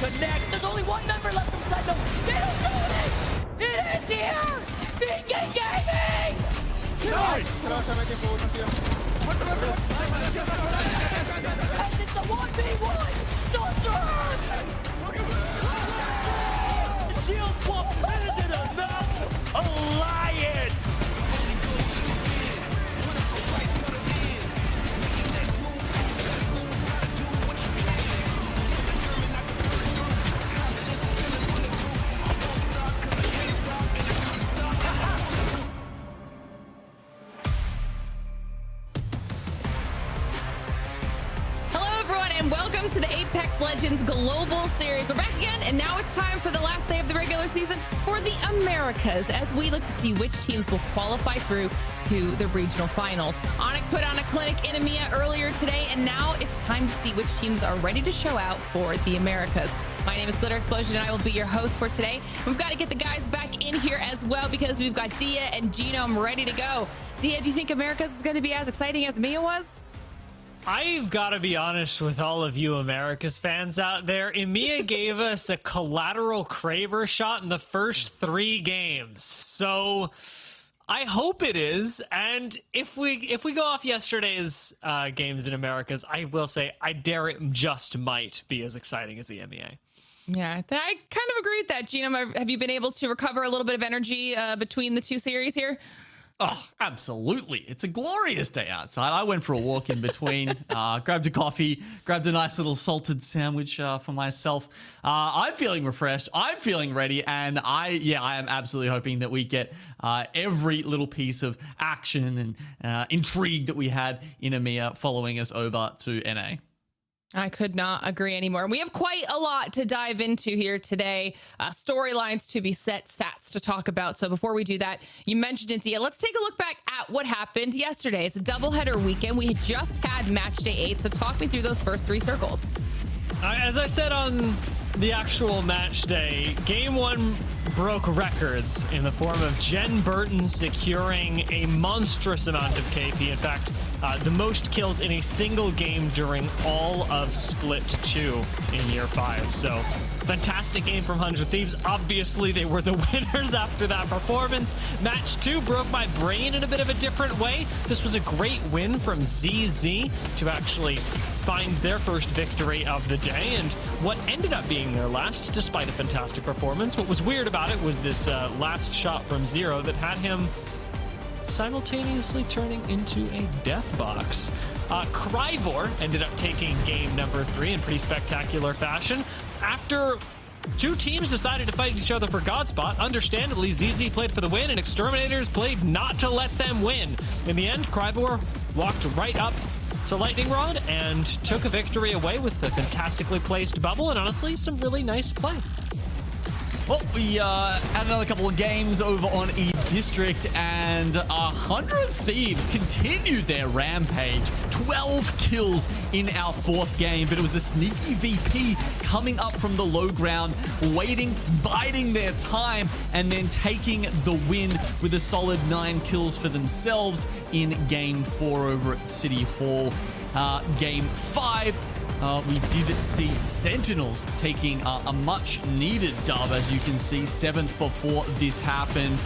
connect. There's only one member left inside them. They don't know it. It is here. BK Gaming. Nice. And it's a 1v1. Sorcerer. Shield swap. Is it enough? Alliance. Welcome to the Apex Legends Global Series. We're back again, and now it's time for the last day of the regular season for the Americas, as we look to see which teams will qualify through to the regional finals. Onyx put on a clinic in EMEA earlier today, and now it's time to see which teams are ready to show out for the Americas. My name is Glitter Explosion, and I will be your host for today. We've got to get the guys back in here as well, because we've got Dia and Genome ready to go. Dia, do you think Americas is going to be as exciting as EMEA was? I've got to be honest with all of you Americas fans out there. EMEA gave us a collateral Kraber shot in the first 3 games. So I hope it is. And if we go off yesterday's games in Americas, I will say I dare it just might be as exciting as the EMEA. Yeah, I kind of agree with that. Genome, have you been able to recover a little bit of energy between the 2 series here? Oh, absolutely. It's a glorious day outside. I went for a walk in between, grabbed a coffee, grabbed a nice little salted sandwich for myself. I'm feeling refreshed. I'm feeling ready. And I am absolutely hoping that we get every little piece of action and intrigue that we had in EMEA following us over to NA. I could not agree anymore. We have quite a lot to dive into here today. Storylines to be set, stats to talk about. So before we do that, you mentioned it, Dia. Let's take a look back at what happened yesterday. It's a doubleheader weekend. We had just had match day 8. So talk me through those first 3 circles. As I said on the actual match day, game 1 broke records in the form of Jen Burton securing a monstrous amount of KP. In fact, the most kills in a single game during all of Split 2 in Year 5. So, fantastic game from 100 Thieves. Obviously, they were the winners after that performance. Match 2 broke my brain in a bit of a different way. This was a great win from ZZ to actually find their first victory of the day, and what ended up being their last, despite a fantastic performance. What was weird about it was this last shot from Zero that had him simultaneously turning into a death box. Kryvor ended up taking game number 3 in pretty spectacular fashion. After 2 teams decided to fight each other for God Spot, understandably, ZZ played for the win, and Exterminators played not to let them win. In the end, Kryvor walked right up to Lightning Rod and took a victory away with a fantastically placed bubble, and honestly, some really nice play. Well, we had another couple of games over on E-District, and 100 Thieves continued their rampage. 12 kills in our 4th game, but it was a sneaky VP coming up from the low ground, waiting, biding their time, and then taking the win with a solid 9 kills for themselves in Game 4 over at City Hall. Game 5, we did see Sentinels taking a much-needed dub, as you can see, 7th before this happened.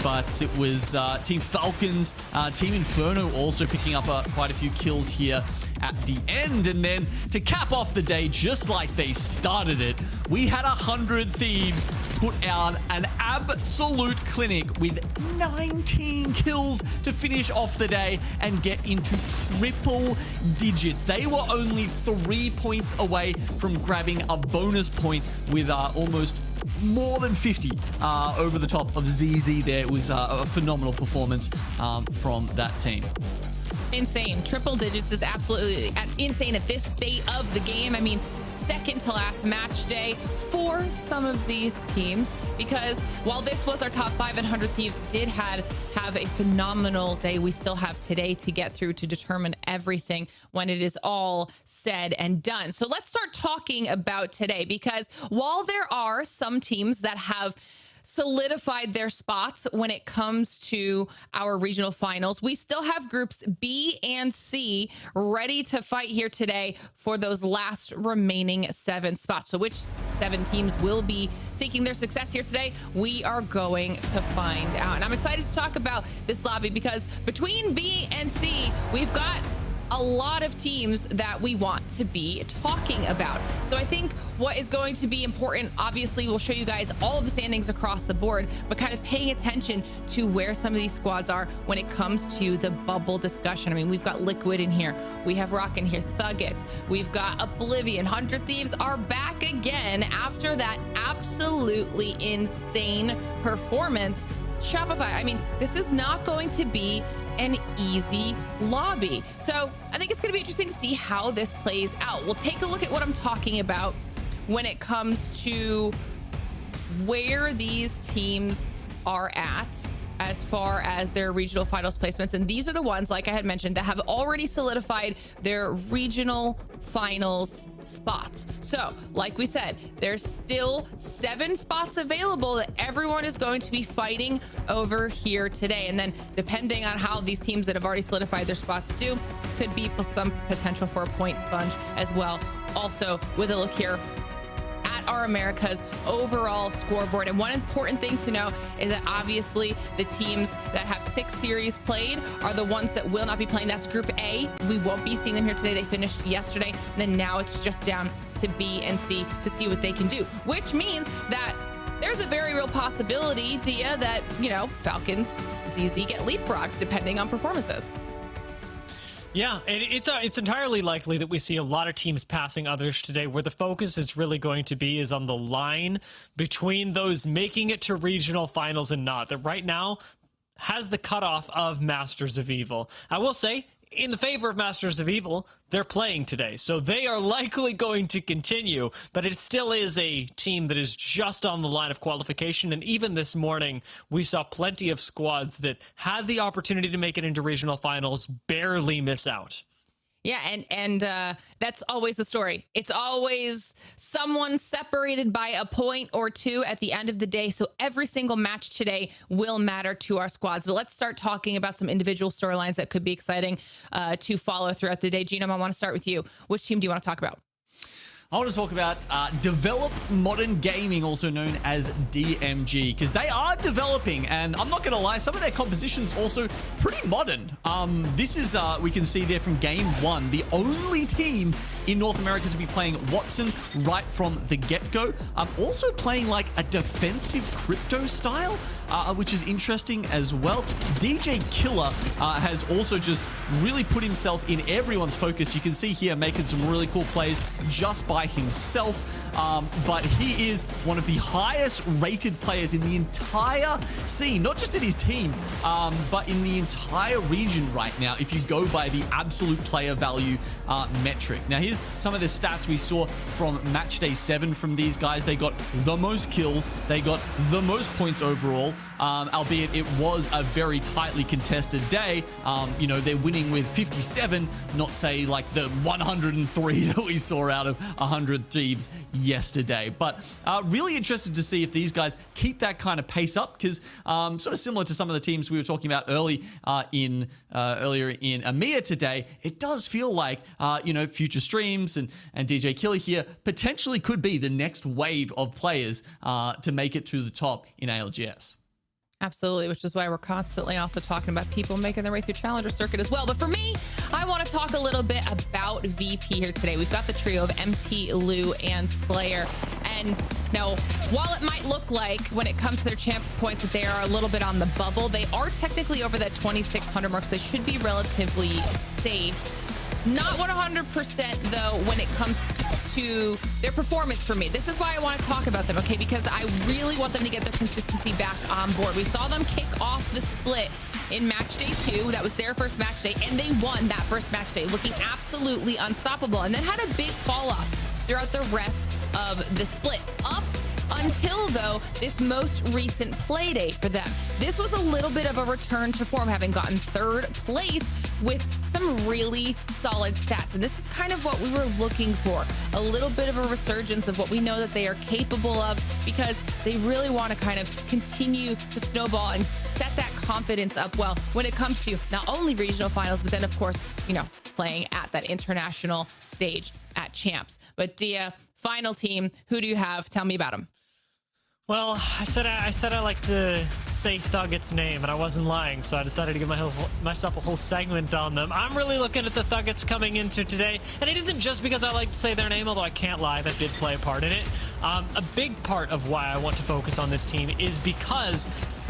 But it was Team Falcons, Team Inferno also picking up quite a few kills here at the end. And then to cap off the day, just like they started it, we had 100 Thieves put out an absolute clinic with 19 kills to finish off the day and get into triple digits. They were only 3 points away from grabbing a bonus point with almost more than 50 over the top of ZZ there. It was a phenomenal performance from that team. Insane. Triple digits is absolutely insane at this state of the game. I mean, second to last match day for some of these teams, because while this was our top 5 and 100 Thieves did have a phenomenal day, we still have today to get through to determine everything when it is all said and done. So let's start talking about today, because while there are some teams that have solidified their spots when it comes to our regional finals. We still have groups B and C ready to fight here today for those last remaining 7 spots. So which 7 teams will be seeking their success here today? We are going to find out. And I'm excited to talk about this lobby because between B and C, we've got a lot of teams that we want to be talking about. So I think what is going to be important, obviously we'll show you guys all of the standings across the board, but kind of paying attention to where some of these squads are when it comes to the bubble discussion. I mean, we've got Liquid in here, we have Rock in here, THUGGETS, we've got Oblivion, 100 Thieves are back again after that absolutely insane performance. Shopify, I mean, this is not going to be an easy lobby. So I think it's going to be interesting to see how this plays out. We'll take a look at what I'm talking about when it comes to where these teams are at as far as their regional finals placements. And these are the ones, like I had mentioned, that have already solidified their regional finals spots. So like we said, there's still 7 spots available that everyone is going to be fighting over here today. And then depending on how these teams that have already solidified their spots do, could be some potential for a point sponge as well. Also with a look here at our America's overall scoreboard. And one important thing to know is that obviously the teams that have 6 series played are the ones that will not be playing. That's Group A. We won't be seeing them here today. They finished yesterday. And then now it's just down to B and C to see what they can do, which means that there's a very real possibility, Dia, that, you know, Falcons, ZZ get leapfrogged depending on performances. Yeah, it's entirely likely that we see a lot of teams passing others today. Where the focus is really going to be is on the line between those making it to regional finals and not. That right now has the cutoff of Masters of Evil. I will say, in the favor of Masters of Evil, they're playing today, so they are likely going to continue, but it still is a team that is just on the line of qualification. And even this morning, we saw plenty of squads that had the opportunity to make it into regional finals barely miss out. Yeah, and that's always the story. It's always someone separated by a point or 2 at the end of the day. So every single match today will matter to our squads. But let's start talking about some individual storylines that could be exciting to follow throughout the day. Genome, I want to start with you. Which team do you want to talk about? I want to talk about Develop Modern Gaming, also known as DMG, because they are developing, and I'm not going to lie, some of their compositions also pretty modern. This is, we can see there from game 1, the only team in North America to be playing Watson right from the get-go. Also playing like a defensive crypto style, which is interesting as well. DJ Killer has also just really put himself in everyone's focus. You can see here making some really cool plays just by himself. But he is one of the highest rated players in the entire scene, not just in his team, but in the entire region right now, if you go by the absolute player value metric. Now, here's some of the stats we saw from match day 7 from these guys. They got the most kills, they got the most points overall, albeit it was a very tightly contested day. You know, they're winning with 57, not say like the 103 that we saw out of 100 Thieves yesterday. But really interested to see if these guys keep that kind of pace up, because sort of similar to some of the teams we were talking about earlier in EMEA today, it does feel like you know, Future Streams and DJ Killer here potentially could be the next wave of players to make it to the top in ALGS. Absolutely, which is why we're constantly also talking about people making their way through Challenger Circuit as well. But for me, I want to talk a little bit about VP here today. We've got the trio of MT, Lou, and Slayer. And now, while it might look like when it comes to their champs points that they are a little bit on the bubble, they are technically over that 2,600 mark, so they should be relatively safe. Not 100% though when it comes to their performance for me. This is why I want to talk about them, okay? Because I really want them to get their consistency back on board. We saw them kick off the split in match day 2. That was their first match day, and they won that first match day, looking absolutely unstoppable, and then had a big fall off throughout the rest of the split. Up until, though, this most recent play day for them. This was a little bit of a return to form, having gotten third place with some really solid stats. And this is kind of what we were looking for, a little bit of a resurgence of what we know that they are capable of, because they really want to kind of continue to snowball and set that confidence up well when it comes to not only regional finals, but then, of course, you know, playing at that international stage at Champs. But Dia, final team, who do you have? Tell me about them. Well, I said I like to say THUGGETS' name, and I wasn't lying, so I decided to give myself a whole segment on them. I'm really looking at the THUGGETS coming into today, and it isn't just because I like to say their name, although I can't lie, that did play a part in it. A big part of why I want to focus on this team is because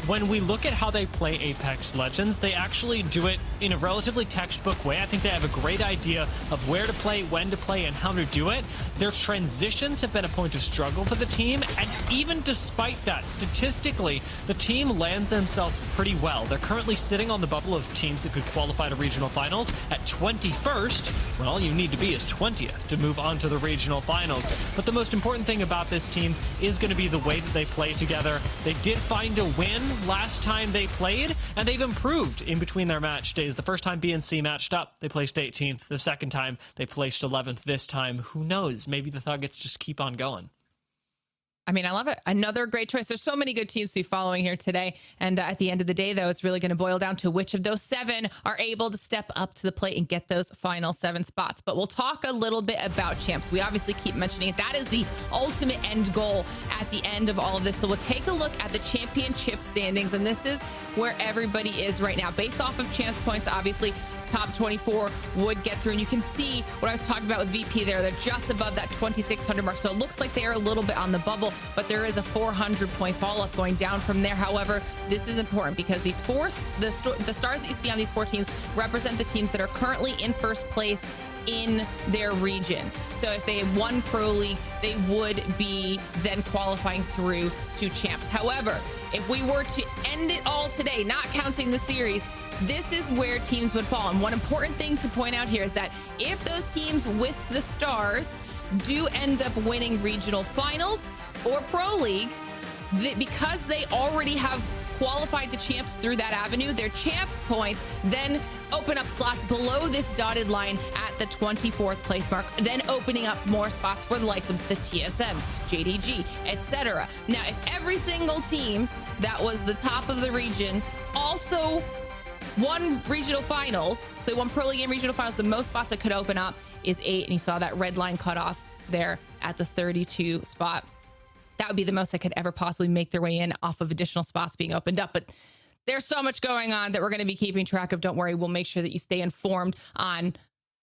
when we look at how they play Apex Legends, they actually do it in a relatively textbook way. I think they have a great idea of where to play, when to play, and how to do it. Their transitions have been a point of struggle for the team, and even despite that, statistically, the team lands themselves pretty well. They're currently sitting on the bubble of teams that could qualify to regional finals at 21st. Well, all you need to be is 20th to move on to the regional finals. But the most important thing about this team is going to be the way that they play together. They did find a win last time they played, and they've improved in between their match days. The first time BNC matched up, they placed 18th. The second time, they placed 11th. This time, who knows? Maybe the THUGGETS just keep on going. I mean, I love it. Another great choice. There's so many good teams to be following here today. And at the end of the day, though, it's really going to boil down to which of those 7 are able to step up to the plate and get those final 7 spots. But we'll talk a little bit about Champs. We obviously keep mentioning it. That is the ultimate end goal at the end of all of this. So we'll take a look at the championship standings. And this is where everybody is right now. Based off of Champs points, obviously, top 24 would get through. And you can see what I was talking about with VP there. They're just above that 2,600 mark. So it looks like they are a little bit on the bubble, but there is a 400-point fall off going down from there. However, this is important because these the stars that you see on these 4 teams represent the teams that are currently in first place in their region. So if they won Pro League, they would be then qualifying through to Champs. However, if we were to end it all today, not counting the series, this is where teams would fall. And one important thing to point out here is that if those teams with the stars do end up winning regional finals or Pro League, because they already have qualified to Champs through that avenue, their Champs points then open up slots below this dotted line at the 24th place mark, then opening up more spots for the likes of the TSMs, JDG, etc. Now, if every single team that was the top of the region also won regional finals, so they won Pro League and regional finals, the most spots that could open up is 8, and you saw that red line cut off there at the 32 spot. That would be the most that could ever possibly make their way in off of additional spots being opened up. But there's so much going on that we're going to be keeping track of. Don't worry, we'll make sure that you stay informed on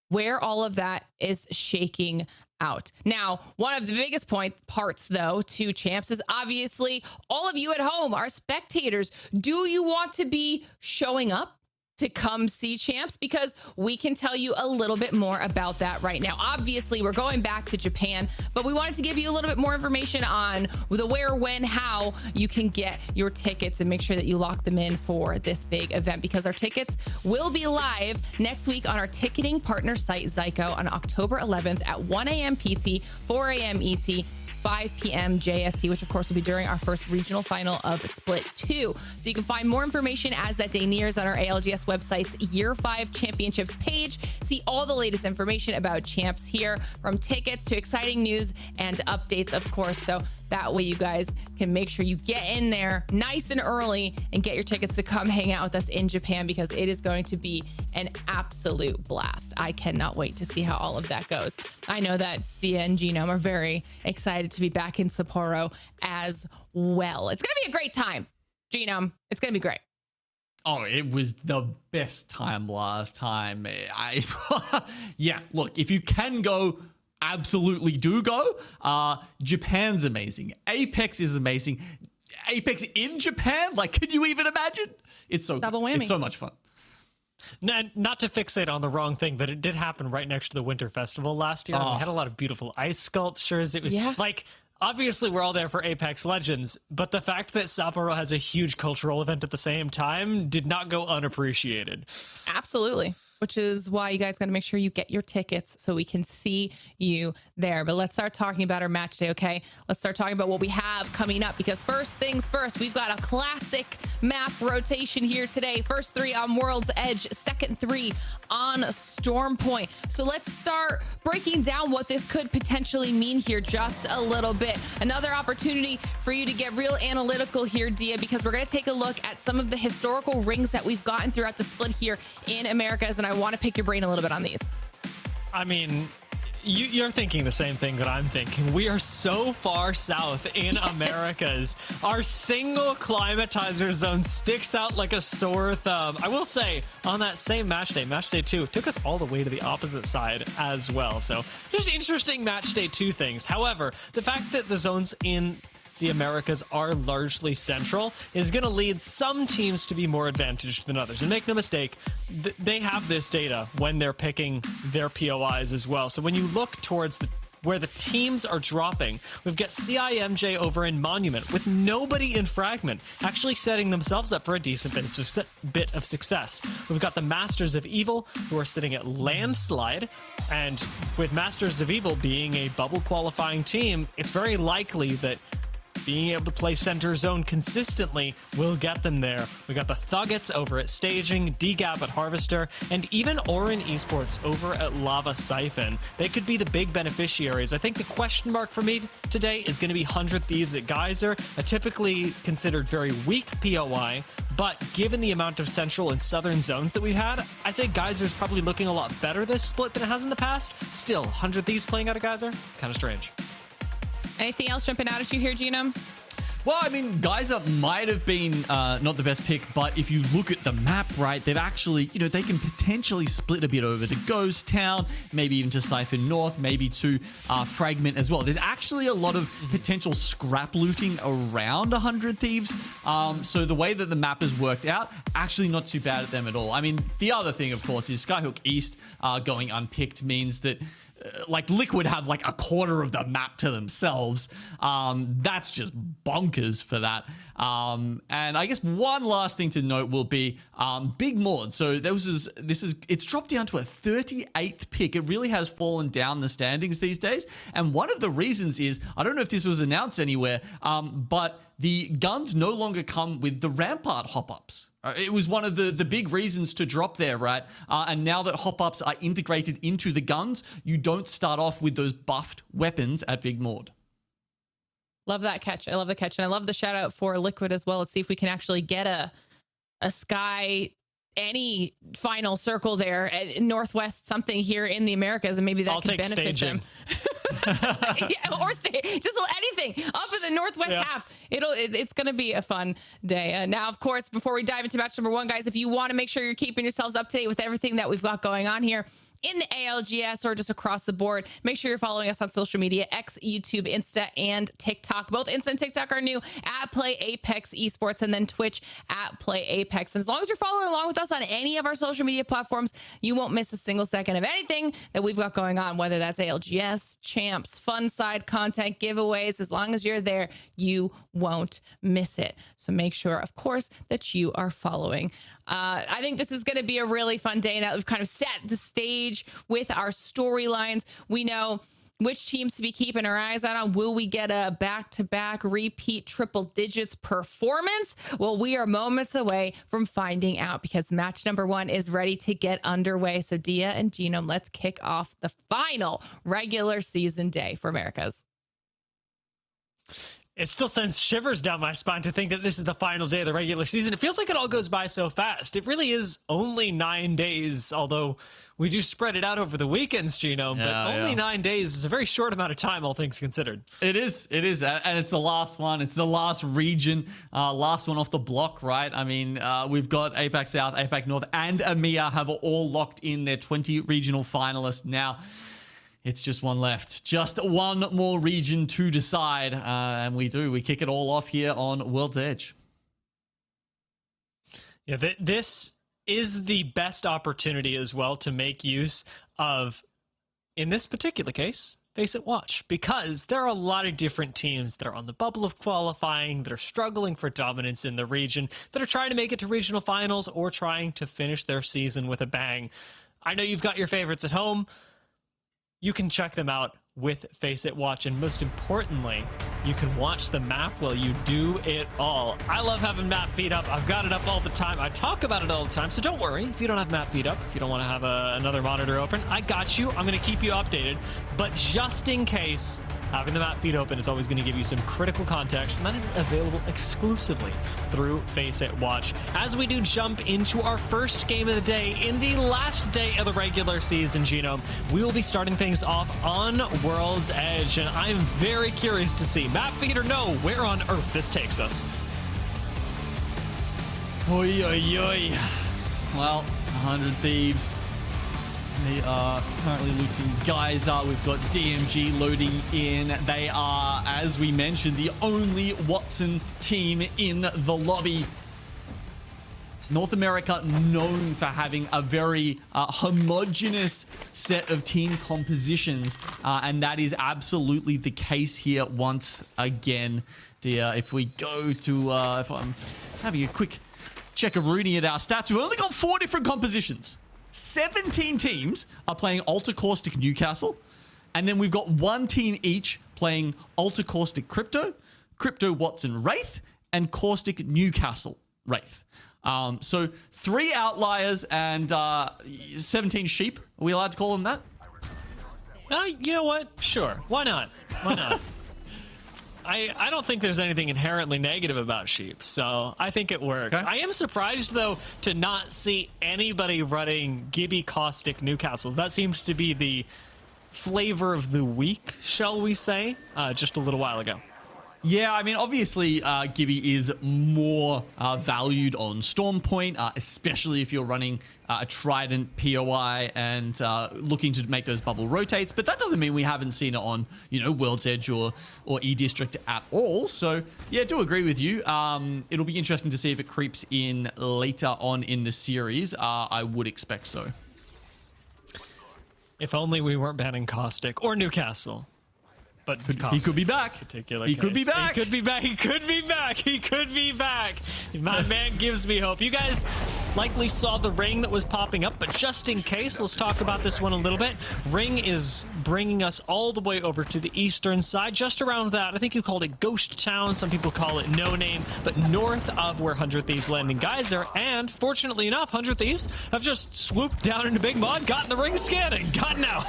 where all of that is shaking out. Now, one of the biggest parts, though, to Champs is obviously all of you at home, our spectators. Do you want to be showing up to come see Champs? Because we can tell you a little bit more about that right now. Obviously, we're going back to Japan, but we wanted to give you a little bit more information on the where, when, how you can get your tickets and make sure that you lock them in for this big event, because our tickets will be live next week on our ticketing partner site, Zyko, on October 11th at 1 a.m. PT, 4 a.m. ET, 5 p.m. JST, which of course will be during our first regional final of Split 2. So you can find more information as that day nears on our ALGS website's Year 5 Championships page. See all the latest information about Champs here, from tickets to exciting news and updates, of course. So that way you guys can make sure you get in there nice and early and get your tickets to come hang out with us in Japan, because it is going to be an absolute blast. I cannot wait to see how all of that goes. I know that Dia and Genome are very excited to be back in Sapporo as well. It's going to be a great time, Genome. It's going to be great. Oh, it was the best time last time. Yeah, look, if you can go, absolutely do go. Japan's amazing. Apex is amazing. Apex in Japan, like, can you even imagine? It's so double whammy. It's so much fun. Not to fixate on the wrong thing, but it did happen right next to the Winter Festival last year. We had a lot of beautiful ice sculptures. It was like, obviously we're all there for Apex Legends, but the fact that Sapporo has a huge cultural event at the same time did not go unappreciated. Absolutely. which is why you guys got to make sure you get your tickets so we can see you there. But let's start talking about our match day, okay? Let's start talking about what we have coming up, because first things first, we've got a classic map rotation here today. First 3 on World's Edge, second 3 on Storm Point. So let's start breaking down what this could potentially mean here just a little bit. Another opportunity for you to get real analytical here, Dia, because we're going to take a look at some of the historical rings that we've gotten throughout the split here in Americas, and I want to pick your brain a little bit on these. I mean, you're thinking the same thing that I'm thinking. We are so far south in Americas. Our single climatizer zone sticks out like a sore thumb. I will say, on that same match day 2, took us all the way to the opposite side as well. So just interesting match day 2 things. However, the fact that the zones in the Americas are largely central is going to lead some teams to be more advantaged than others. And make no mistake, they have this data when they're picking their POIs as well. So when you look towards where the teams are dropping, we've got CIMJ over in Monument with nobody in Fragment, actually setting themselves up for a decent bit of success. We've got the Masters of Evil, who are sitting at Landslide, and with Masters of Evil being a bubble qualifying team, it's very likely that being able to play center zone consistently will get them there. We got the THUGGETS over at Staging, DGAP at Harvester, and even Orin Esports over at Lava Siphon. They could be the big beneficiaries. I think the question mark for me today is going to be 100 Thieves at Geyser, a typically considered very weak POI, but given the amount of central and southern zones that we've had, I'd say Geyser's probably looking a lot better this split than it has in the past. Still, 100 Thieves playing out of Geyser? Kind of strange. Anything else jumping out at you here, Genome? Well, I mean, Geyser might have been not the best pick, but if you look at the map, right, they've actually, they can potentially split a bit over to Ghost Town, maybe even to Siphon North, maybe to Fragment as well. There's actually a lot of potential scrap looting around 100 Thieves. So the way that the map has worked out, actually not too bad at them at all. I mean, the other thing, of course, is Skyhook East going unpicked means that Liquid have like a quarter of the map to themselves. That's just bonkers for that. And I guess one last thing to note will be Big Maud. So it's dropped down to a 38th pick. It really has fallen down the standings these days. And one of the reasons is, I don't know if this was announced anywhere, but the guns no longer come with the Rampart hop-ups. It was one of the big reasons to drop there, right? And now that hop-ups are integrated into the guns, you don't start off with those buffed weapons at Big Maud. Love that catch. I love the catch. And I love the shout out for Liquid as well. Let's see if we can actually get a Sky any final circle there at Northwest something here in the Americas, and maybe that can benefit them. Yeah, or just anything up in the Northwest half. It's going to be a fun day. Now, of course, before we dive into match number 1, guys, if you want to make sure you're keeping yourselves up to date with everything that we've got going on here in the ALGS or just across the board, make sure you're following us on social media, X, YouTube, Insta, and TikTok. Both Insta and TikTok are new at Play Apex Esports, and then Twitch at Play Apex. And as long as you're following along with us on any of our social media platforms, you won't miss a single second of anything that we've got going on, whether that's ALGS, champs, fun side content, giveaways. As long as you're there, you won't miss it. So make sure, of course, that you are following. I think this is going to be a really fun day, and that we've kind of set the stage with our storylines. We know which teams to be keeping our eyes out on. Will we get a back-to-back repeat triple digits performance? Well, we are moments away from finding out, because match number 1 is ready to get underway. So Dia and Genome, let's kick off the final regular season day for Americas. It still sends shivers down my spine to think that this is the final day of the regular season. It feels like it all goes by so fast. It really is only 9 days, although we do spread it out over the weekends, Genome, but only 9 days is a very short amount of time, all things considered. It is. And it's the last one. It's the last region, last one off the block, right? I mean, we've got APAC South, APAC North, and EMEA have all locked in their 20 regional finalists now. It's just one left. Just one more region to decide. And we kick it all off here on World's Edge. Yeah, this is the best opportunity as well to make use of, in this particular case, Face It Watch, because there are a lot of different teams that are on the bubble of qualifying, that are struggling for dominance in the region, that are trying to make it to regional finals or trying to finish their season with a bang. I know you've got your favorites at home. You can check them out with Face It Watch, and most importantly, you can watch the map while you do it all. I love having map feed up. I've got it up all the time. I talk about it all the time, so don't worry if you don't have map feed up. If you don't want to have another monitor open, I got you. I'm going to keep you updated. But just in case, having the map feed open is always going to give you some critical context, and that is available exclusively through Face It Watch. As we do jump into our first game of the day in the last day of the regular season, Gino, we will be starting things off on World's Edge, and I'm very curious to see, map feed or no, where on earth this takes us. Oi, oi, oi. Well, 100 Thieves. They are currently looting Geyser. We've got DMG loading in. They are, as we mentioned, the only Watson team in the lobby. North America known for having a very homogenous set of team compositions, and that is absolutely the case here once again. If we go to, if I'm having a quick check of Rooney at our stats, we've only got 4 different compositions. 17 teams are playing Alta Caustic Newcastle, and then we've got 1 team each playing Alta Caustic Crypto, Crypto Watson Wraith, and Caustic Newcastle Wraith. So 3 outliers and 17 sheep. Are we allowed to call them that? You know what? Sure. Why not? Why not? I don't think there's anything inherently negative about sheep, so I think it works. Okay. I am surprised, though, to not see anybody running Gibby Caustic Newcastles. That seems to be the flavor of the week, shall we say, just a little while ago. Yeah, I mean, obviously, Gibby is more valued on Storm Point, especially if you're running a Trident POI and looking to make those bubble rotates. But that doesn't mean we haven't seen it on, World's Edge or E-District at all. So, yeah, I do agree with you. It'll be interesting to see if it creeps in later on in the series. I would expect so. If only we weren't banning Caustic or Newcastle. But he could be back. He could be back. He could be back. He could be back. He could be back. My man gives me hope. You guys likely saw the ring that was popping up, but just in case, let's talk about this one a little bit. Ring is bringing us all the way over to the eastern side, just around that. I think you called it Ghost Town. Some people call it No Name, but north of where 100 Thieves land in Geyser. And fortunately enough, 100 Thieves have just swooped down into Big Mod, gotten the ring scan, and gotten out.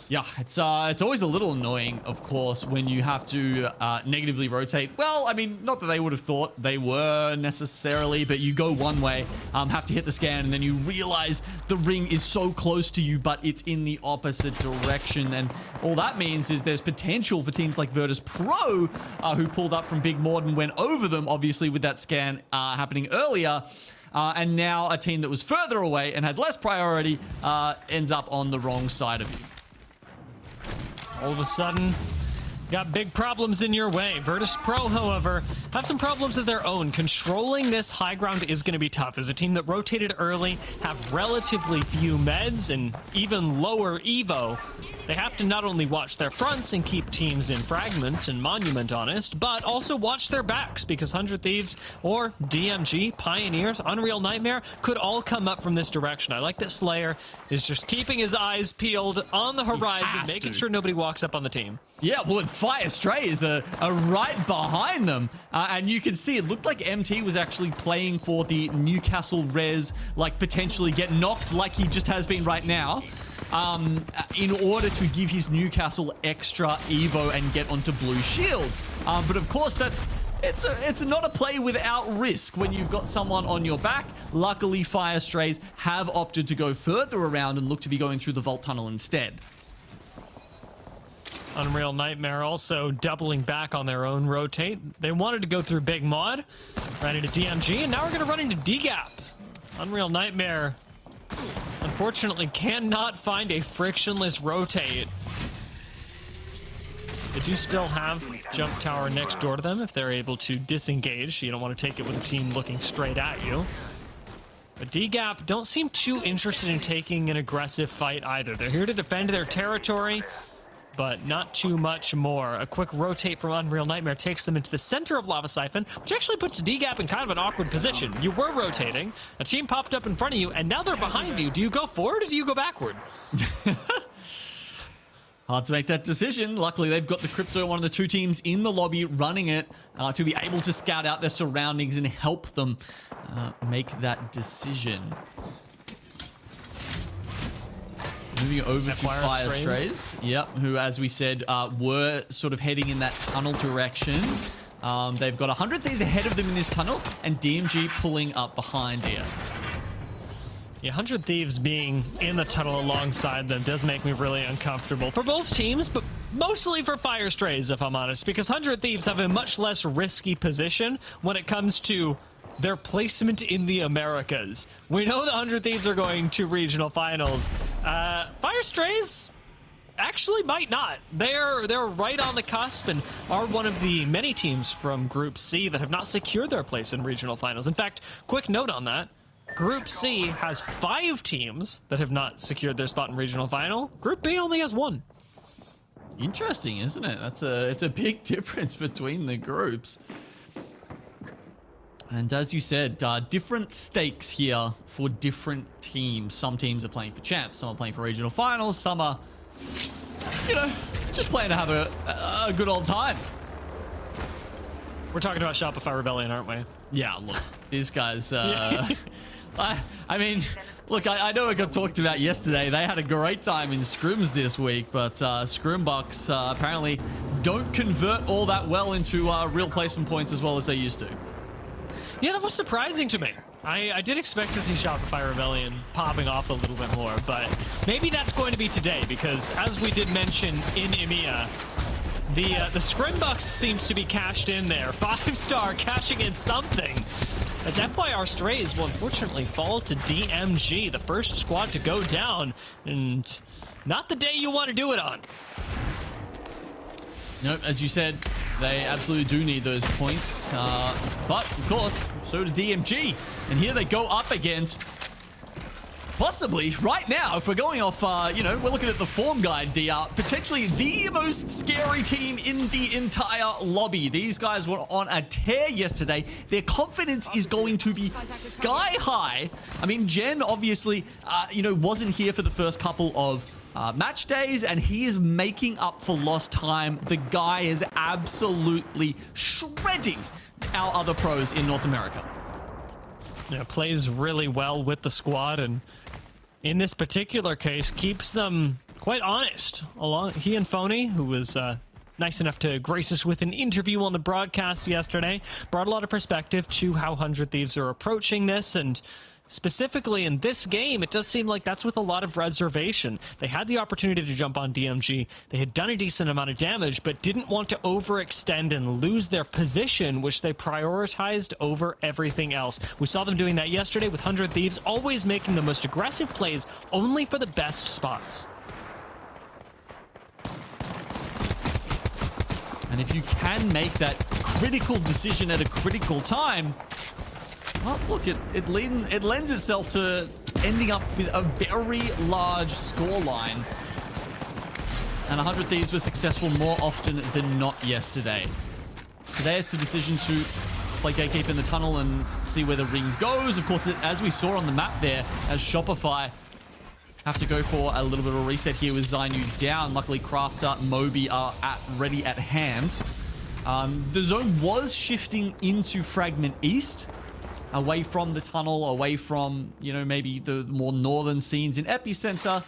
Yeah, it's always a little annoying, of course, when you have to negatively rotate. Well, I mean, not that they would have thought they were necessarily, but you go one way, have to hit the scan, and then you realize the ring is so close to you, but it's in the opposite direction. And all that means is there's potential for teams like Virtus.pro, who pulled up from Big Mod and went over them, obviously, with that scan happening earlier. And now a team that was further away and had less priority ends up on the wrong side of you. All of a sudden, got big problems in your way. Virtus.pro, however, have some problems of their own. Controlling this high ground is going to be tough. As a team that rotated early, have relatively few meds, and even lower Evo, they have to not only watch their fronts and keep teams in Fragment and Monument honest, but also watch their backs, because 100 Thieves or DMG, Pioneers, Unreal Nightmare could all come up from this direction. I like that Slayer is just keeping his eyes peeled on the horizon, making sure nobody walks up on the team. Yeah, well, Fire Stray is right behind them. And you can see it looked like MT was actually playing for the Newcastle res, like potentially get knocked like he just has been right now. In order to give his Newcastle extra Evo and get onto blue shields. But of course, it's not a play without risk when you've got someone on your back. Luckily, Fire Strays have opted to go further around and look to be going through the Vault Tunnel instead. Unreal Nightmare also doubling back on their own rotate. They wanted to go through Big Mod, ran into DMG, and now we're going to run into DGAP. Unreal Nightmare, unfortunately, cannot find a frictionless rotate. They do still have Jump Tower next door to them if they're able to disengage. You don't want to take it with a team looking straight at you. But DGAP don't seem too interested in taking an aggressive fight either. They're here to defend their territory. but not too much more. A quick rotate from Unreal Nightmare takes them into the center of Lava Siphon, which actually puts DGAP in kind of an awkward position. You were rotating, a team popped up in front of you, and now they're behind you. Do you go forward or do you go backward? Hard to make that decision. Luckily, they've got the Crypto, one of the two teams in the lobby, running it to be able to scout out their surroundings and help them make that decision. Moving over to Fire Strays. Yep, who, as we said, were sort of heading in that tunnel direction. They've got 100 Thieves ahead of them in this tunnel, and DMG pulling up behind here. Yeah, 100 Thieves being in the tunnel alongside them does make me really uncomfortable for both teams, but mostly for Fire Strays, if I'm honest, because 100 Thieves have a much less risky position when it comes to their placement in the Americas. We know the 100 Thieves are going to regional finals. Fire Strays actually might not. They're right on the cusp and are one of the many teams from Group C that have not secured their place in regional finals. In fact, quick note on that. Group C has 5 teams that have not secured their spot in regional final. Group B only has 1. Interesting, isn't it? It's a big difference between the groups. And as you said, different stakes here for different teams. Some teams are playing for champs, some are playing for regional finals, some are, you know, just playing to have a good old time. We're talking about Shopify Rebellion, aren't we? Yeah, look, these guys, I mean, look, I know it got talked about yesterday. They had a great time in scrims this week, but scrimbucks apparently don't convert all that well into real placement points as well as they used to. Yeah, that was surprising to me. I did expect to see Shopify Rebellion popping off a little bit more, but maybe that's going to be today, because as we did mention in EMEA, the scrimbucks seems to be cashed in there. 5-star cashing in something. As FYR Strays will unfortunately fall to DMG, the first squad to go down, and not the day you want to do it on. Nope, as you said, they absolutely do need those points. But, of course, so do DMG. And here they go up against, possibly, right now, if we're going off, you know, we're looking at the form guide, DR, potentially the most scary team in the entire lobby. These guys were on a tear yesterday. Their confidence is going to be sky high. I mean, Jen, obviously, you know, wasn't here for the first couple of match days, and he is making up for lost time. The guy is absolutely shredding our other pros in North America. Yeah, plays really well with the squad, and in this particular case, keeps them quite honest. He and Phony, who was nice enough to grace us with an interview on the broadcast yesterday, brought a lot of perspective to how 100 Thieves are approaching this, and specifically in this game, it does seem like that's with a lot of reservation. They had the opportunity to jump on DMG. They had done a decent amount of damage, but didn't want to overextend and lose their position, which they prioritized over everything else. We saw them doing that yesterday with 100 Thieves, always making the most aggressive plays only for the best spots. And if you can make that critical decision at a critical time, well, look, it lends itself to ending up with a very large scoreline. And 100 Thieves were successful more often than not yesterday. Today it's the decision to play Gatekeep in the tunnel and see where the ring goes. Of course, as we saw on the map there, as Shopify have to go for a little bit of a reset here with Zainu down. Luckily, Crafter, Moby are ready at hand. The zone was shifting into Fragment East, away from the tunnel, away from, you know, maybe the more northern scenes in Epicenter,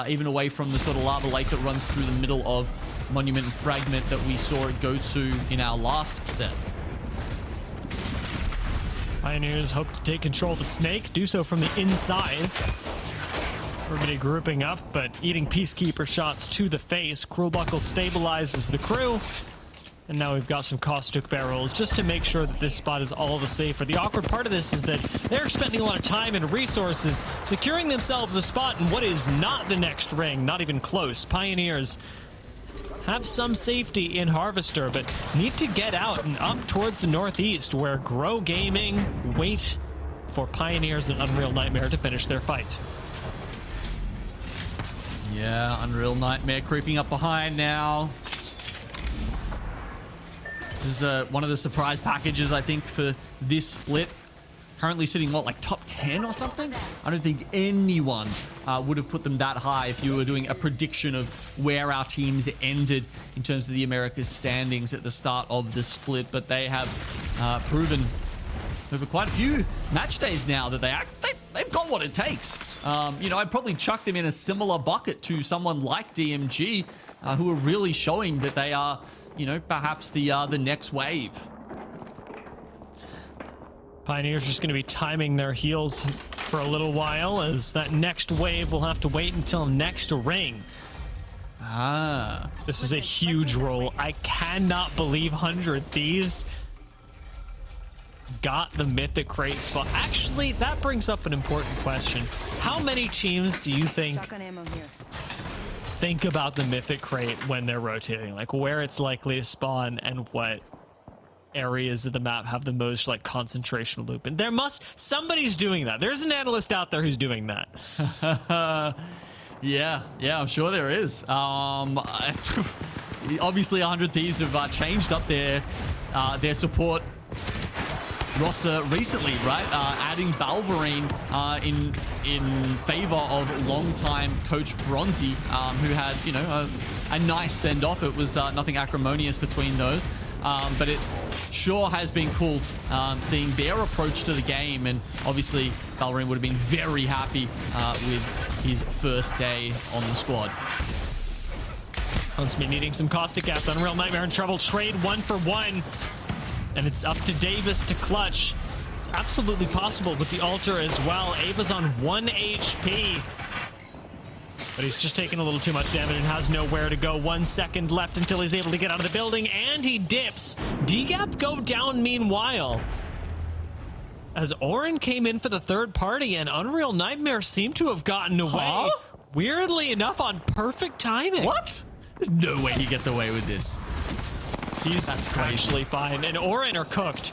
even away from the sort of lava lake that runs through the middle of Monument and Fragment that we saw it go to in our last set. Pioneers hope to take control of the snake, do so from the inside. Everybody grouping up, but eating Peacekeeper shots to the face. Cruel Buckle stabilizes the crew. And now we've got some caustic barrels just to make sure that this spot is all the safer. The awkward part of this is that they're spending a lot of time and resources securing themselves a spot in what is not the next ring, not even close. Pioneers have some safety in Harvester, but need to get out and up towards the northeast, where Grow Gaming wait for Pioneers and Unreal Nightmare to finish their fight. Yeah, Unreal Nightmare creeping up behind now. This is one of the surprise packages, I think, for this split. Currently sitting, what, like top 10 or something? I don't think anyone would have put them that high if you were doing a prediction of where our teams ended in terms of the Americas standings at the start of the split. But they have proven over quite a few match days now that they've got what it takes. You know, I'd probably chuck them in a similar bucket to someone like DMG, who are really showing that they are, you know, perhaps the next wave. Pioneers just going to be timing their heels for a little while, as that next wave will have to wait until next ring. This is a huge roll. I cannot believe 100 Thieves got the Mythic Crate spot. Actually, that brings up an important question. How many teams do you think about the Mythic Crate when they're rotating? Like, where it's likely to spawn and what areas of the map have the most, like, concentration loop? And somebody's doing that. There's an analyst out there who's doing that. Yeah, I'm sure there is. Obviously 100 Thieves have changed up their support roster recently, right? Adding Balverine in favor of longtime coach Bronzy, who had, you know, a nice send-off. It was nothing acrimonious between those, but it sure has been cool seeing their approach to the game. And obviously Balverine would have been very happy with his first day on the squad. Huntsman needing some caustic gas. Unreal Nightmare in trouble. Trade 1-for-1. And it's up to Davis to clutch. It's absolutely possible with the altar as well. Ava's on 1 HP. But he's just taking a little too much damage and has nowhere to go. 1 second left until he's able to get out of the building, and he dips. DGAP go down meanwhile, as Oren came in for the third party, and Unreal Nightmare seemed to have gotten away. Weirdly enough, on perfect timing. What? There's no way he gets away with this. That's actually fine, and Oren are cooked.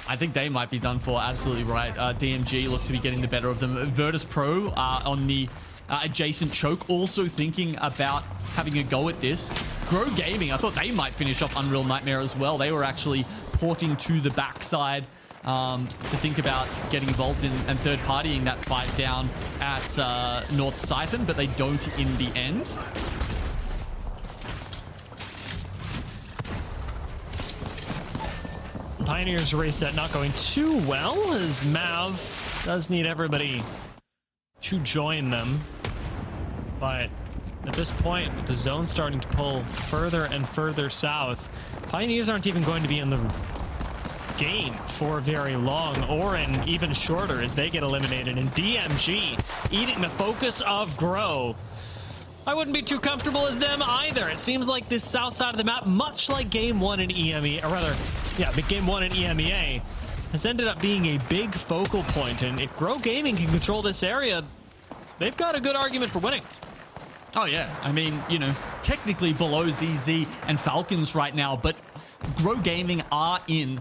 I think they might be done for. Absolutely right. DMG look to be getting the better of them. Virtus.pro on the adjacent choke, also thinking about having a go at this. Grow Gaming, I thought they might finish off Unreal Nightmare as well. They were actually porting to the backside to think about getting involved in and third-partying that fight down at North Siphon, but they don't in the end. Pioneers reset not going too well, as Mav does need everybody to join them. But at this point, with the zone starting to pull further and further south, Pioneers aren't even going to be in the game for very long. Oren even shorter as they get eliminated, and DMG eating the focus of Grow. I wouldn't be too comfortable as them either. It seems like this south side of the map, much like Game 1 in EMEA, or rather, yeah, Game 1 in EMEA, has ended up being a big focal point. And if Grow Gaming can control this area, they've got a good argument for winning. Oh, yeah. I mean, you know, technically below ZZ and Falcons right now, but Grow Gaming are in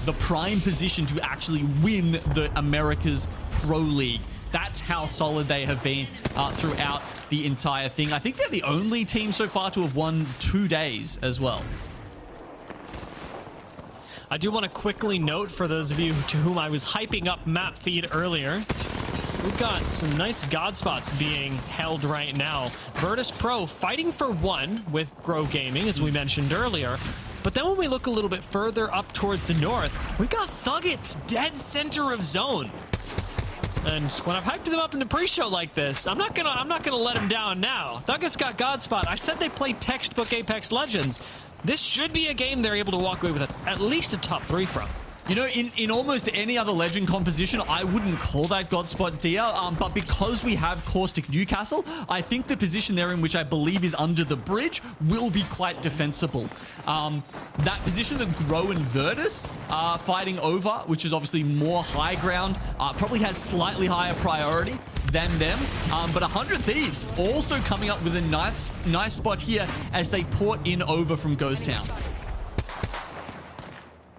the prime position to actually win the Americas Pro League. That's how solid they have been throughout the entire thing. I think they're the only team so far to have won 2 days as well. I do want to quickly note, for those of you to whom I was hyping up map feed earlier, we've got some nice god spots being held right now. Virtus.pro fighting for 1 with Grow Gaming, as we mentioned earlier. But then when we look a little bit further up towards the north, we've got THUGGETS dead center of zone. And when I've hyped them up in the pre-show like this, I'm not gonna let them down now. THUGGETS got Godspot. I said they played textbook Apex Legends. This should be a game they're able to walk away with at least a top 3 from. You know, in almost any other Legend composition, I wouldn't call that Godspot Dia, but because we have Caustic Newcastle, I think the position they're in, which I believe is under the bridge, will be quite defensible. That position that Grow and Virtus are fighting over, which is obviously more high ground, probably has slightly higher priority than them. But 100 Thieves also coming up with a nice spot here as they port in over from Ghost Town.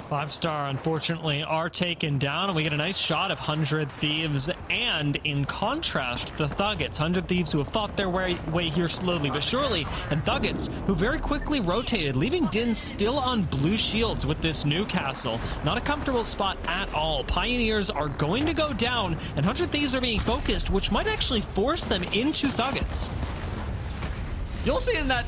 5-star, unfortunately, are taken down, and we get a nice shot of 100 Thieves, and in contrast, the THUGGETS. 100 Thieves who have fought their way here slowly but surely, and THUGGETS who very quickly rotated, leaving Din still on blue shields with this new castle. Not a comfortable spot at all. Pioneers are going to go down, and 100 Thieves are being focused, which might actually force them into THUGGETS. You're seeing that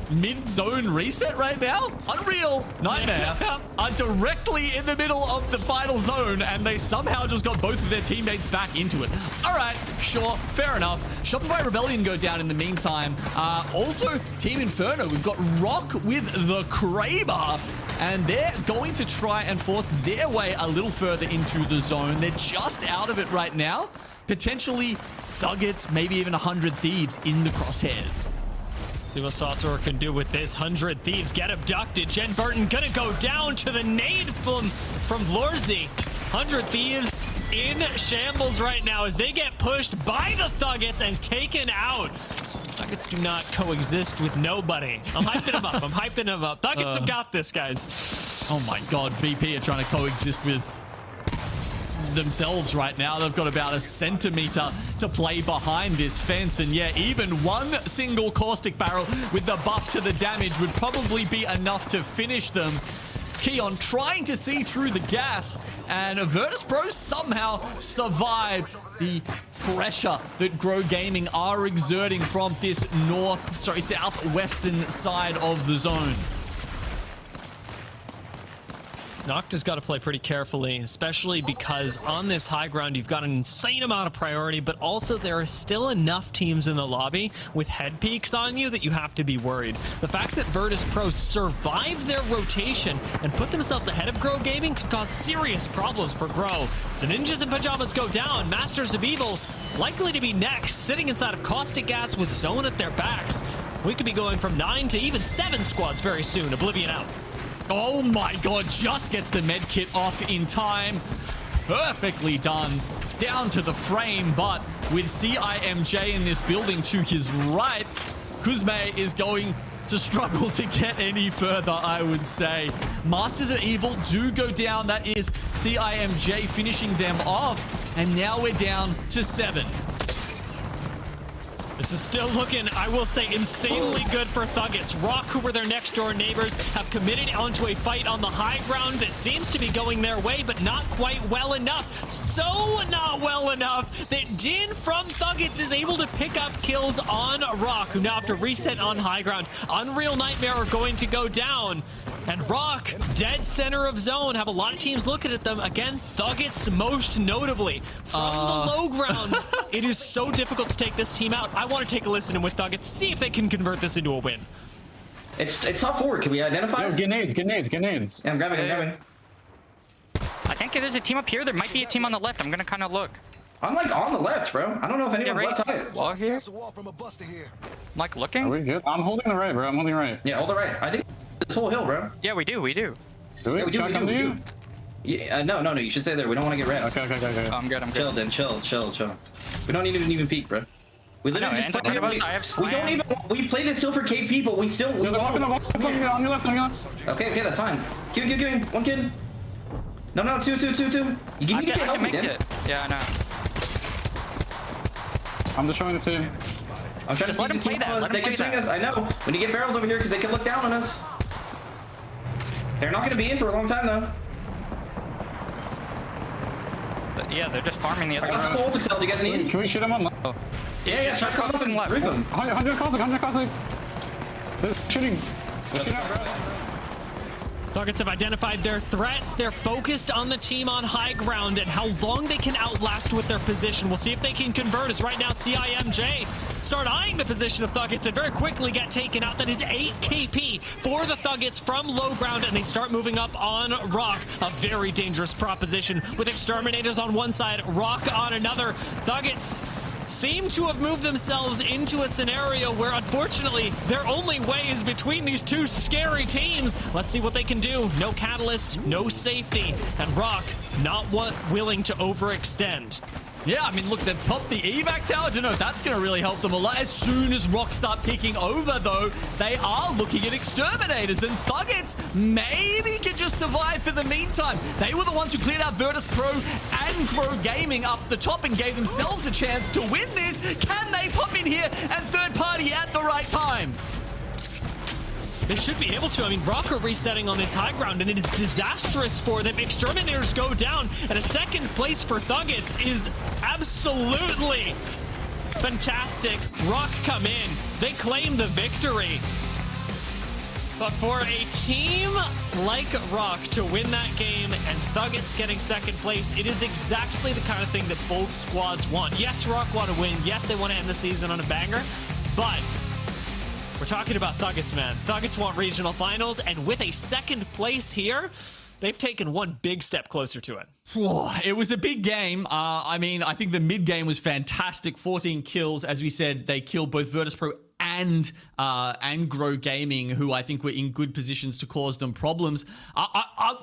mid-zone reset right now? Unreal Nightmare are directly in the middle of the final zone, and they somehow just got both of their teammates back into it. All right, sure, fair enough. Shopify Rebellion go down in the meantime. Also, Team Inferno, we've got Rock with the Kraber, and they're going to try and force their way a little further into the zone. They're just out of it right now. Potentially THUGGETS, maybe even 100 Thieves in the crosshairs. See what Saucer can do with this. 100 Thieves get abducted. Jen Burton gonna go down to the nade from Lorzy. 100 Thieves in shambles right now as they get pushed by the THUGGETS and taken out. THUGGETS do not coexist with nobody. I'm hyping them up. I'm hyping them up. THUGGETS have got this, guys. Oh my God, VP are trying to coexist with themselves right now. They've got about a centimeter to play behind this fence, and yeah, even one single caustic barrel with the buff to the damage would probably be enough to finish them. Keon trying to see through the gas, and Virtus.pro somehow survived the pressure that Grow Gaming are exerting from this southwestern side of the zone. Nocta's got to play pretty carefully, especially because on this high ground, you've got an insane amount of priority, but also there are still enough teams in the lobby with head peaks on you that you have to be worried. The fact that Virtus.pro survived their rotation and put themselves ahead of Grow Gaming could cause serious problems for Grow. As the Ninjas and Pyjamas go down, Masters of Evil likely to be next, sitting inside of caustic gas with Zone at their backs. We could be going from 9 to even 7 squads very soon. Oblivion out. Oh my God, just gets the med kit off in time. Perfectly done. Down to the frame, but with CIMJ in this building to his right, Kuzme is going to struggle to get any further, I would say. Masters of Evil do go down. That is CIMJ finishing them off. And now we're down to 7. This is still looking, I will say, insanely good for THUGGETS. Rock, who were their next door neighbors, have committed onto a fight on the high ground that seems to be going their way, but not quite well enough. So not well enough that Din from THUGGETS is able to pick up kills on Rock, who now have to reset on high ground. Unreal Nightmare are going to go down. And Rock, dead center of zone, have a lot of teams looking at them. Again, THUGGETS most notably. From the low ground, it is so difficult to take this team out. I want to take a listen with THUGGETS, see if they can convert this into a win. It's top forward. Can we identify? Yo, grenades. Yeah, I'm grabbing. I think there's a team up here. There might be a team on the left. I'm gonna kind of look. I'm like on the left, bro. I don't know if anyone's left side. Wall here. I'm like looking. Are we good? I'm holding the right, bro. I'm holding right. Yeah, hold the right. I think this whole hill, bro. Yeah, we do. Do we? Yeah, we Should I come to you? Yeah, no. You should stay there. We don't want to get red. Okay. I'm good. Chill, then. Chill. We don't need to even peek, bro. We literally I know, just play. I have We don't even. We play this still for K people. We still. We On your left. Okay, that's fine. Give me. One kid. No, two. You need to get I can healthy, make then. it. Yeah, I know. I'm destroying the team. I'm trying Just to let him play that. Let They him can play swing that. us. I know. We need to get barrels over here because they can look down on us. They're not going to be in for a long time, though. But yeah, they're just farming the I other got the road. full Excel. Do you guys need? Can we shoot him on left? Yeah. Just Try to focus on left. rip them. 100 caustic. They're shooting. They're shooting out, bro. THUGGETS have identified their threats. They're focused on the team on high ground and how long they can outlast with their position. We'll see if they can convert, as right now CIMJ start eyeing the position of THUGGETS and very quickly get taken out. That is 8 KP for the THUGGETS from low ground, and they start moving up on Rock. A very dangerous proposition with exterminators on one side, Rock on another. THUGGETS seem to have moved themselves into a scenario where, unfortunately, their only way is between these two scary teams. Let's see what they can do. No catalyst, no safety, and Rock not willing to overextend. Yeah, I mean, look, they've popped the evac tower. I don't know if that's going to really help them a lot. As soon as Rock start picking over, though, they are looking at exterminators. And THUGGETS maybe can just survive for the meantime. They were the ones who cleared out Virtus.pro and Pro Gaming up the top and gave themselves a chance to win this. Can they pop in here and third party at the right time? They should be able to. I mean, Rock are resetting on this high ground, and it is disastrous for them. Exterminators go down, and a second place for THUGGETS is absolutely fantastic. Rock come in. They claim the victory. But for a team like Rock to win that game and THUGGETS getting second place, it is exactly the kind of thing that both squads want. Yes, Rock want to win. Yes, they want to end the season on a banger, but we're talking about THUGGETS, man. THUGGETS want regional finals, and with a second place here, they've taken one big step closer to it. It was a big game. I mean, I think the mid game was fantastic. 14 kills. As we said, they killed both Virtus.pro and Grow Gaming, who I think were in good positions to cause them problems.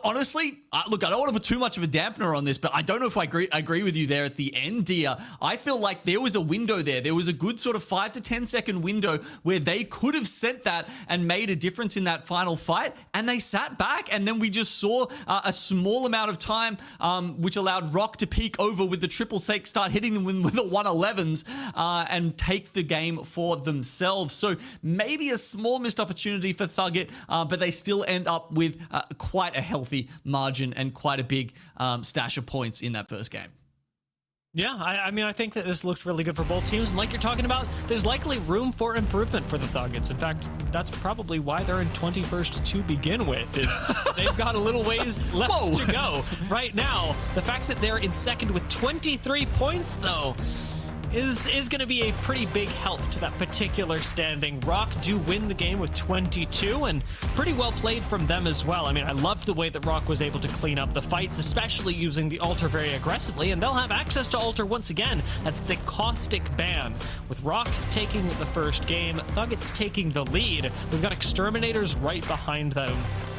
Honestly, look, I don't want to put too much of a dampener on this, but I don't know if I agree with you there at the end, Dia. I feel like there was a window there. There was a good sort of 5 to 10 second window where they could have sent that and made a difference in that final fight, and they sat back, and then we just saw a small amount of time, which allowed Rock to peek over with the triple stake, start hitting them with the 111s, and take the game for themselves. So maybe a small missed opportunity for THUGGET, but they still end up with quite a healthy margin and quite a big stash of points in that first game. Yeah, I mean, I think that this looked really good for both teams. And like you're talking about, there's likely room for improvement for the THUGGETS. In fact, that's probably why they're in 21st to begin with, is they've got a little ways left to go. Right now, the fact that they're in second with 23 points, though, is going to be a pretty big help to that particular standing. Rock do win the game with 22, and pretty well played from them as well. I mean, I loved the way that Rock was able to clean up the fights, especially using the Altar very aggressively, and they'll have access to Altar once again, as it's a caustic ban. With Rock taking the first game, THUGGETS taking the lead. We've got Exterminators right behind them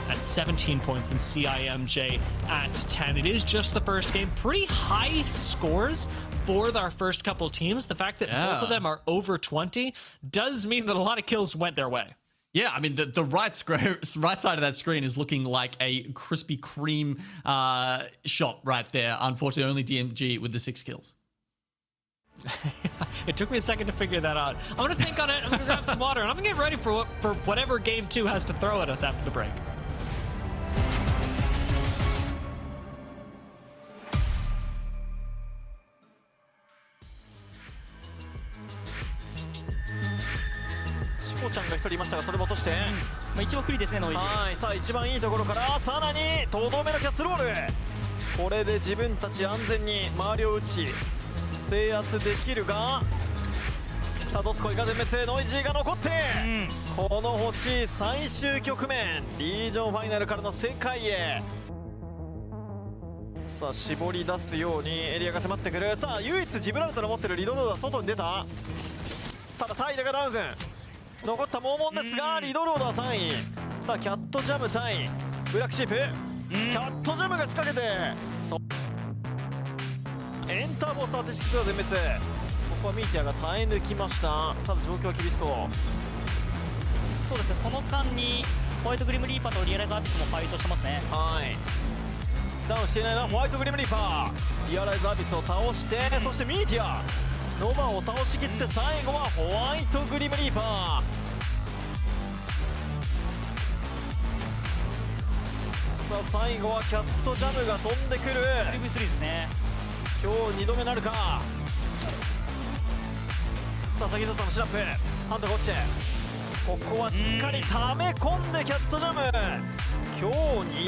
at 17 points and CIMJ at 10. It is just the first game. Pretty high scores for our first couple teams. The fact that both of them are over 20 does mean that a lot of kills went their way. Yeah, I mean, the right side of that screen is looking like a Krispy Kreme shop right there. Unfortunately, only DMG with the 6 kills. It took me a second to figure that out. I'm going to think on it. I'm going to grab some water, and I'm going to get ready for whatever game 2 has to throw at us after the break.ちゃんが1人いましたが、それも落として、一番不利ですね、ノイジー。はい、さあ一番いいところからさらにとどめのキャッスルボール。これで自分たち安全に周りを打ち制圧できるが、さあドスコイが全滅、ノイジーが残って、この欲しい最終局面、リージョンファイナルからの世界へ。さあ絞り出すようにエリアが迫ってくる。さあ唯一ジブラルタル持ってるリドロードは外に出た。ただタイダがダウンズ、残ったモーモンですが、リドロードは3位。さあキャットジャム対ブラックシープ、キャットジャムが仕掛けて、エンターボース36が全滅。ここはミーティアが耐え抜きました。ただ状況は厳しそう。そうですね、その間にホワイトグリムリーパーとリアライズアビスもファイトしてますね。はい、ダウンしていないのはホワイトグリムリーパー。リアライズアビスを倒して、そしてミーティアノバを倒しきって、最後はホワイトグリムリーパー。さあ最後はキャットジャムが飛んでくる。 3v3 ですね。今日2度目なるか。さあ先に取ったのシナップ、ハントが落ちて、ここはしっかり溜め込んでキャットジャム、今日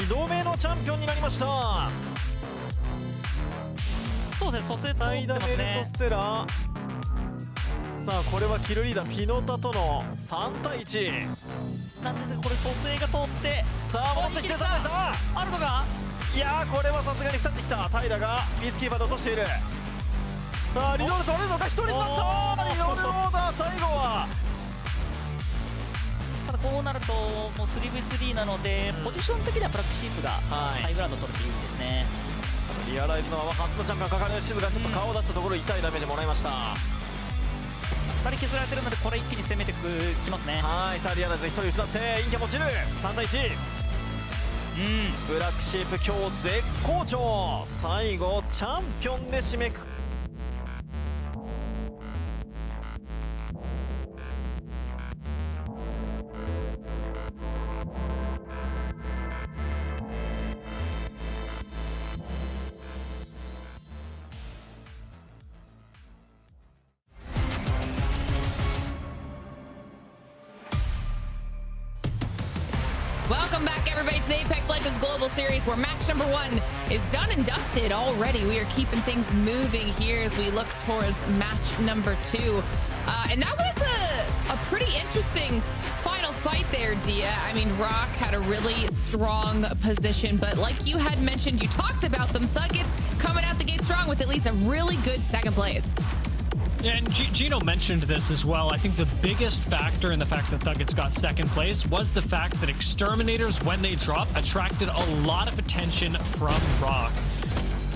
2度目のチャンピオンになりました。そうですね、蘇生タイダメルトステラ。さあこれはキルリーダーピノタとの3対1なんですが、これ蘇生が通って、さあ戻ってきて、さああるのか。いやーこれはさすがに2人できた。タイダがピースキーパーで落としている。さあリドル取れるのか、1人になった。リドルオーダー最後は。ただこうなるともう 3v3 なので、ポジション的にはブラックシープがハイグラウンドを取るという意味ですね。リアライズのまま初のチャンピオンかかる。静がちょっと顔を出したところ痛いダメージもらいました。2人削られてるのでこれ一気に攻めてきますね。はい、さあリアライズ1人失ってインキャも落ちる。3対1。ブラックシープ今日絶好調。最後チャンピオンで締めくくWelcome back, everybody, to the Apex Legends Global Series, where match number 1 is done and dusted already. We are keeping things moving here as we look towards match number 2. And that was a pretty interesting final fight there, Dia. I mean, Rock had a really strong position, but like you had mentioned, you talked about them, THUGGETS coming out the gate strong with at least a really good second place. Yeah, and Gino mentioned this as well. I think the biggest factor in the fact that THUGGETS got second place was the fact that Exterminators, when they dropped, attracted a lot of attention from Rock.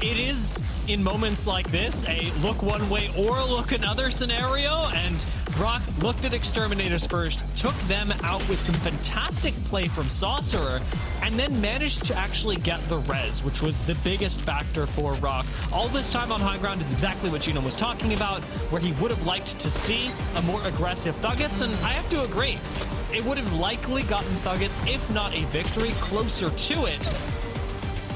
It is, in moments like this, a look one way or look another scenario, and Rock looked at Exterminators first, took them out with some fantastic play from Sorcerer, and then managed to actually get the res, which was the biggest factor for Rock. All this time on high ground is exactly what Gino was talking about, where he would have liked to see a more aggressive THUGGETS, and I have to agree, it would have likely gotten THUGGETS, if not a victory, closer to it.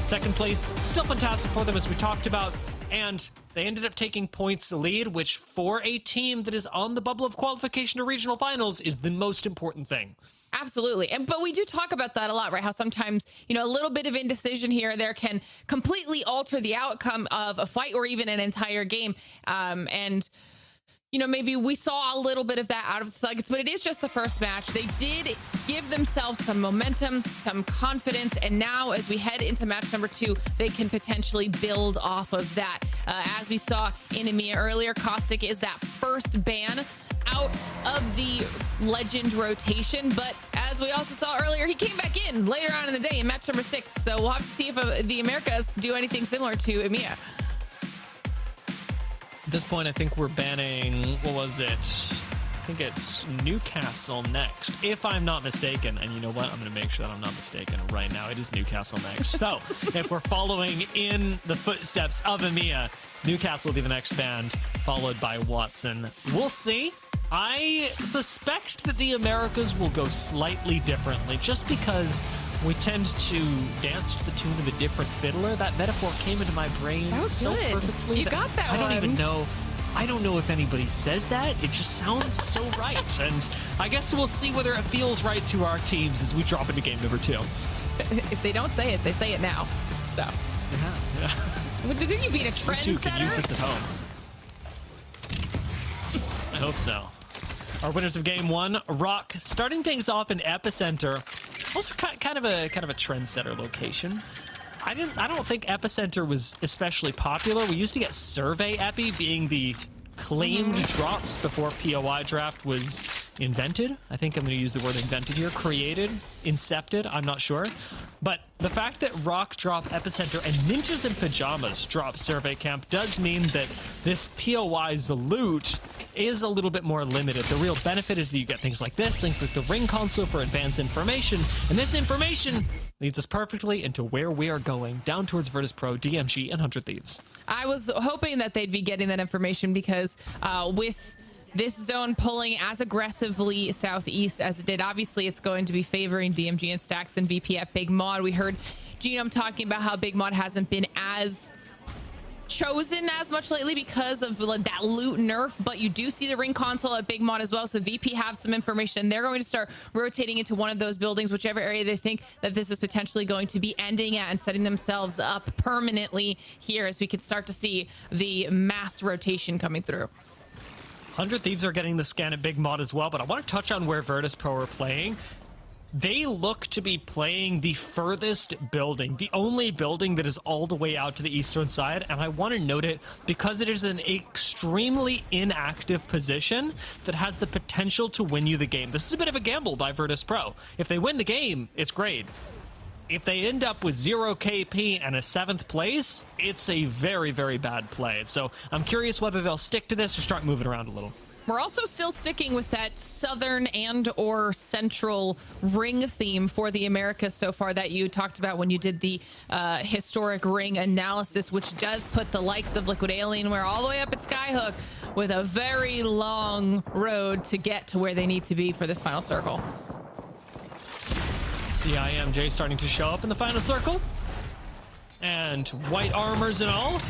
Second place, still fantastic for them, as we talked about, and they ended up taking points lead, which for a team that is on the bubble of qualification to regional finals is the most important thing. Absolutely. But we do talk about that a lot, right? How sometimes, you know, a little bit of indecision here or there can completely alter the outcome of a fight or even an entire game. And you know, maybe we saw a little bit of that out of the THUGGETS, but it is just the first match. They did give themselves some momentum, some confidence, and now as we head into match number 2, they can potentially build off of that. As we saw in EMEA earlier, Caustic is that first ban out of the legend rotation, but as we also saw earlier, he came back in later on in the day in match number 6, so we'll have to see if the Americas do anything similar to EMEA. At this point, I think we're banning, what was it? I think it's Newcastle next, if I'm not mistaken. And you know what? I'm going to make sure that I'm not mistaken right now. It is Newcastle next. So if we're following in the footsteps of EMEA, Newcastle will be the next band, followed by Watson. We'll see. I suspect that the Americas will go slightly differently, just because we tend to dance to the tune of a different fiddler. That metaphor came into my brain so good. perfectly. You got that I don't one. even know. I don't know if anybody says that. It just sounds so right. And I guess we'll see whether it feels right to our teams as we drop into game number 2. If they don't say it, they say it now. So. Yeah. Didn't you beat a You too can use trendsetter? this at home. I hope so. Our winners of game 1, Rock, starting things off in Epicenter. Also kind of a trendsetter location. I don't think Epicenter was especially popular. We used to get Survey Epi being the claimed drops before POI draft was invented. I think I'm going to use the word invented here. Created, incepted, I'm not sure. But the fact that Rock drop Epicenter and Ninjas in Pyjamas drop Survey Camp does mean that this POI's loot is a little bit more limited. The real benefit is that you get things like this, things like the ring console for advanced information, and this information leads us perfectly into where we are going, down towards Virtus.pro, DMG, and 100 Thieves. I was hoping that they'd be getting that information because with this zone pulling as aggressively southeast as it did, obviously it's going to be favoring DMG and Stacks and VP at Big Mod. We heard Genome talking about how Big Mod hasn't been as chosen as much lately because of that loot nerf, but you do see the ring console at Big Mod as well, so VP have some information. They're going to start rotating into one of those buildings, whichever area they think that this is potentially going to be ending at, and setting themselves up permanently here as we could start to see the mass rotation coming through. 100 Thieves are getting the scan at Big Mod as well, but I want to touch on where Virtus.pro are playing. They look to be playing the furthest building, the only building that is all the way out to the eastern side, and I want to note it because it is an extremely inactive position that has the potential to win you the game. This is a bit of a gamble by Virtus.pro. If they win the game, it's great. if they end up with 0 KP and a 7th place, it's a very, very bad play. So I'm curious whether they'll stick to this or start moving around a little. We're also still sticking with that southern and or central ring theme for the Americas so far that you talked about when you did the historic ring analysis, which does put the likes of Liquid Alienware all the way up at Skyhook with a very long road to get to where they need to be for this final circle. CIMJ starting to show up in the final circle. And white armors and all.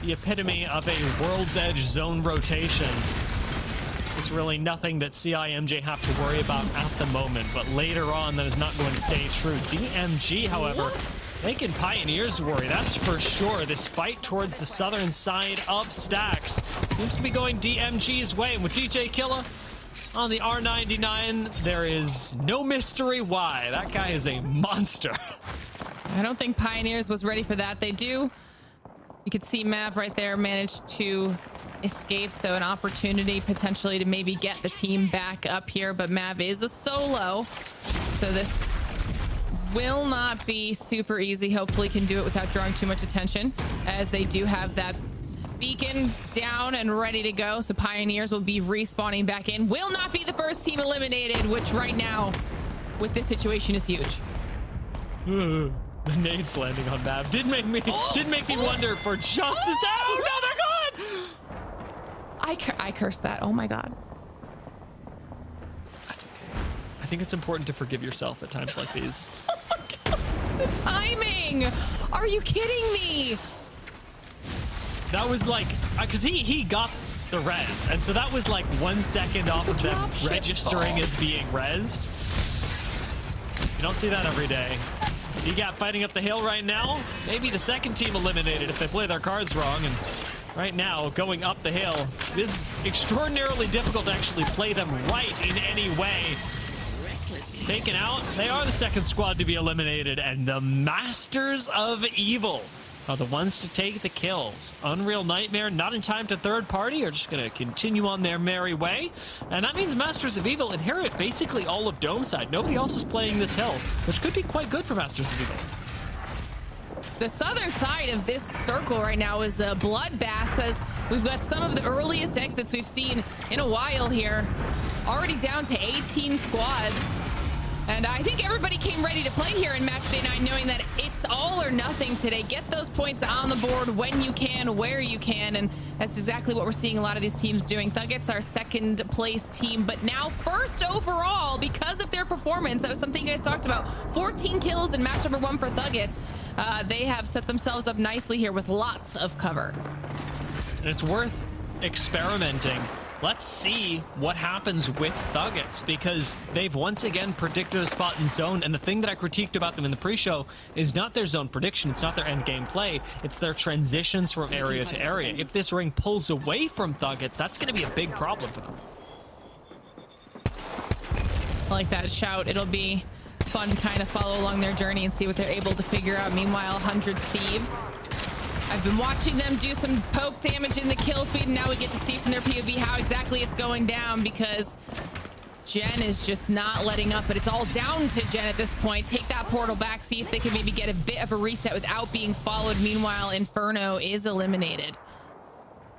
The epitome of a World's Edge zone rotation. There's really nothing that CIMJ have to worry about at the moment, but later on that is not going to stay true. DMG, however, making Pioneers worry, that's for sure. This fight towards the southern side of Stacks seems to be going DMG's way, and with DJ Killa on the R99, there is no mystery why. That guy is a monster. I don't think Pioneers was ready for that. They do. You could see Mav right there managed to escape, so an opportunity potentially to maybe get the team back up here, but Mav is a solo, so this will not be super easy. Hopefully can do it without drawing too much attention, as they do have that beacon down and ready to go. So Pioneers will be respawning back in. Will not be the first team eliminated, which right now with this situation is huge. The nades landing on Mav did make me wonder for just a second. Oh no, they're gone! I cursed that. Oh my god. That's okay. I think it's important to forgive yourself at times like these. Oh my god. The timing. Are you kidding me? That was like, because he got the res, and so that was like 1 second off of them registering as being rezzed. You don't see that every day. DGAP fighting up the hill right now. Maybe the second team eliminated if they play their cards wrong, and right now, going up the hill, it is extraordinarily difficult to actually play them right in any way. Taken out, they are the second squad to be eliminated, and the Masters of Evil are the ones to take the kills. Unreal Nightmare not in time to third party, are just going to continue on their merry way. And that means Masters of Evil inherit basically all of Dome side. Nobody else is playing this hill, which could be quite good for Masters of Evil. The southern side of this circle right now is a bloodbath, as we've got some of the earliest exits we've seen in a while here. Already down to 18 squads. And I think everybody came ready to play here in match day 9, knowing that it's all or nothing today. Get those points on the board when you can, where you can, and that's exactly what we're seeing a lot of these teams doing. THUGGETS, our second place team, but now first overall because of their performance. That was something you guys talked about. 14 kills in match number 1 for THUGGETS. They have set themselves up nicely here with lots of cover. And it's worth experimenting. Let's see what happens with THUGGETS, because they've once again predicted a spot in zone, and the thing that I critiqued about them in the pre-show is not their zone prediction, it's not their end game play, it's their transitions from area to area. If this ring pulls away from THUGGETS, that's going to be a big problem for them. I like that shout. It'll be fun to kind of follow along their journey and see what they're able to figure out. Meanwhile, 100 Thieves, I've been watching them do some poke damage in the kill feed, and now we get to see from their POV how exactly it's going down, because Jen is just not letting up, but it's all down to Jen at this point. Take that portal back, see if they can maybe get a bit of a reset without being followed. Meanwhile, Inferno is eliminated.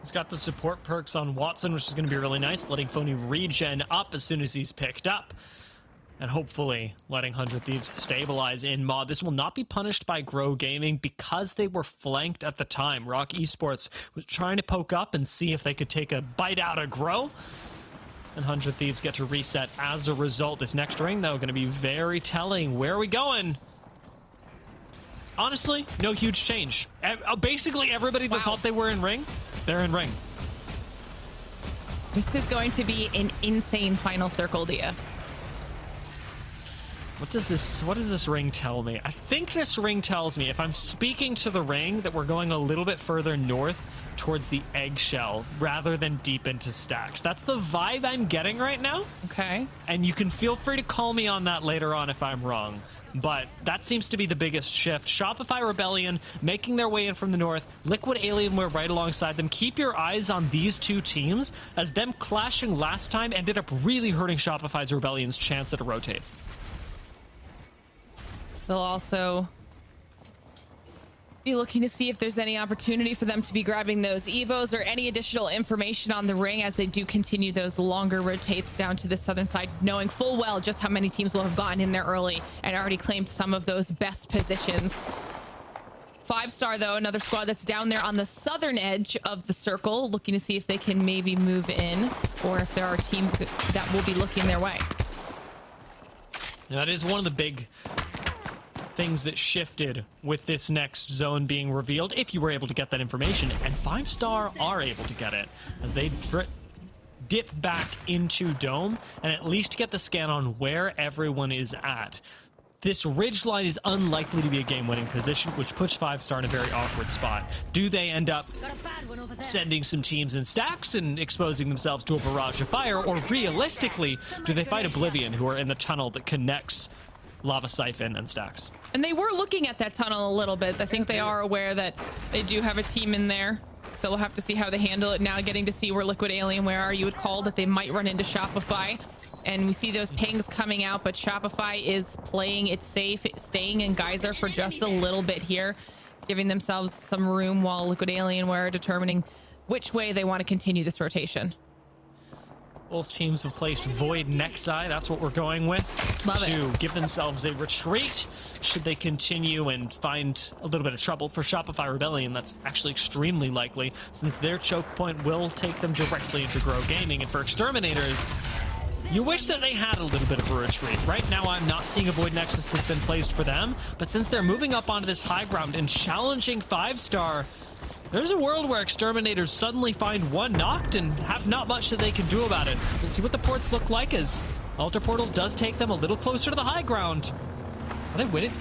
He's got the support perks on Watson, which is going to be really nice, letting Phony regen up as soon as he's picked up. And hopefully letting 100 Thieves stabilize in mod. This will not be punished by Grow Gaming because they were flanked at the time. Rock Esports was trying to poke up and see if they could take a bite out of Grow. And 100 Thieves get to reset as a result. This next ring, though, going to be very telling. Where are we going? Honestly, no huge change. Basically, everybody that thought they were in ring, they're in ring. This is going to be an insane final circle, Dia. What does this ring tell me? I think this ring tells me, if I'm speaking to the ring, that we're going a little bit further north towards the eggshell rather than deep into Stacks. That's the vibe I'm getting right now. Okay. And you can feel free to call me on that later on if I'm wrong. But that seems to be the biggest shift. Shopify Rebellion making their way in from the north. Liquid Alienware right alongside them. Keep your eyes on these two teams, as them clashing last time ended up really hurting Shopify's Rebellion's chance at a rotate. They'll also be looking to see if there's any opportunity for them to be grabbing those evos or any additional information on the ring as they do continue those longer rotates down to the southern side, knowing full well just how many teams will have gotten in there early and already claimed some of those best positions. 5-star, though, another squad that's down there on the southern edge of the circle, looking to see if they can maybe move in or if there are teams that will be looking their way. That is one of the big things that shifted with this next zone being revealed, if you were able to get that information, and 5-star are able to get it as they dip back into Dome and at least get the scan on where everyone is at. This ridgeline is unlikely to be a game-winning position, which puts 5-star in a very awkward spot. Do they end up sending some teams in stacks and exposing themselves to a barrage of fire, or realistically, do they fight Oblivion, who are in the tunnel that connects Lava Siphon and stacks? And they were looking at that tunnel a little bit. I think they are aware that they do have a team in there. So we'll have to see how they handle it. Now getting to see where Liquid Alien, where are you would call that they might run into Shopify. And we see those pings coming out, but Shopify is playing it safe, staying in Geyser for just a little bit here, giving themselves some room while Liquid Alienware are determining which way they want to continue this rotation. Both teams have placed Void Nexi. That's what we're going with. Love to it. give themselves a retreat should they continue and find a little bit of trouble. For Shopify Rebellion, that's actually extremely likely, since their choke point will take them directly into Grow Gaming. And for Exterminators, you wish that they had a little bit of a retreat. Right now, I'm not seeing a Void Nexus that's been placed for them, but since they're moving up onto this high ground and challenging 5-star, there's a world where Exterminators suddenly find one knocked and have not much that they can do about it. We'll see what the ports look like, as Altar Portal does take them a little closer to the high ground. Are they winning?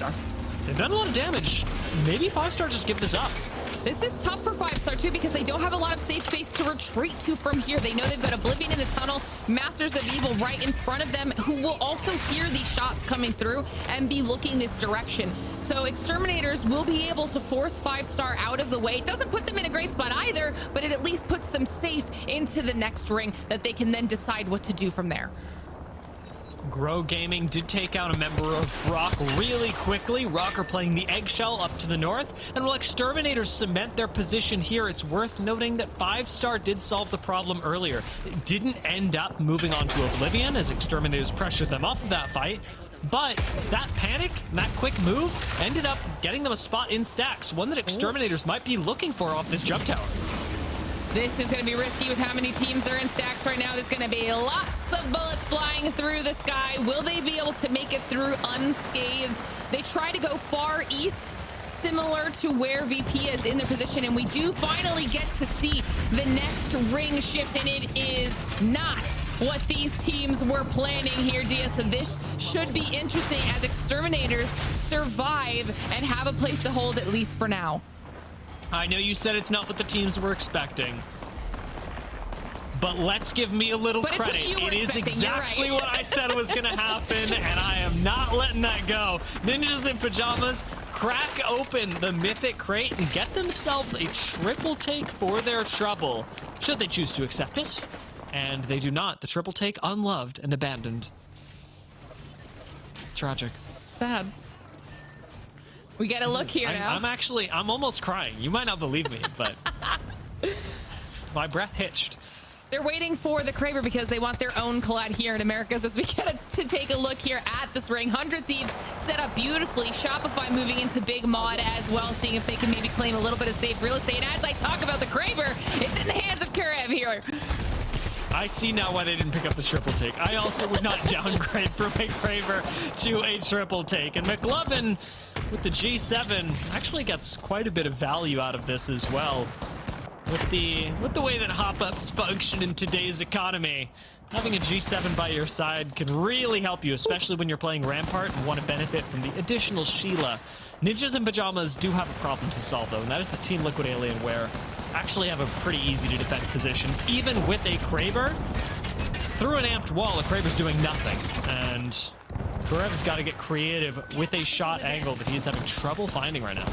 They've done a lot of damage. Maybe 5-star just gives this up. This is tough for 5-star too, because they don't have a lot of safe space to retreat to from here. They know they've got Oblivion in the tunnel, Masters of Evil right in front of them, who will also hear these shots coming through and be looking this direction. So Exterminators will be able to force 5-star out of the way. It doesn't put them in a great spot either, but it at least puts them safe into the next ring that they can then decide what to do from there. Grow Gaming did take out a member of Rock really quickly. Rock are playing the Eggshell up to the north, and while Exterminators cement their position here, it's worth noting that 5-star did solve the problem earlier. It didn't end up moving on to Oblivion as Exterminators pressured them off of that fight, but that panic and that quick move ended up getting them a spot in stacks, one that Exterminators might be looking for off this jump tower. This is going to be risky with how many teams are in stacks right now. There's going to be lots of bullets flying through the sky. Will they be able to make it through unscathed? They try to go far east, similar to where VP is in their position, and we do finally get to see the next ring shift, and it is not what these teams were planning here, Dia. So this should be interesting as Exterminators survive and have a place to hold, at least for now. I know you said it's not what the teams were expecting, but let's give me a little credit. It is exactly what I said was going to happen, and I am not letting that go. Ninjas in Pyjamas crack open the Mythic crate and get themselves a triple take for their trouble, should they choose to accept it. And they do not. The triple take unloved and abandoned. Tragic. Sad. We get a look here now. I'm almost crying. You might not believe me, but my breath hitched. They're waiting for the Kraber because they want their own collide here in Americas, as we get to take a look here at this ring. 100 Thieves set up beautifully. Shopify moving into big mod as well, seeing if they can maybe claim a little bit of safe real estate. And as I talk about the Kraber, it's in the hands of Karev here. I see now why they didn't pick up the triple take. I also would not downgrade from a Kraber to a triple take. And McLovin with the G7 actually gets quite a bit of value out of this as well. With the way that hop-ups function in today's economy, having a G7 by your side can really help you, especially when you're playing Rampart and want to benefit from the additional Sheila. Ninjas in Pyjamas do have a problem to solve, though, and that is the Team Liquid Alienware actually have a pretty easy to defend position. Even with a Kraber, through an amped wall, a Kraber's doing nothing. And Karev's got to get creative with a shot angle that he's having trouble finding right now.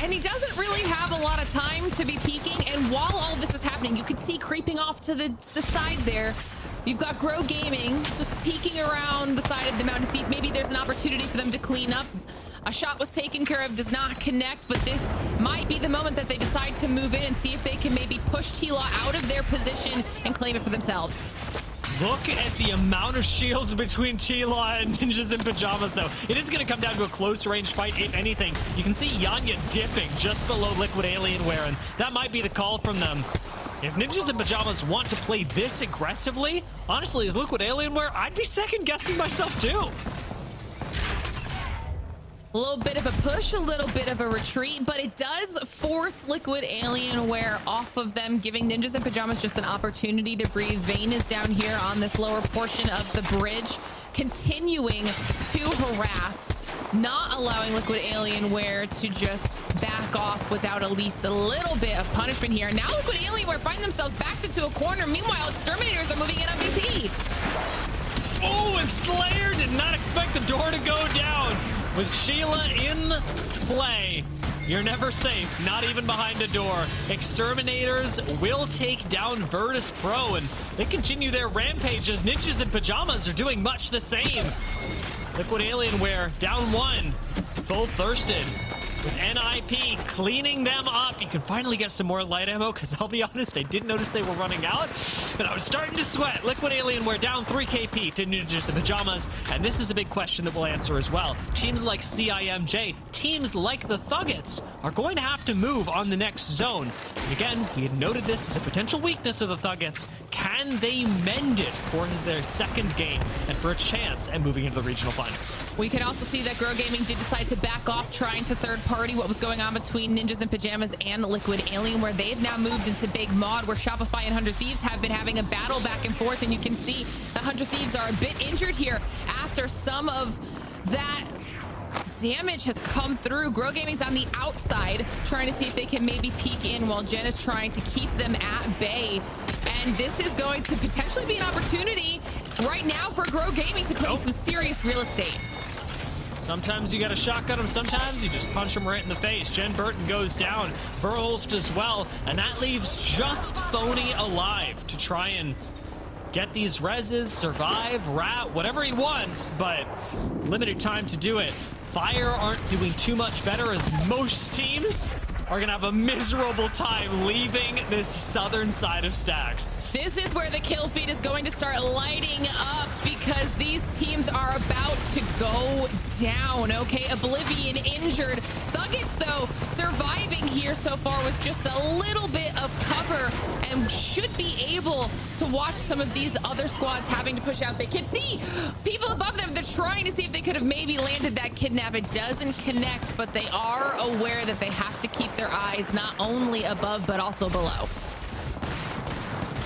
And he doesn't really have a lot of time to be peeking. And while all this is happening, you could see creeping off to the side there, You've got Grow Gaming just peeking around the side of the mountain to see if maybe there's an opportunity for them to clean up. A shot was taken care of, does not connect, but this might be the moment that they decide to move in and see if they can maybe push Tila out of their position and claim it for themselves. Look at the amount of shields between Tila and Ninjas in Pyjamas, though. It is going to come down to a close-range fight, if anything. You can see Yanya dipping just below Liquid Alienware, and that might be the call from them. If Ninjas in Pyjamas want to play this aggressively, honestly, as Liquid Alienware, I'd be second-guessing myself, too. A little bit of a push, a little bit of a retreat, but it does force Liquid Alienware off of them, giving Ninjas in Pyjamas just an opportunity to breathe. Vayne is down here on this lower portion of the bridge, continuing to harass, not allowing Liquid Alienware to just back off without at least a little bit of punishment here. Now Liquid Alienware find themselves backed into a corner. Meanwhile, Exterminators are moving in on VP. Oh, and Slayer did not expect the door to go down. With Sheila in play, you're never safe, not even behind a door. Exterminators will take down Virtus.pro, and they continue their rampage as Ninjas in Pyjamas are doing much the same. Liquid Alienware down one, full thirsted. With NIP cleaning them up. You can finally get some more light ammo, because I'll be honest, I did notice they were running out, and I was starting to sweat. Liquid Alienware down 3 KP to Ninjas in Pyjamas, and this is a big question that we'll answer as well. Teams like CIMJ, teams like the Thuggets, are going to have to move on the next zone. And again, we had noted this as a potential weakness of the Thuggets. Can they mend it for their second game and for a chance at moving into the regional finals? We can also see that Grow Gaming did decide to back off, trying to third party what was going on between Ninjas in Pyjamas and Liquid Alien, where they've now moved into Big Mod, where Shopify and 100 Thieves have been having a battle back and forth, and you can see the 100 Thieves are a bit injured here after some of that damage has come through. Grow Gaming's on the outside, trying to see if they can maybe peek in, while Jen is trying to keep them at bay. And this is going to potentially be an opportunity right now for Grow Gaming to claim some serious real estate. Sometimes you got to shotgun them, sometimes you just punch them right in the face. Jen Burton goes down, Verholst as well, and that leaves just Phony alive to try and get these reses, survive, rat, whatever he wants, but limited time to do it. Fire aren't doing too much better, as most teams are gonna have a miserable time leaving this southern side of Stacks. This is where the kill feed is going to start lighting up, because these teams are about to go down. Okay, Oblivion injured. Thuggets, though, surviving here so far with just a little bit of cover, and should be able to watch some of these other squads having to push out. They can see people above them. They're trying to see if they could have maybe landed that kidnap. It doesn't connect, but they are aware that they have to keep their eyes not only above, but also below.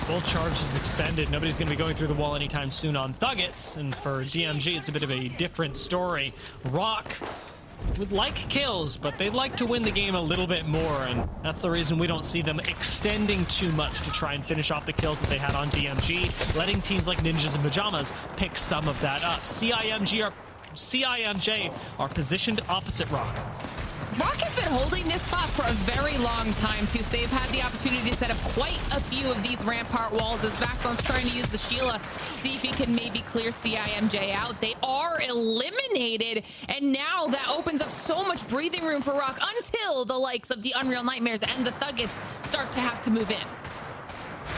Full charge is expended. Nobody's going to be going through the wall anytime soon on Thuggets, and for DMG, it's a bit of a different story. Rock would like kills, but they'd like to win the game a little bit more, and that's the reason we don't see them extending too much to try and finish off the kills that they had on DMG, letting teams like Ninjas in Pyjamas pick some of that up. CIMJ are positioned opposite Rock. Rock has been holding this spot for a very long time, too, so they've had the opportunity to set up quite a few of these rampart walls, as Vaxon's trying to use the Sheila, see if he can maybe clear CIMJ out. They are eliminated, and now that opens up so much breathing room for Rock until the likes of the Unreal Nightmares and the Thuggets start to have to move in.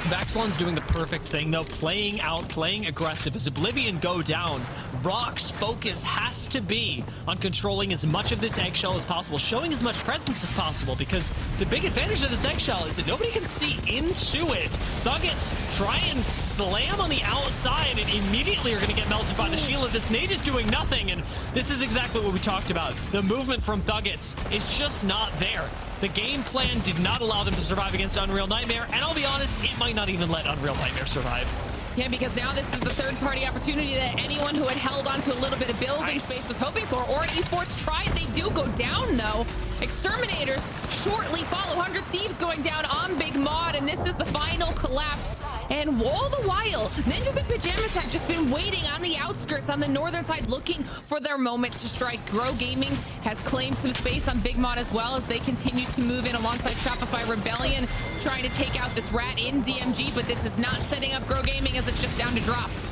Vaxlon's doing the perfect thing, though, playing out, playing aggressive. As Oblivion go down, Rock's focus has to be on controlling as much of this eggshell as possible, showing as much presence as possible, because the big advantage of this eggshell is that nobody can see into it. Thuggets try and slam on the outside and immediately are going to get melted by the Sheila. This nade is doing nothing, and this is exactly what we talked about. The movement from Thuggets is just not there. The game plan did not allow them to survive against Unreal Nightmare, and I'll be honest, it might not even let Unreal Nightmare survive. Yeah, because now this is the third-party opportunity that anyone who had held on to a little bit of building space was hoping for, or Esports tried. They do go down, though. Exterminators shortly follow. 100 Thieves going down on Big Mod, and this is the final collapse. And all the while, Ninjas and Pyjamas have just been waiting on the outskirts on the northern side, looking for their moment to strike. Grow Gaming has claimed some space on Big Mod as well as they continue to move in alongside Shopify Rebellion, trying to take out this rat in DMG, but this is not setting up Grow Gaming as it's just down to Dropped.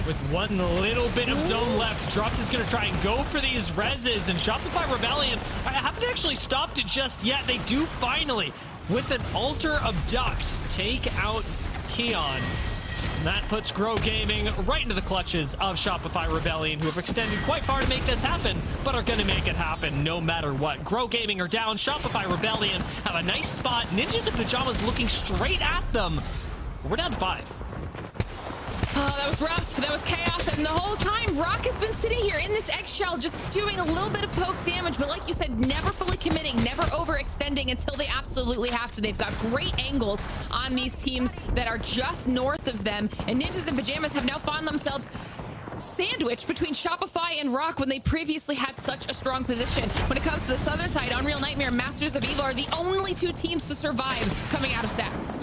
With one little bit of zone left, Dropped is going to try and go for these reses, and Shopify Rebellion haven't actually stopped it just yet. They do finally, with an Altar Abduct, take out Keon. And that puts Grow Gaming right into the clutches of Shopify Rebellion, who have extended quite far to make this happen, but are going to make it happen no matter what. Grow Gaming are down. Shopify Rebellion have a nice spot. Ninjas and Pyjamas looking straight at them. We're down to 5. Oh, that was rough. That was chaos. And the whole time, Rock has been sitting here in this eggshell, just doing a little bit of poke damage. But like you said, never fully committing, never overextending until they absolutely have to. They've got great angles on these teams that are just north of them. And Ninjas and Pyjamas have now found themselves sandwiched between Shopify and Rock when they previously had such a strong position. When it comes to the southern side, Unreal Nightmare and Masters of Evil are the only 2 teams to survive coming out of stacks.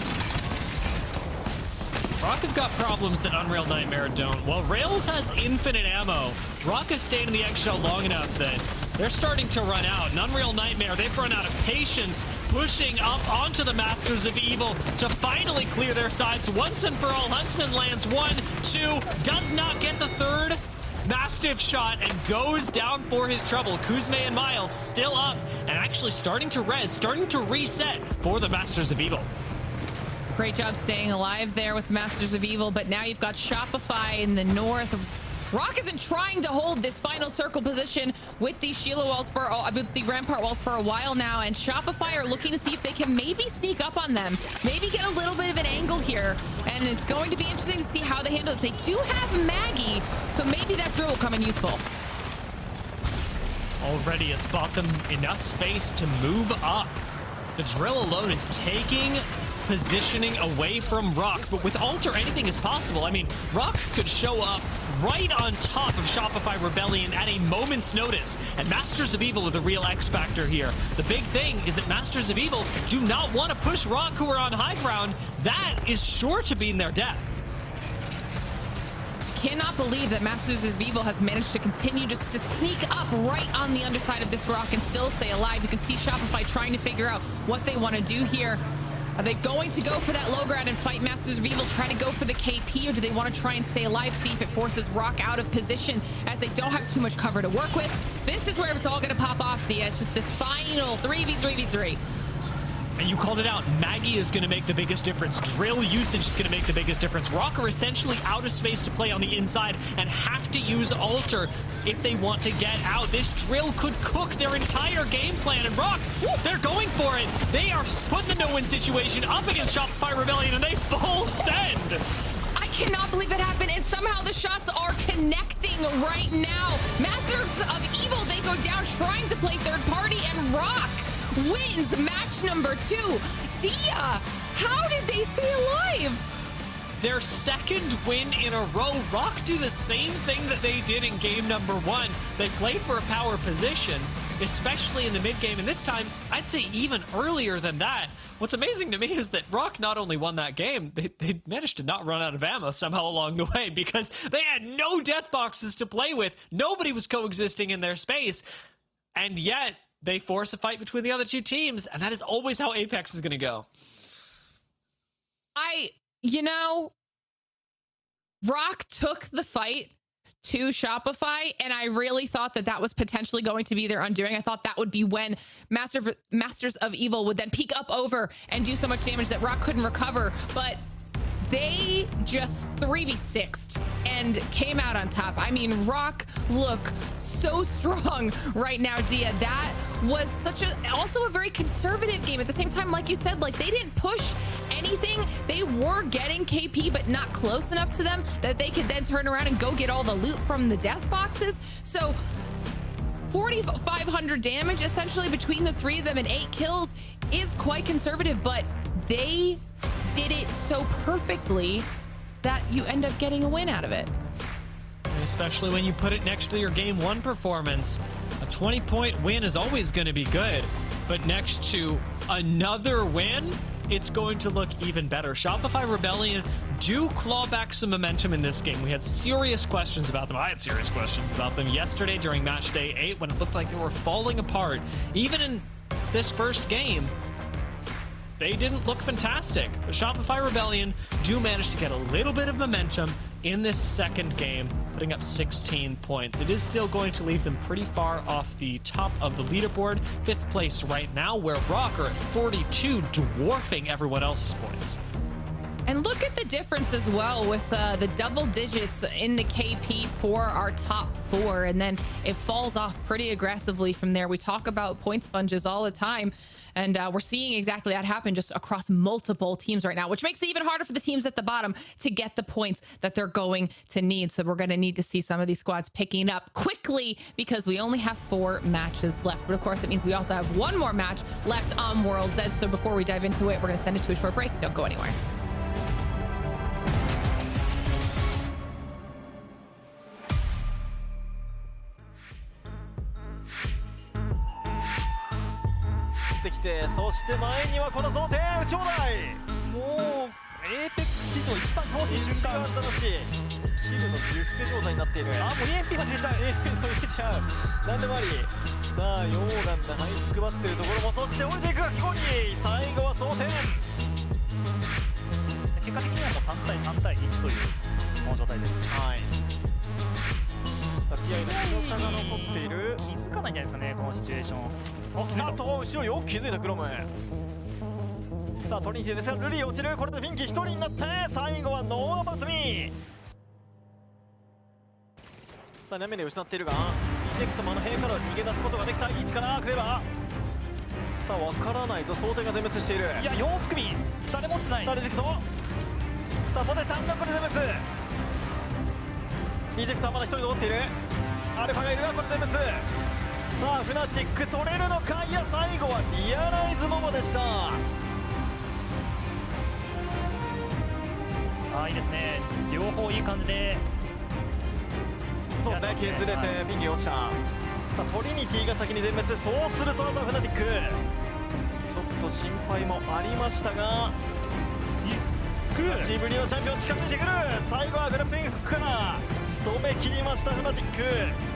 Rock have got problems that Unreal Nightmare don't. While Rails has infinite ammo, Rock has stayed in the eggshell long enough that they're starting to run out. And Unreal Nightmare, they've run out of patience, pushing up onto the Masters of Evil to finally clear their sides once and for all. Huntsman lands 1, 2, does not get the 3rd Mastiff shot and goes down for his trouble. Kuzme and Miles still up and actually starting to res, starting to reset for the Masters of Evil. Great job staying alive there with Masters of Evil, but now you've got Shopify in the north. Rock has been trying to hold this final circle position with these Sheila walls with the Rampart walls for a while now, and Shopify are looking to see if they can maybe sneak up on them, maybe get a little bit of an angle here, and it's going to be interesting to see how they handle this. They do have Maggie, so maybe that drill will come in useful. Already it's bought them enough space to move up. The drill alone is taking positioning away from Rock, but with Altar, anything is possible. I mean, Rock could show up right on top of Shopify Rebellion at a moment's notice, and Masters of Evil are the real X factor here. The big thing is that Masters of Evil do not want to push Rock, who are on high ground. That is sure to be in their death. Cannot believe that Masters of Evil has managed to continue just to sneak up right on the underside of this rock and still stay alive. You can see Shopify trying to figure out what they want to do here. Are they going to go for that low ground and fight Masters of Evil, try to go for the KP, or do they want to try and stay alive, see if it forces Rock out of position as they don't have too much cover to work with? This is where it's all going to pop off, Dia. It's just this final 3v3v3. And you called it out. Maggie is going to make the biggest difference. Drill usage is going to make the biggest difference. Rock are essentially out of space to play on the inside and have to use Altar if they want to get out. This drill could cook their entire game plan. And Rock, they're going for it. They are putting the no-win situation up against Shopify Rebellion, and they full send. I cannot believe that happened, and somehow the shots are connecting right now. Masters of Evil, they go down trying to play third party, and Rock wins match number 2. Dia, how did they stay alive? Their second win in a row. Rock do the same thing that they did in game number 1. They play for a power position, especially in the mid game, and this time I'd say even earlier than that. What's amazing to me is that Rock not only won that game, they managed to not run out of ammo somehow along the way, because they had no death boxes to play with. Nobody was coexisting in their space, and yet they force a fight between the other 2 teams, and that is always how Apex is going to go. Rock took the fight to Shopify, and I really thought that that was potentially going to be their undoing. I thought that would be when Masters of Evil would then peek up over and do so much damage that Rock couldn't recover, but they just 3v6'd and came out on top. I mean, Rock look so strong right now, Dia. That was also a very conservative game. At the same time, like you said, like they didn't push anything. They were getting KP, but not close enough to them that they could then turn around and go get all the loot from the death boxes. So 4,500 damage essentially between the 3 of them and 8 kills is quite conservative, but they did it so perfectly that you end up getting a win out of it. especially when you put it next to your Game 1 performance. A 20-point win is always going to be good, but next to another win, it's going to look even better. Shopify Rebellion do claw back some momentum in this game. We had serious questions about them. I had serious questions about them yesterday during match day 8 when it looked like they were falling apart. Even in this first game, they didn't look fantastic. But Shopify Rebellion do manage to get a little bit of momentum in this second game, putting up 16 points. It is still going to leave them pretty far off the top of the leaderboard. 5th place right now, where Rock are at 42, dwarfing everyone else's points. And look at the difference as well with the double digits in the KP for our top 4. And then it falls off pretty aggressively from there. We talk about point sponges all the time. And we're seeing exactly that happen just across multiple teams right now, which makes it even harder for the teams at the bottom to get the points that they're going to need. So we're going to need to see some of these squads picking up quickly because we only have 4 matches left. But of course, it means we also have 1 more match left on World's Edge. So before we dive into it, we're going to send it to a short break. Don't go anywhere.そして前にはこのゾーンで打ち放題もうエーペックス史上一番楽しい瞬間楽しいキルのビュッフェ状態になっているもう EMP が出ちゃう EMP が出ちゃうなんでもありさあ溶岩で這いつくばっているところもそして降りていく飛行機最後は装填結果的にはもう3対3対1というこの状態ですはいさあピアイの強化が残っている気づかないんじゃないですかねこのシチュエーションさあと後ろよく気づいたクロムさあトリニティですがルリー落ちるこれでフィンキー1人になって最後はノーアバウトミーさあナメネ失っているがイジェクトも塀から逃げ出すことができた位置からクレバーさあ分からないぞ想定が全滅しているいや4ス組誰も落ちないさあレジェクトさあポテ単独で全滅イジェクトはまだ1人残っているアルファがいるがこれ全滅さあフナティック取れるのかいや最後はリアライズノバでしたいいですね両方いい感じでそうですね削れてフィンギー落ちたさあトリニティが先に全滅そうするとあとはフナティックちょっと心配もありましたが久しぶりのチャンピオン近づいてくる最後はグラップリングフックから仕留め切りましたフナティック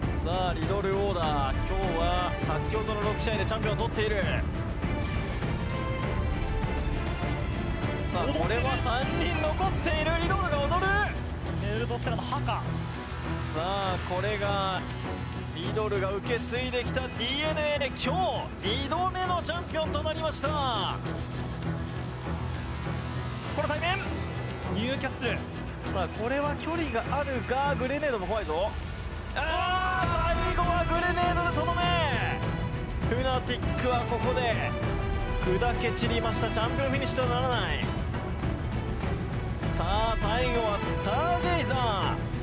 さあリドルオーダー今日は先ほどの6試合でチャンピオンを取っているさあこれは3人残っているリドルが踊るメルトセラのハカさあこれがリドルが受け継いできた DNA で今日2度目のチャンピオンとなりましたこの対面入キャッスルさあこれは距離があるがグレネードも怖いぞ最後はグレネードでとどめフナティックはここで砕け散りましたチャンピオンフィニッシュとはならないさあ最後はスターゲイザー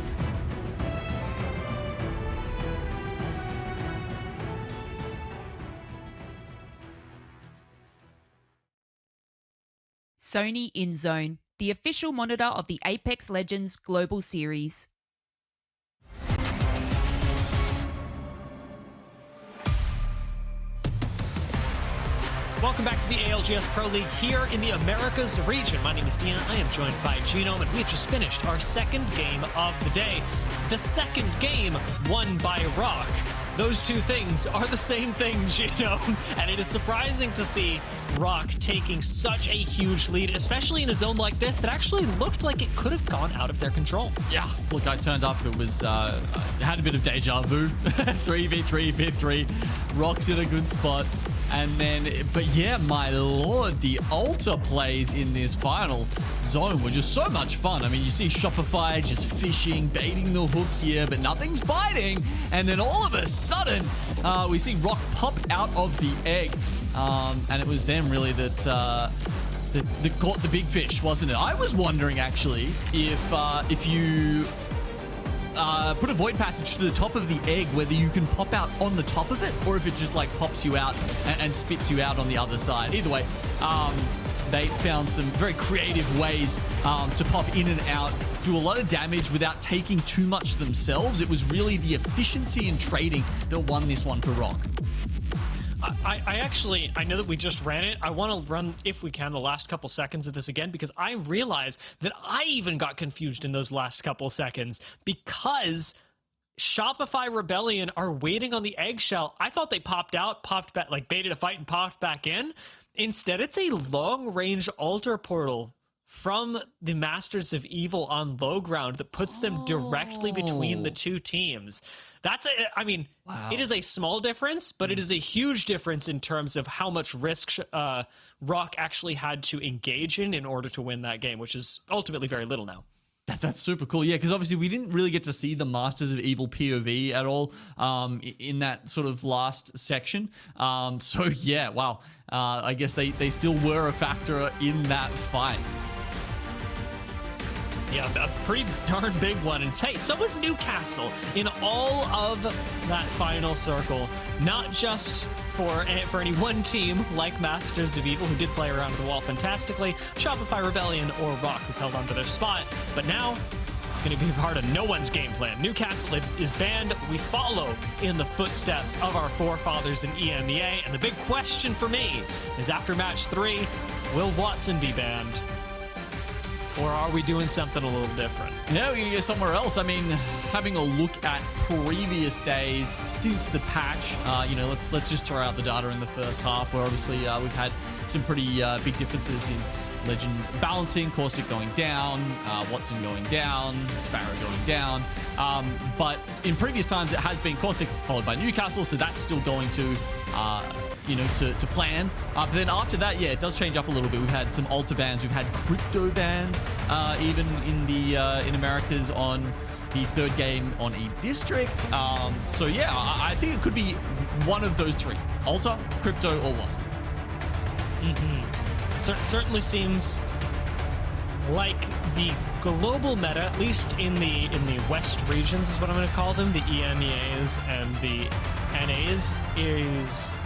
Sony InZone, the official monitor of the Apex Legends Global Series. Welcome back to the ALGS Pro League here in the Americas region. My name is Deanna. I am joined by Genome, and we've just finished our second game of the day. The second game won by Rock. Those two things are the same thing, Genome, and it is surprising to see Rock taking such a huge lead, especially in a zone like this that actually looked like it could have gone out of their control. Yeah, look, I turned up. It was had a bit of deja vu. 3v3, v3. Rock's in a good spot. And then, but yeah, my lord, the altar plays in this final zone were just so much fun. I mean, you see Shopify just fishing, baiting the hook here, but nothing's biting. And then all of a sudden, we see Rock pop out of the egg. And it was them really that got the big fish, wasn't it? I was wondering actually if you put a void passage to the top of the egg, whether you can pop out on the top of it or if it just like pops you out and spits you out on the other side. Either way, they found some very creative ways to pop in and out, do a lot of damage without taking too much themselves. It was really the efficiency in trading that won this one for Rock. I know that we just ran it. I want to run, if we can, the last couple seconds of this again, because I realized that I even got confused in those last couple seconds because Shopify Rebellion are waiting on the eggshell. I thought they popped out, popped back, like baited a fight and popped back in. Instead, it's a long-range altar portal from the Masters of Evil on low ground that puts them directly between the two teams. That's I mean, it is a small difference, but it is a huge difference in terms of how much risk Rock actually had to engage in order to win that game, which is ultimately very little now. That's super cool. Yeah, because obviously we didn't really get to see the Masters of Evil POV at all in that sort of last section. So yeah, wow. I guess they still were a factor in that fight. Yeah, a pretty darn big one. And hey, so was Newcastle in all of that final circle. Not just for any one team like Masters of Evil, who did play around the wall fantastically, Shopify Rebellion or Rock, who held onto their spot. But now it's going to be part of no one's game plan. Newcastle is banned. We follow in the footsteps of our forefathers in EMEA. And the big question for me is, after match 3, will Watson be banned? Or are we doing something a little different? Yeah, we're going to go somewhere else. I mean, having a look at previous days since the patch, let's just throw out the data in the first half, where obviously we've had some pretty big differences in Legend balancing, Caustic going down, Watson going down, Sparrow going down. But in previous times, it has been Caustic followed by Newcastle, so that's still going to to plan. But then after that, yeah, it does change up a little bit. We've had some altar bans. We've had crypto banned, even in the in Americas on the third game on a district. So yeah, I think it could be one of those three: altar, crypto, or Watson. Certainly seems like the global meta, at least in the West regions, is what I'm going to call them, the EMEAs and the NAs, is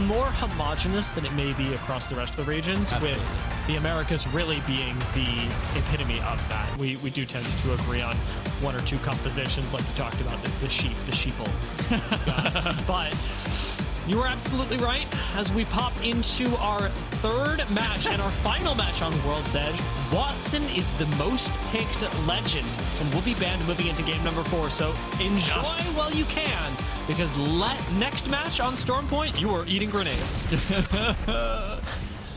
more homogenous than it may be across the rest of the regions. Absolutely. With the Americas really being the epitome of that. We do tend to agree on one or two compositions, like you talked about, the sheeple. But you were absolutely right. As we pop into our third match and our final match on World's Edge, Watson is the most picked legend and will be banned moving into game number 4. So enjoy while you can, because next match on Storm Point, you are eating grenades.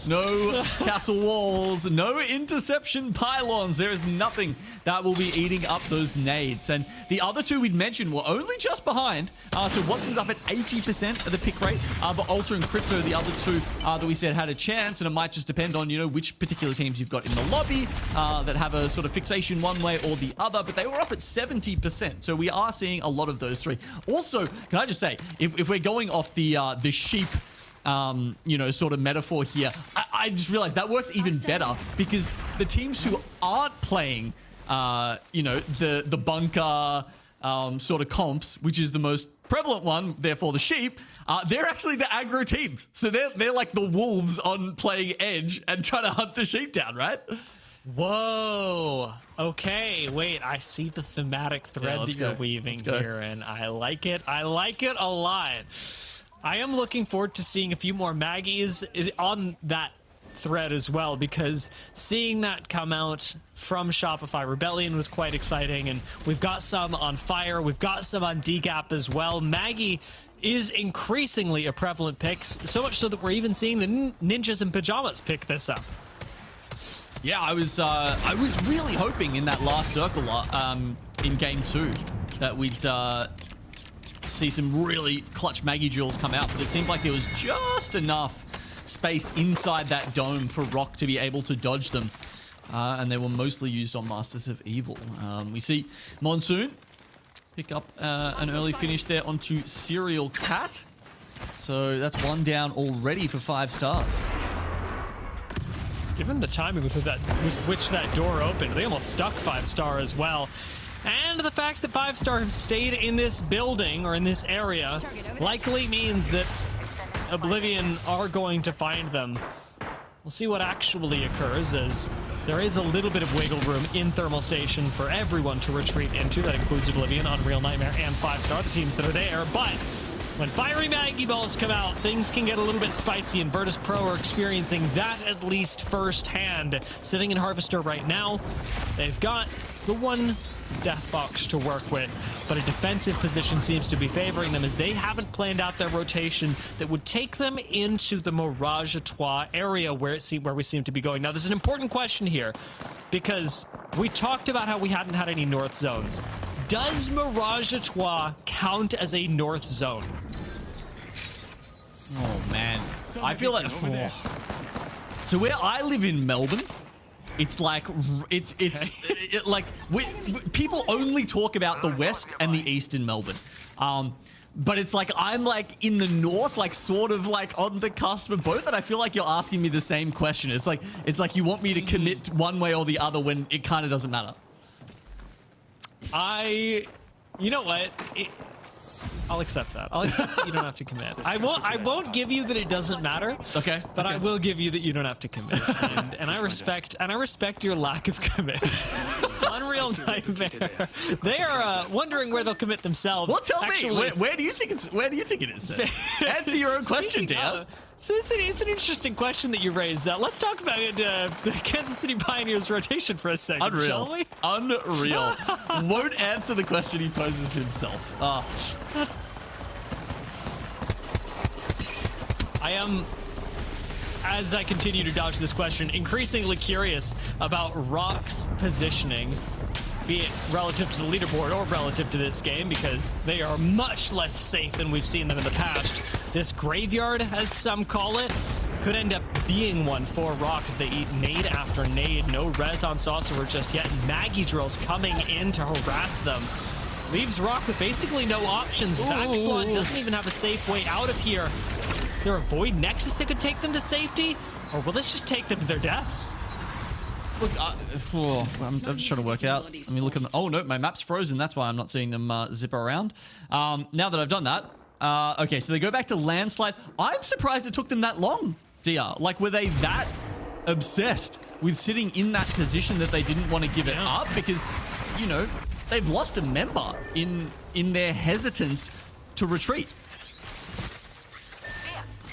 No castle walls, no interception pylons. There is nothing that will be eating up those nades. And the other two we'd mentioned were only just behind. So Watson's up at 80% of the pick rate. But Alter and Crypto, the other two that we said had a chance. And it might just depend on, which particular teams you've got in the lobby that have a sort of fixation one way or the other. But they were up at 70%. So we are seeing a lot of those three. Also, can I just say, if we're going off the sheep sort of metaphor here, I just realized that works even better, because the teams who aren't playing, the bunker sort of comps, which is the most prevalent one, therefore the sheep, they're actually the aggro teams. So they're like the wolves on playing edge and trying to hunt the sheep down, right? Whoa. Okay, wait, I see the thematic thread that you're weaving here, and I like it. I like it a lot. I am looking forward to seeing a few more Maggies on that thread as well, because seeing that come out from Shopify Rebellion was quite exciting, and we've got some on Fire, we've got some on DGAP as well. Maggie is increasingly a prevalent pick, so much so that we're even seeing the Ninjas and Pyjamas pick this up. Yeah, I was really hoping in that last circle in game 2 that we'd see some really clutch Maggie duels come out, but it seemed like there was just enough space inside that dome for Rock to be able to dodge them, and they were mostly used on Masters of Evil. We see Monsoon pick up an early finish there onto Serial Cat, so that's one down already for 5 stars. Given the timing with which that door opened, they almost stuck 5-star as well. And the fact that 5-star have stayed in this building or in this area likely means that Oblivion are going to find them. We'll see what actually occurs, as there is a little bit of wiggle room in Thermal Station for everyone to retreat into. That includes Oblivion, Unreal Nightmare, and 5-Star, the teams that are there. But when fiery Maggie balls come out, things can get a little bit spicy, and Virtus.pro are experiencing that at least firsthand. Sitting in Harvester right now, they've got the one death box to work with, but a defensive position seems to be favoring them, as they haven't planned out their rotation that would take them into the Mirage à Trois area where we seem to be going. Now, there's an important question here, because we talked about how we hadn't had any north zones. Does Mirage à Trois count as a north zone? Oh man, I feel like so where I live in Melbourne, it's like like people only talk about the west and the east in Melbourne, but it's like I'm like in the north, like sort of like on the cusp of both, and I feel like you're asking me the same question. It's like you want me to commit one way or the other when it kind of doesn't matter. You know what? I'll accept that. I'll accept that you don't have to commit. I won't give you that it doesn't matter. Okay. But I will give you that you don't have to commit. And I respect your lack of commit. Unreal Nightmare. They are wondering where they'll commit themselves. Well, tell me, where do you think it is? Answer your own question, dear. So it's an interesting question that you raise. Let's talk about the Kansas City Pioneers rotation for a second, shall we? Unreal. Won't answer the question he poses himself. I am, as I continue to dodge this question, increasingly curious about Rock's positioning, be it relative to the leaderboard or relative to this game, because they are much less safe than we've seen them in the past. This graveyard, as some call it, could end up being one for Rock as they eat nade after nade. No res on Sorcerer just yet. Maggie drills coming in to harass them. Leaves Rock with basically no options. Vaxlon doesn't even have a safe way out of here. Is there a Void Nexus that could take them to safety? Or will this just take them to their deaths? Look, I'm just trying to work out. I mean, look at the... Oh, no, my map's frozen. That's why I'm not seeing them zip around. Now that I've done that... okay, so they go back to Landslide. I'm surprised it took them that long, DR. Like, were they that obsessed with sitting in that position that they didn't want to give it up? Because, you know, they've lost a member in their hesitance to retreat.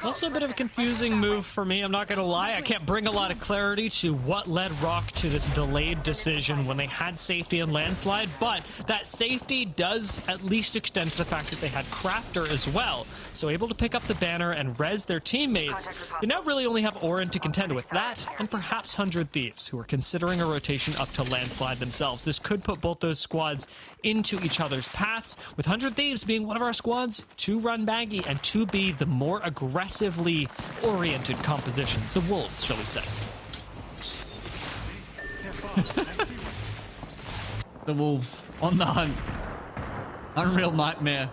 Also a bit of a confusing move for me, I'm not going to lie. I can't bring a lot of clarity to what led Rock to this delayed decision when they had safety and Landslide, but that safety does at least extend to the fact that they had Crafter as well. So able to pick up the banner and res their teammates. They now really only have Orin to contend with, that and perhaps 100 Thieves, who are considering a rotation up to Landslide themselves. This could put both those squads into each other's paths, with 100 Thieves being one of our squads to run baggy and to be the more aggressively oriented composition. The Wolves, shall we say. The Wolves on the hunt. Unreal Nightmare.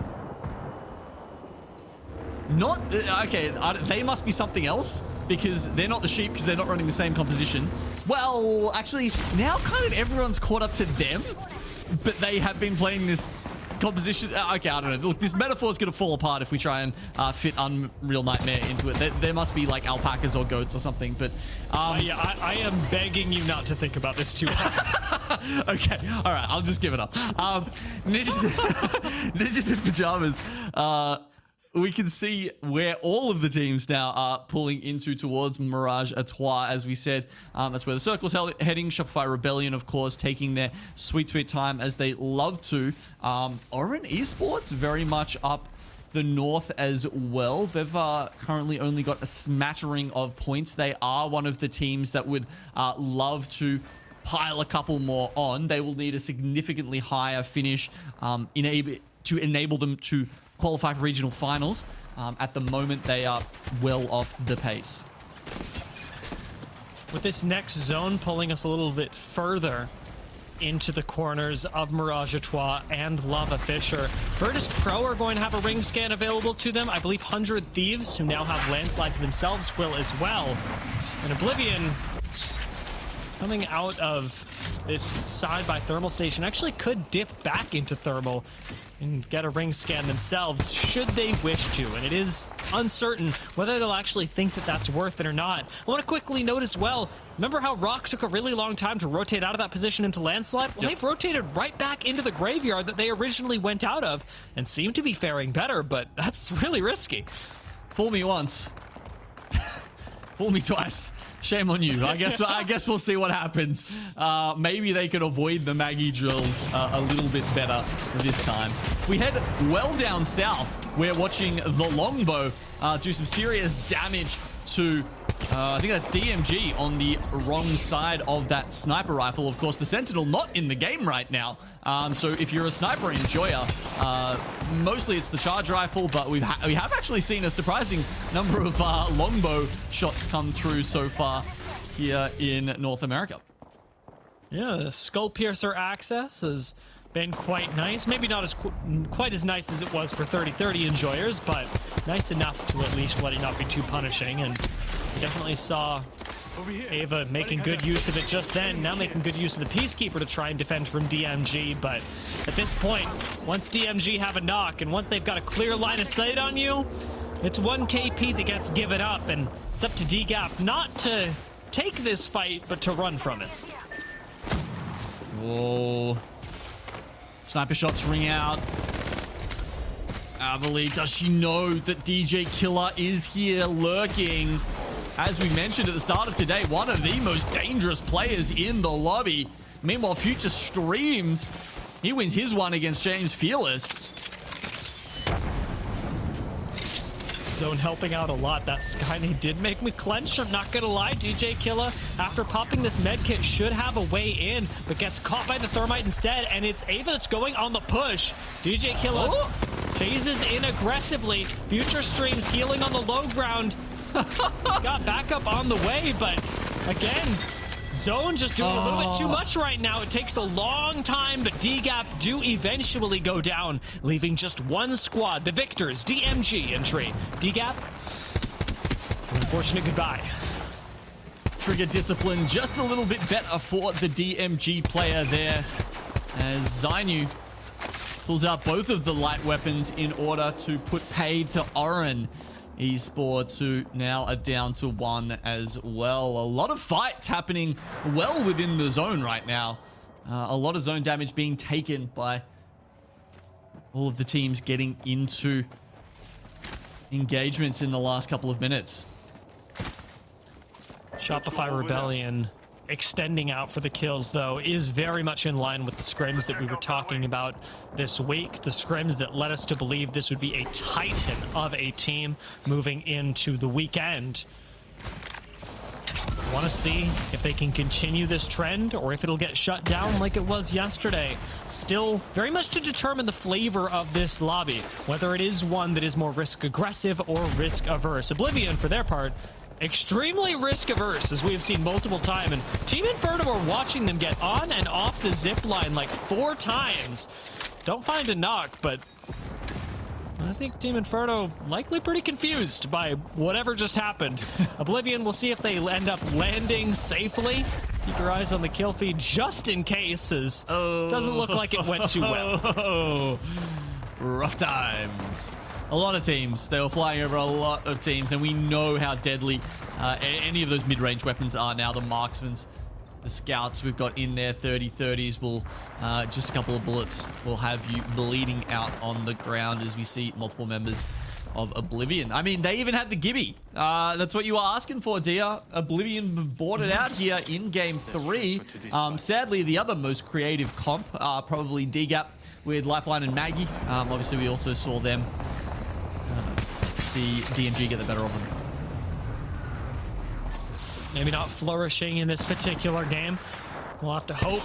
Not... Okay, they must be something else, because they're not the sheep, because they're not running the same composition. Well, actually, now kind of everyone's caught up to them, but they have been playing this composition. Okay, I don't know. Look, this metaphor is going to fall apart if we try and fit Unreal Nightmare into it. There must be like alpacas or goats or something, but... yeah, I am begging you not to think about this too hard. Okay, all right, I'll just give it up. Ninjas in Pyjamas. We can see where all of the teams now are pulling into towards Mirage à Trois, as we said. That's where the circle's heading. Shopify Rebellion, of course, taking their sweet, sweet time as they love to. Orin Esports very much up the north as well. They've currently only got a smattering of points. They are one of the teams that would love to pile a couple more on. They will need a significantly higher finish to enable them to qualify for regional finals. At the moment, they are well off the pace. With this next zone pulling us a little bit further into the corners of Mirage à Trois and Lava Fisher, Virtus.pro are going to have a ring scan available to them. I believe 100 Thieves, who now have Landslide themselves, will as well. And Oblivion coming out of this side by thermal station actually could dip back into thermal and get a ring scan themselves should they wish to, and it is uncertain whether they'll actually think that that's worth it or not. I want to quickly note as well, remember how Rock took a really long time to rotate out of that position into Landslide? Well, they've rotated right back into the graveyard that they originally went out of and seem to be faring better, but that's really risky. Fool me once. Fool me twice. Shame on you. I guess we'll see what happens. Maybe they can avoid the Maggie drills a little bit better this time. We head well down south. We're watching the Longbow do some serious damage to, I think that's DMG on the wrong side of that sniper rifle. Of course, the Sentinel not in the game right now. So if you're a sniper enjoyer, mostly it's the charge rifle, but we have actually seen a surprising number of longbow shots come through so far here in North America. Yeah, the Skull Piercer access has been quite nice. Maybe not as quite as nice as it was for 30-30 enjoyers, but nice enough to at least let it not be too punishing. And we definitely saw Ava making good use of it just then, now making good use of the Peacekeeper to try and defend from DMG. But at this point, once DMG have a knock and once they've got a clear line of sight on you, it's 1 KP that gets given up, and it's up to DGAP not to take this fight, but to run from it. Whoa. Sniper shots ring out. Amelie, does she know that DJ Killer is here lurking? As we mentioned at the start of today, one of the most dangerous players in the lobby. Meanwhile, Future streams. He wins his one against James Fearless. Zone helping out a lot. That Skynade did make me clench. I'm not gonna lie. DJ Killa, after popping this medkit, should have a way in, but gets caught by the thermite instead, and it's Ava that's going on the push. DJ Killa phases in aggressively. Future streams healing on the low ground. Got backup on the way, but again, Zone just doing a little bit too much right now. It takes a long time, but DGAP do eventually go down, leaving just one squad, the Victors, DMG entry. DGAP, an unfortunate goodbye. Trigger discipline just a little bit better for the DMG player there, as Zainu pulls out both of the light weapons in order to put paid to Oren. Esports, who now are down to 1 as well. A lot of fights happening well within the zone right now. A lot of zone damage being taken by all of the teams getting into engagements in the last couple of minutes. Shopify Rebellion extending out for the kills, though, is very much in line with the scrims that we were talking about this week. The scrims that led us to believe this would be a titan of a team moving into the weekend. Want to see if they can continue this trend or if it'll get shut down like it was yesterday. Still very much to determine the flavor of this lobby, whether it is one that is more risk aggressive or risk averse. Oblivion, for their part, extremely risk averse, as we have seen multiple times, and Team Inferno are watching them get on and off the zip line like 4 times. Don't find a knock, but I think Team Inferno likely pretty confused by whatever just happened. Oblivion, we'll see if they end up landing safely. Keep your eyes on the kill feed just in case, as doesn't look like it went too well. Rough times. A lot of teams. They were flying over a lot of teams, and we know how deadly any of those mid-range weapons are now. The marksmans, the scouts we've got in there, 30-30s will, just a couple of bullets will have you bleeding out on the ground as we see multiple members of Oblivion. I mean, they even had the Gibby. That's what you were asking for, Dia. Oblivion bought it out here in Game 3. Sadly, the other most creative comp, probably DGAP with Lifeline and Maggie. Obviously, we also saw them see DMG get the better of them. Maybe not flourishing in this particular game. We'll have to hope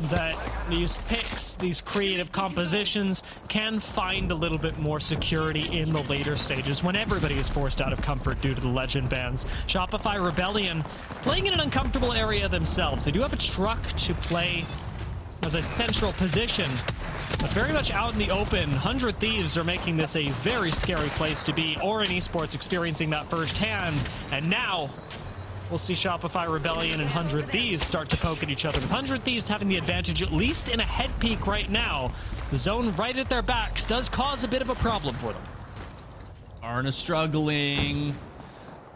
that these picks, these creative compositions, can find a little bit more security in the later stages when everybody is forced out of comfort due to the legend bans. Shopify Rebellion playing in an uncomfortable area themselves. They do have a truck to play as a central position, but very much out in the open. 100 Thieves are making this a very scary place to be. Oren Esports experiencing that firsthand, and now we'll see Shopify, Rebellion, and 100 Thieves start to poke at each other, with 100 Thieves having the advantage, at least in a head peek right now. The zone right at their backs does cause a bit of a problem for them. Arna struggling.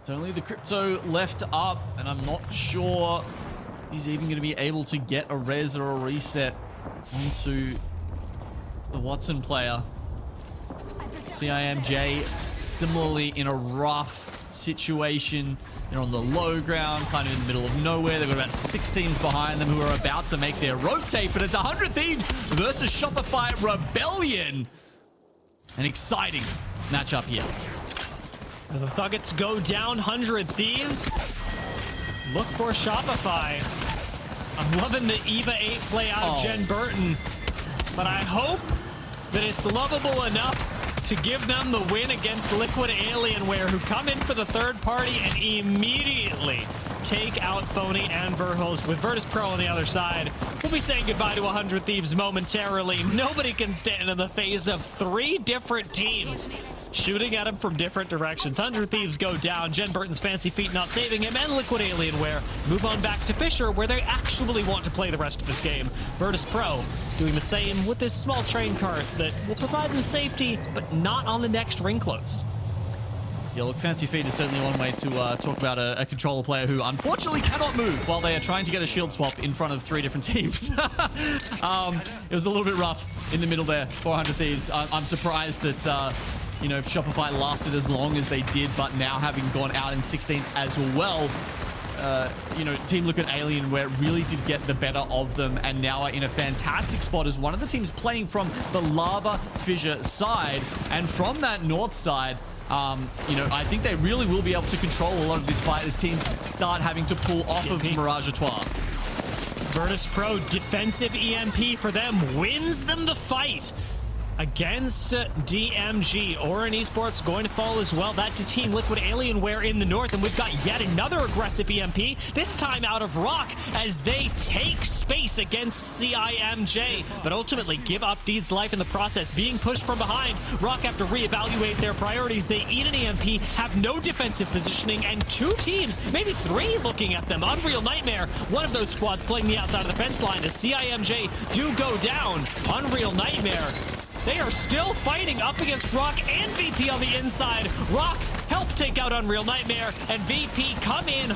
It's only the Crypto left up, and I'm not sure he's even going to be able to get a res or a reset onto the Watson player. CIMJ similarly in a rough situation. They're on the low ground, kind of in the middle of nowhere. They've got about 6 teams behind them who are about to make their rotate, but it's 100 Thieves versus Shopify Rebellion. An exciting matchup here. As the Thuggets go down, 100 Thieves look for Shopify. I'm loving the EVA 8 play out of Jen Burton, but I hope that it's lovable enough to give them the win against Liquid Alienware, who come in for the third party and immediately take out Phony and Verhulst. With Virtus.pro on the other side, we'll be saying goodbye to 100 Thieves momentarily. Nobody can stand in the face of 3 different teams shooting at him from different directions. 100 Thieves go down. Jen Burton's fancy feet not saving him, and Liquid Alienware move on back to Fisher, where they actually want to play the rest of this game. Virtus.pro doing the same with this small train cart that will provide them safety, but not on the next ring close. Yeah, look, fancy feet is certainly one way to talk about a controller player who unfortunately cannot move while they are trying to get a shield swap in front of 3 different teams. It was a little bit rough in the middle there for 100 Thieves. I'm surprised that you know, Shopify lasted as long as they did, but now having gone out in 16th as well, you know, Team Liquid Alienware really did get the better of them and now are in a fantastic spot as one of the teams playing from the Lava Fissure side. And from that north side, you know, I think they really will be able to control a lot of this fight as teams start having to pull off of Mirage Etoile. Virtus.pro defensive EMP for them wins them the fight against DMG. Orin Esports going to fall as well. That to Team Liquid Alienware in the north, and we've got yet another aggressive EMP, this time out of Rock, as they take space against CIMJ, but ultimately give up Deed's life in the process, being pushed from behind. Rock have to reevaluate their priorities. They eat an EMP, have no defensive positioning, and 2 teams, maybe 3 looking at them. Unreal Nightmare, one of those squads playing the outside of the fence line. As CIMJ do go down, Unreal Nightmare, they are still fighting up against Rock and VP on the inside. Rock help take out Unreal Nightmare, and VP come in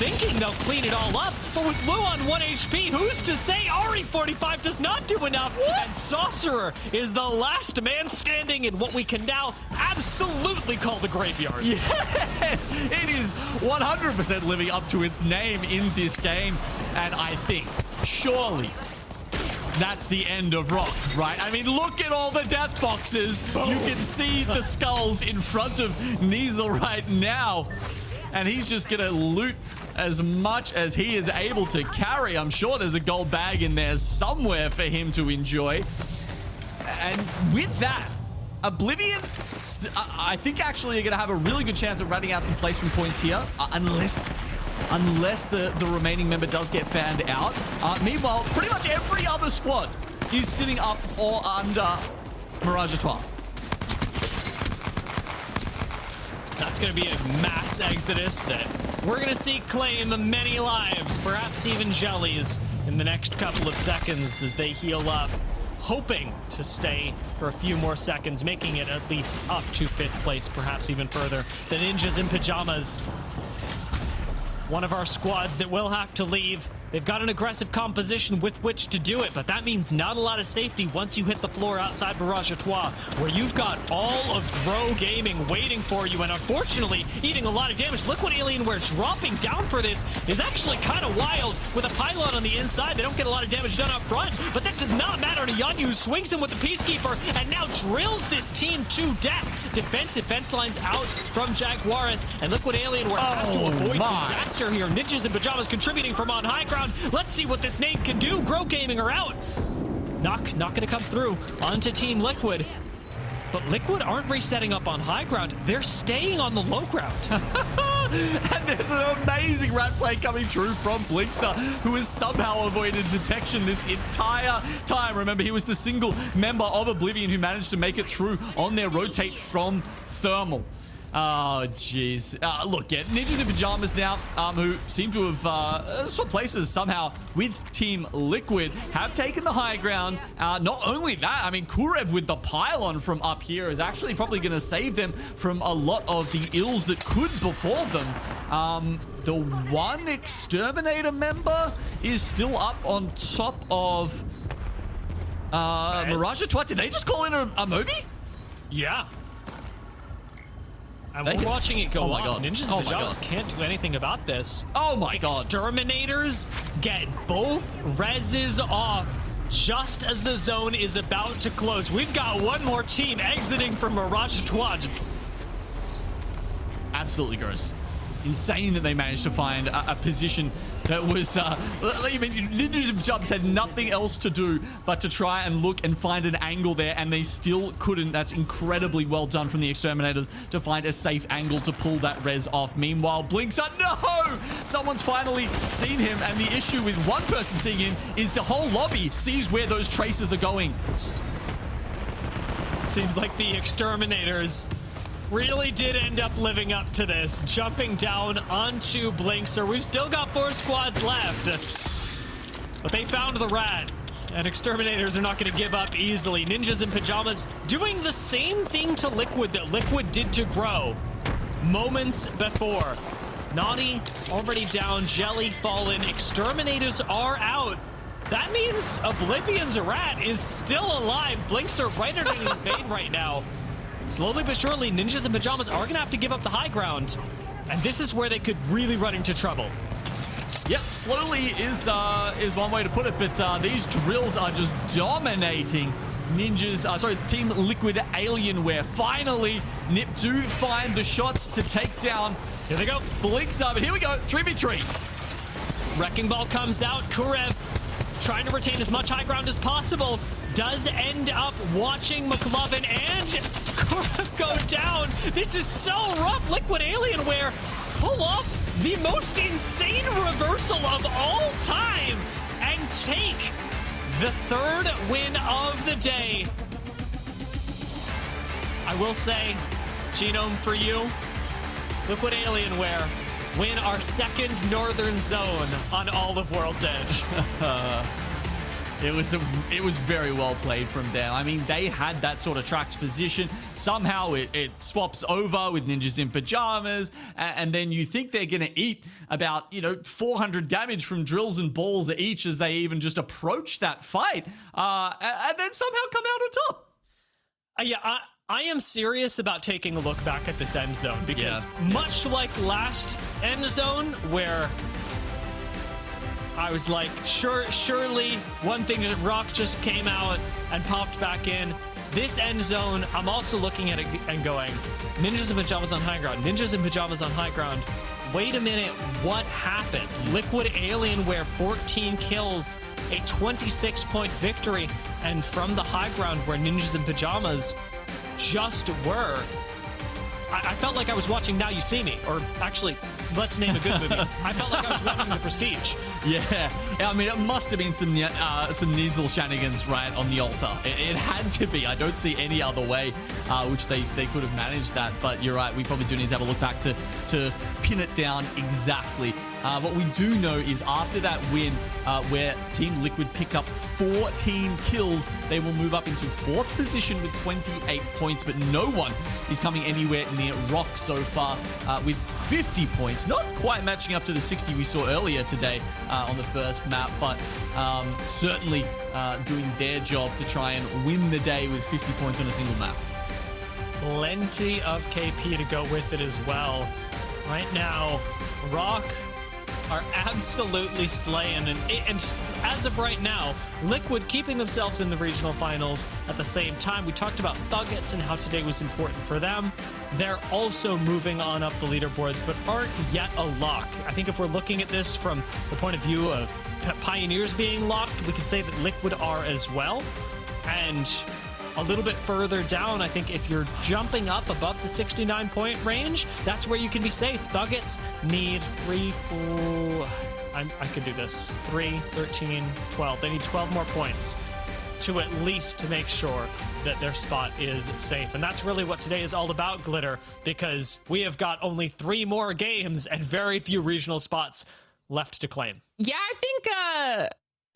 thinking they'll clean it all up, but with Lou on 1 HP, who's to say RE45 does not do enough? And Sorcerer is the last man standing in what we can now absolutely call the graveyard. Yes, it is 100% living up to its name in this game, and I think, surely, that's the end of Rock, right? I mean, look at all the death boxes. Boom. You can see the skulls in front of Nizel right now. And he's just going to loot as much as he is able to carry. I'm sure there's a gold bag in there somewhere for him to enjoy. And with that, Oblivion, I think actually you're going to have a really good chance of running out some placement points here, unless the remaining member does get fanned out. Meanwhile, pretty much every other squad is sitting up or under Mirage Etoile. That's going to be a mass exodus that we're going to see claim many lives, perhaps even Jellies, in the next couple of seconds as they heal up, hoping to stay for a few more seconds, making it at least up to 5th place, perhaps even further. The Ninjas in Pyjamas, one of our squads that will have to leave. They've got an aggressive composition with which to do it, but that means not a lot of safety once you hit the floor outside Mirage Etoile, where you've got all of Grow Gaming waiting for you, and unfortunately, eating a lot of damage. Liquid Alienware dropping down for this is actually kind of wild. With a pylon on the inside, they don't get a lot of damage done up front, but that does not matter to Yanyu, swings him with the Peacekeeper, and now drills this team to death. Defensive fence lines out from Jaguares, and Liquid Alienware have to avoid disaster here. Ninjas in Pyjamas contributing from on high ground. Let's see what this name can do. Grow Gaming are out. Not gonna come through. Onto Team Liquid. But Liquid aren't resetting up on high ground. They're staying on the low ground. And there's an amazing rat play coming through from Blixer, who has somehow avoided detection this entire time. Remember, he was the single member of Oblivion who managed to make it through on their rotate from Thermal. Oh, jeez. Look, yeah, Ninjas in Pyjamas now, who seem to have swapped places somehow with Team Liquid, have taken the high ground. Not only that, I mean, Kurev with the pylon from up here is actually probably going to save them from a lot of the ills that could befall them. The one Exterminator member is still up on top of Mirage Twat. Did they just call in a Moby? Yeah. And we're watching it go my off. God. Ninjas and Pyjamas can't do anything about this. Oh my God. Exterminators get both reses off just as the zone is about to close. We've got one more team exiting from Mirage Twat. Absolutely gross. Insane that they managed to find a position that was even Ninjas and Pyjamas had nothing else to do but to try and look and find an angle there, and they still couldn't. That's incredibly well done from the Exterminators to find a safe angle to pull that res off. Meanwhile, Blinkster, no! Someone's finally seen him, and the issue with one person seeing him is the whole lobby sees where those traces are going. Seems like the Exterminators really did end up living up to this, jumping down onto Blinkster. We've still got 4 squads left, but they found the rat, and Exterminators are not going to give up easily. Ninjas and Pyjamas doing the same thing to Liquid that Liquid did to Grow moments before. Naughty already down, Jelly fallen, Exterminators are out. That means Oblivion's rat is still alive. Blinkster right underneath his vein right now. Slowly but surely, Ninjas and Pyjamas are going to have to give up the high ground. And this is where they could really run into trouble. Yep, slowly is one way to put it, but these drills are just dominating Team Liquid Alienware. Finally, Nip do find the shots to take down. Here they go. Blinkster, but here we go, 3v3. Wrecking Ball comes out. Kurev trying to retain as much high ground as possible. Does end up watching McLovin and Kurev go down. This is so rough. Liquid Alienware pull off the most insane reversal of all time and take the 3rd win of the day. I will say, Genome, for you, Liquid Alienware win our 2nd Northern Zone on all of World's Edge. It was very well played from them. I mean, they had that sort of tracked position. Somehow it swaps over with Ninjas in Pyjamas, and then you think they're going to eat about 400 damage from drills and balls each as they even just approach that fight, and then somehow come out on top. Yeah, I am serious about taking a look back at this end zone because much like last end zone where I was like, surely one thing, Rock just came out and popped back in. This end zone, I'm also looking at it and going, Ninjas and Pyjamas on high ground. Ninjas and Pyjamas on high ground. Wait a minute, what happened? Liquid Alienware, 14 kills, a 26-point victory, and from the high ground where Ninjas and Pyjamas just were, I felt like I was watching Now You See Me, or actually, let's name a good movie. I felt like I was watching The Prestige. Yeah, I mean, it must have been some Niesel shenanigans right on the altar. It had to be. I don't see any other way which they could have managed that. But you're right, we probably do need to have a look back to pin it down exactly. What we do know is after that win, where Team Liquid picked up 14 kills, they will move up into 4th position with 28 points, but no one is coming anywhere near Rock so far with 50 points. Not quite matching up to the 60 we saw earlier today on the first map, but certainly doing their job to try and win the day with 50 points on a single map. Plenty of KP to go with it as well. Right now, Rock are absolutely slaying, and as of right now, Liquid keeping themselves in the regional finals. At the same time, we talked about THUGGETS and how today was important for them. They're also moving on up the leaderboards, but aren't yet a lock. I think if we're looking at this from the point of view of Pioneers being locked, we could say that Liquid are as well. And a little bit further down, I think if you're jumping up above the 69-point range, that's where you can be safe. THUGGETS need 3, 4... I could do this. 3, 13, 12. They need 12 more points. to at least make sure that their spot is safe. And that's really what today is all about, Glitter, because we have got only 3 more games and very few regional spots left to claim. Yeah,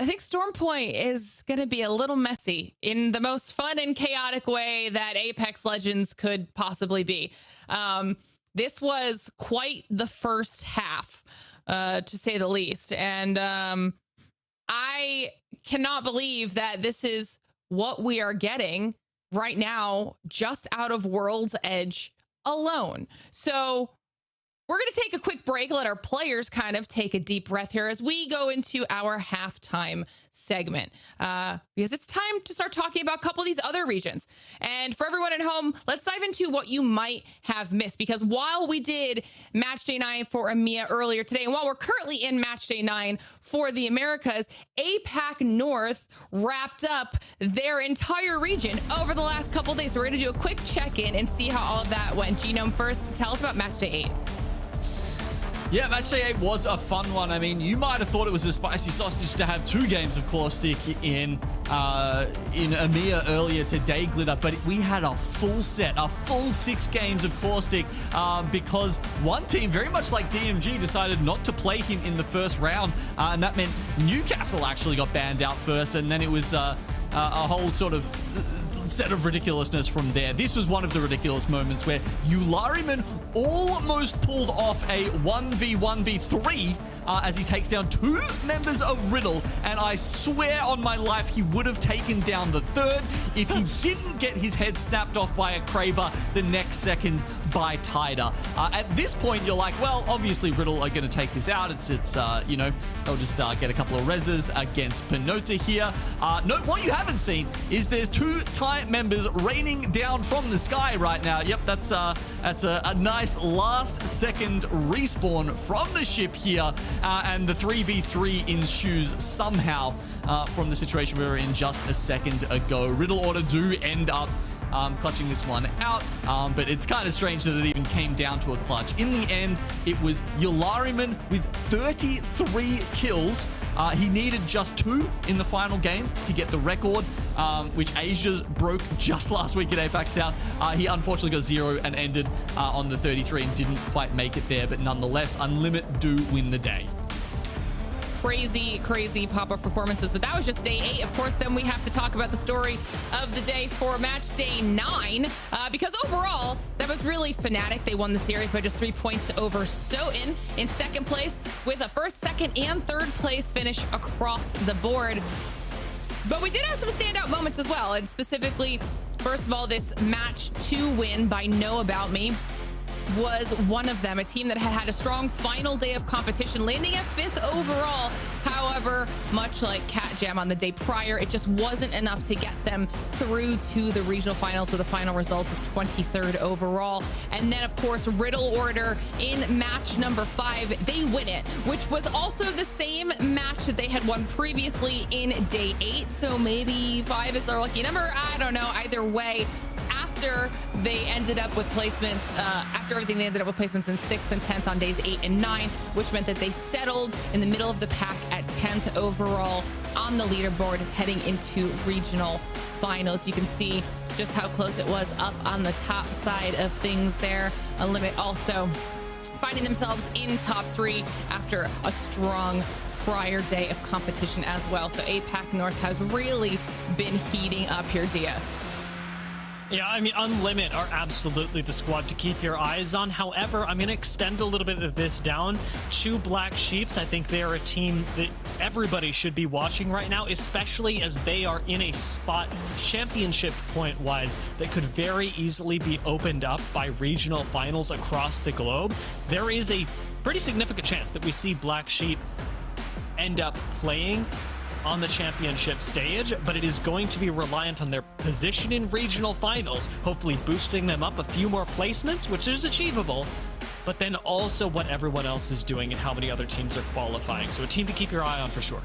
I think Storm Point is going to be a little messy in the most fun and chaotic way that Apex Legends could possibly be. This was quite the first half, to say the least. And I cannot believe that this is what we are getting right now, just out of World's Edge alone. So we're going to take a quick break, let our players kind of take a deep breath here as we go into our halftime segment, because it's time to start talking about a couple of these other regions. And for everyone at home, let's dive into what you might have missed, because while we did match day 9 for EMEA earlier today, and while we're currently in match day 9 for the Americas, APAC North wrapped up their entire region over the last couple days. So we're going to do a quick check-in and see how all of that went. Genome, first, tell us about match day 8. Yeah, match day 8 was a fun one. I mean, you might have thought it was a spicy sausage to have 2 games of Caustic in EMEA earlier today, Glitter, but we had a full set, a full 6 games of Caustic, because one team, very much like DMG, decided not to play him in the first round, and that meant Newcastle actually got banned out first, and then it was a whole sort of set of ridiculousness from there. This was one of the ridiculous moments where Ulariman almost pulled off a 1v1v3 as he takes down 2 members of Riddle, and I swear on my life he would have taken down the 3rd if he didn't get his head snapped off by a Kraber the next second by Tider. At this point, you're like, well, obviously Riddle are going to take this out. It's you know, they'll just get a couple of reses against Pinota here. No, what you haven't seen is there's 2 Thai members raining down from the sky right now. Yep, that's a nice last second respawn from the ship here, and the 3v3 ensues somehow from the situation we were in just a second ago. Riddle Order do end up clutching this one out, but it's kind of strange that it even came down to a clutch. In the end, it was Ulariman with 33 kills. He needed just 2 in the final game to get the record, which Asia's broke just last week at APAC South. He unfortunately got 0 and ended on the 33 and didn't quite make it there, but nonetheless, Unlimit do win the day. Crazy pop-up performances, but that was just day 8. Of course, then we have to talk about the story of the day for match day 9, because overall that was really Fnatic. They won the series by just 3 points over Soten in second place, with a first, second, and third place finish across the board. But we did have some standout moments as well, and specifically, first of all, this match 2 win by Know About Me was one of them. A team that had a strong final day of competition, landing at 5th overall. However, much like Cat Jam on the day prior, it just wasn't enough to get them through to the regional finals with a final result of 23rd overall. And then, of course, Riddle Order in match number 5, they win it, which was also the same match that they had won previously in day 8. So maybe 5 is their lucky number. I don't know. Either way, after they ended up with placements, after everything, they ended up with placements in 6th and 10th on days 8 and 9, which meant that they settled in the middle of the pack at 10th overall on the leaderboard heading into regional finals. You can see just how close it was up on the top side of things there. Unlimit also finding themselves in top 3 after a strong prior day of competition as well. So APAC North has really been heating up here, Dia. Yeah, I mean, Unlimit are absolutely the squad to keep your eyes on. However, I'm going to extend a little bit of this down to Black Sheeps. I think they are a team that everybody should be watching right now, especially as they are in a spot championship point-wise that could very easily be opened up by regional finals across the globe. There is a pretty significant chance that we see Black Sheep end up playing on the championship stage, but it is going to be reliant on their position in regional finals, hopefully boosting them up a few more placements, which is achievable, but then also what everyone else is doing and how many other teams are qualifying. So a team to keep your eye on for sure.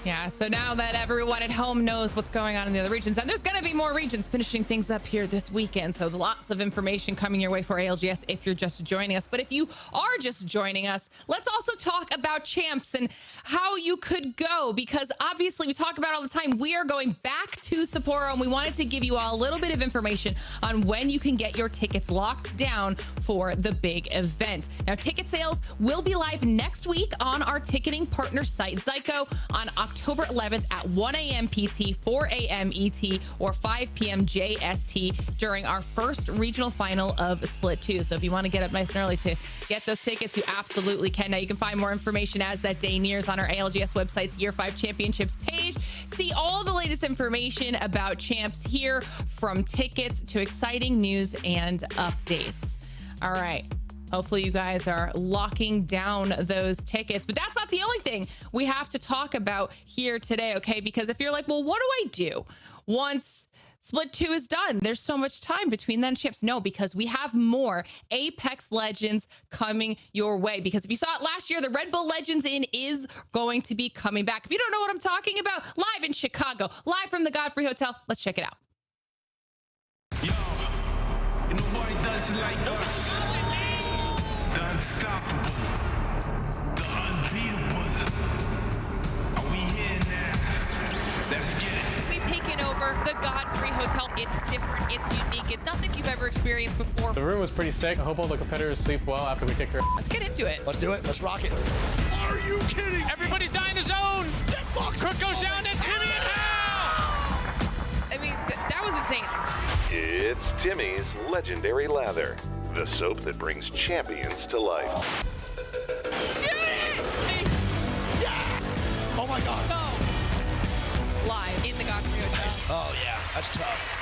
Yeah, so now that everyone at home knows what's going on in the other regions, and there's going to be more regions finishing things up here this weekend, so lots of information coming your way for ALGS if you're just joining us. But if you are just joining us, let's also talk about champs and how you could go, because obviously we talk about it all the time. We are going back to Sapporo, and we wanted to give you all a little bit of information on when you can get your tickets locked down for the big event. Now, ticket sales will be live next week on our ticketing partner site, Zyko, on October 11th at 1 a.m. PT, 4 a.m. ET, or 5 p.m. JST during our first regional final of Split 2. So if you want to get up nice and early to get those tickets, you absolutely can. Now, you can find more information as that day nears on our ALGS website's Year 5 Championships page. See all the latest information about champs here, from tickets to exciting news and updates. All right. Hopefully you guys are locking down those tickets, but that's not the only thing we have to talk about here today, okay? Because if you're like, well, what do I do once Split 2 is done? There's so much time between then chips. No, because we have more Apex Legends coming your way. Because if you saw it last year, the Red Bull Legends Inn is going to be coming back. If you don't know what I'm talking about, live in Chicago, live from the Godfrey Hotel, let's check it out. Yo, nobody does it like us. The unstoppable, the unbeatable. Are we here now? Let's get it. We've taken over the Godfrey Hotel. It's different, it's unique, it's nothing you've ever experienced before. The room was pretty sick. I hope all the competitors sleep well after we kicked her. Let's get into it. Let's do it. Let's rock it. Are you kidding? Everybody's dying the zone. Cook goes down to Timmy and Hal. I mean, that was insane. It's Timmy's Legendary Lather, the soap that brings champions to life. Yeah! Oh my God. Go live in the Godfrey Hotel. Oh yeah, that's tough.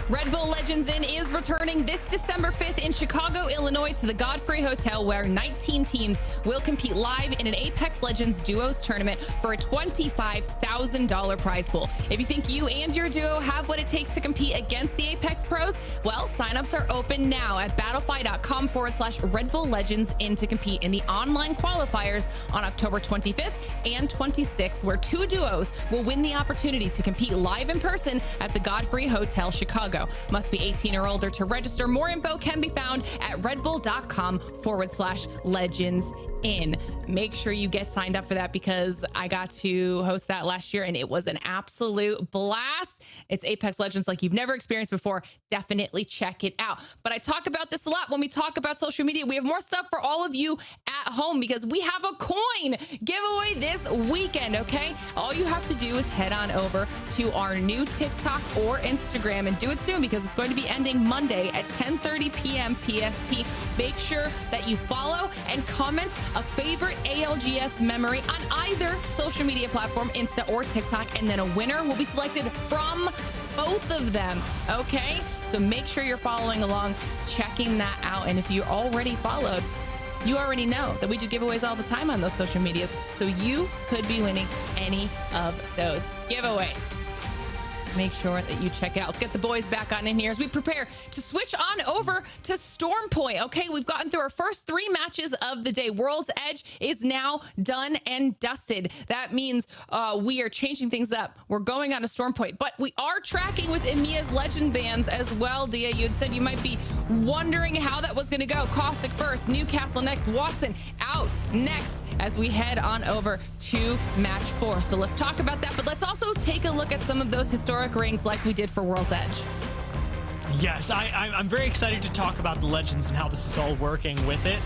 Red Bull Legends Inn is returning this December 5th in Chicago, Illinois to the Godfrey Hotel, where 19 teams will compete live in an Apex Legends Duos tournament for a $25,000 prize pool. If you think you and your duo have what it takes to compete against the Apex pros, well, signups are open now at battlefy.com/Red Bull Legends Inn to compete in the online qualifiers on October 25th and 26th, where 2 duos will win the opportunity to compete live in person at the Godfrey Hotel, Chicago. Must be 18 or older to register. More info can be found at redbull.com/legends in. Make sure you get signed up for that, because I got to host that last year and it was an absolute blast. It's Apex Legends like you've never experienced before. Definitely check it out. But I talk about this a lot when we talk about social media. We have more stuff for all of you at home, because we have a coin giveaway this weekend, okay? All you have to do is head on over to our new TikTok or Instagram, and do it soon because it's going to be ending Monday at 10:30 p.m. PST. Make sure that you follow and comment a favorite ALGS memory on either social media platform, Insta or TikTok, and then a winner will be selected from both of them, okay? So make sure you're following along, checking that out. And if you're already followed, you already know that we do giveaways all the time on those social medias, so you could be winning any of those giveaways. Make sure that you check it out. Let's get the boys back on in here as we prepare to switch on over to Storm Point. Okay, we've gotten through our first 3 matches of the day. World's Edge is now done and dusted. That means we are changing things up. We're going on to Storm Point, but we are tracking with EMEA's legend bands as well. Dia, you had said you might be wondering how that was going to go. Caustic first, Newcastle next, Watson out next as we head on over to match 4. So let's talk about that, but let's also take a look at some of those historic rings like we did for World's Edge. Yes, I'm very excited to talk about the Legends and how this is all working with it,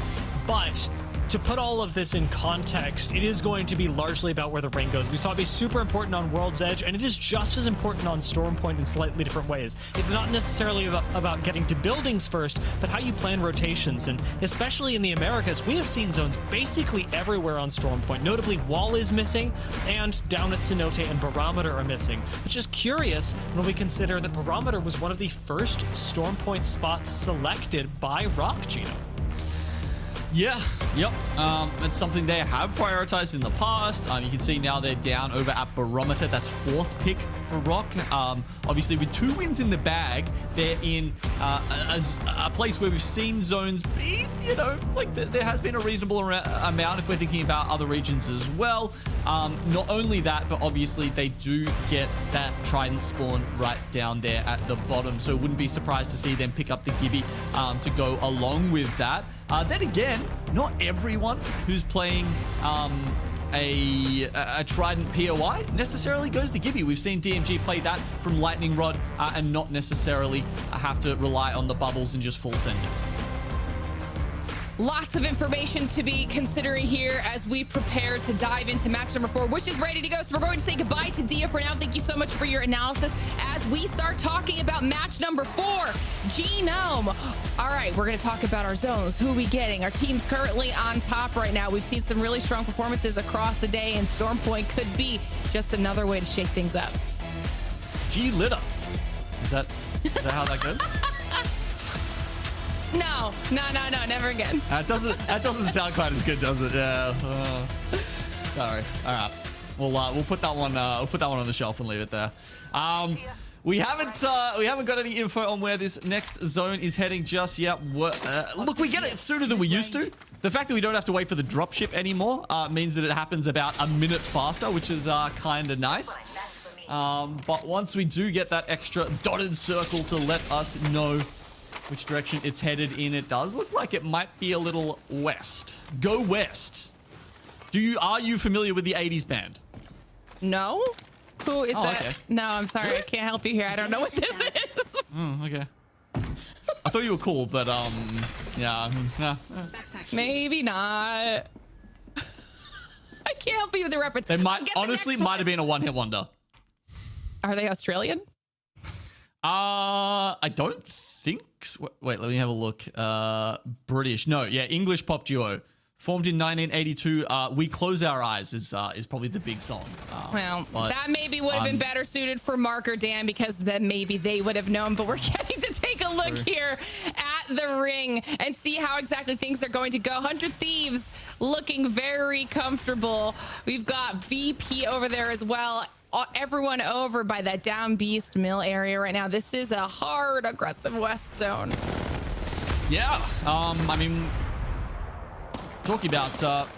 but to put all of this in context, it is going to be largely about where the ring goes. We saw it be super important on World's Edge, and it is just as important on Storm Point in slightly different ways. It's not necessarily about getting to buildings first, but how you plan rotations. And especially in the Americas, we have seen zones basically everywhere on Storm Point. Notably, Wall is missing, and down at Cenote and Barometer are missing, which is curious when we consider that Barometer was one of the first Storm Point spots selected by Rock Gino. Yeah, yep. It's something they have prioritized in the past. You can see now they're down over at Barometer. That's 4th pick for Rock. Obviously, with 2 wins in the bag, they're in a place where we've seen zones be, you know, like there has been a reasonable amount if we're thinking about other regions as well. Not only that, but obviously they do get that Trident spawn right down there at the bottom. So wouldn't be surprised to see them pick up the Gibby to go along with that. Then again, not everyone who's playing a Trident POI necessarily goes to Gibby. We've seen DMG play that from Lightning Rod and not necessarily have to rely on the bubbles and just full send it. Lots of information to be considering here as we prepare to dive into match number 4, which is ready to go. So we're going to say goodbye to Dia for now. Thank you so much for your analysis as we start talking about match number 4, Genome. All right, we're going to talk about our zones. Who are we getting? Our team's currently on top right now. We've seen some really strong performances across the day, and Storm Point could be just another way to shake things up. G-Litter. Is that how that goes? No, never again. That doesn't sound quite as good, does it? Yeah. Sorry. All right. We'll put that one. We'll put that one on the shelf and leave it there. We haven't got any info on where this next zone is heading just yet. Look, we get it sooner than we used to. The fact that we don't have to wait for the dropship anymore means that it happens about a minute faster, which is kind of nice. But once we do get that extra dotted circle to let us know which direction it's headed in, it does look like it might be a little west. Go west. Are you familiar with the 80s band? No? Who is that? Okay. No, I'm sorry. I can't help you here. I don't know what this is. Okay. I thought you were cool, but yeah. Maybe not. I can't help you with the reference. They might have been a one-hit wonder. Are they Australian? I don't think so. Wait, let me have a look. British. No, yeah, English pop duo. Formed in 1982. We Close Our Eyes is probably the big song. Well, that maybe would have been better suited for Mark or Dan, because then maybe they would have known. But we're getting to take a look here at the ring and see how exactly things are going to go. 100 Thieves looking very comfortable. We've got VP over there as well. Everyone over by that down beast mill area right now. This is a hard, aggressive west zone. Yeah, I mean, talking about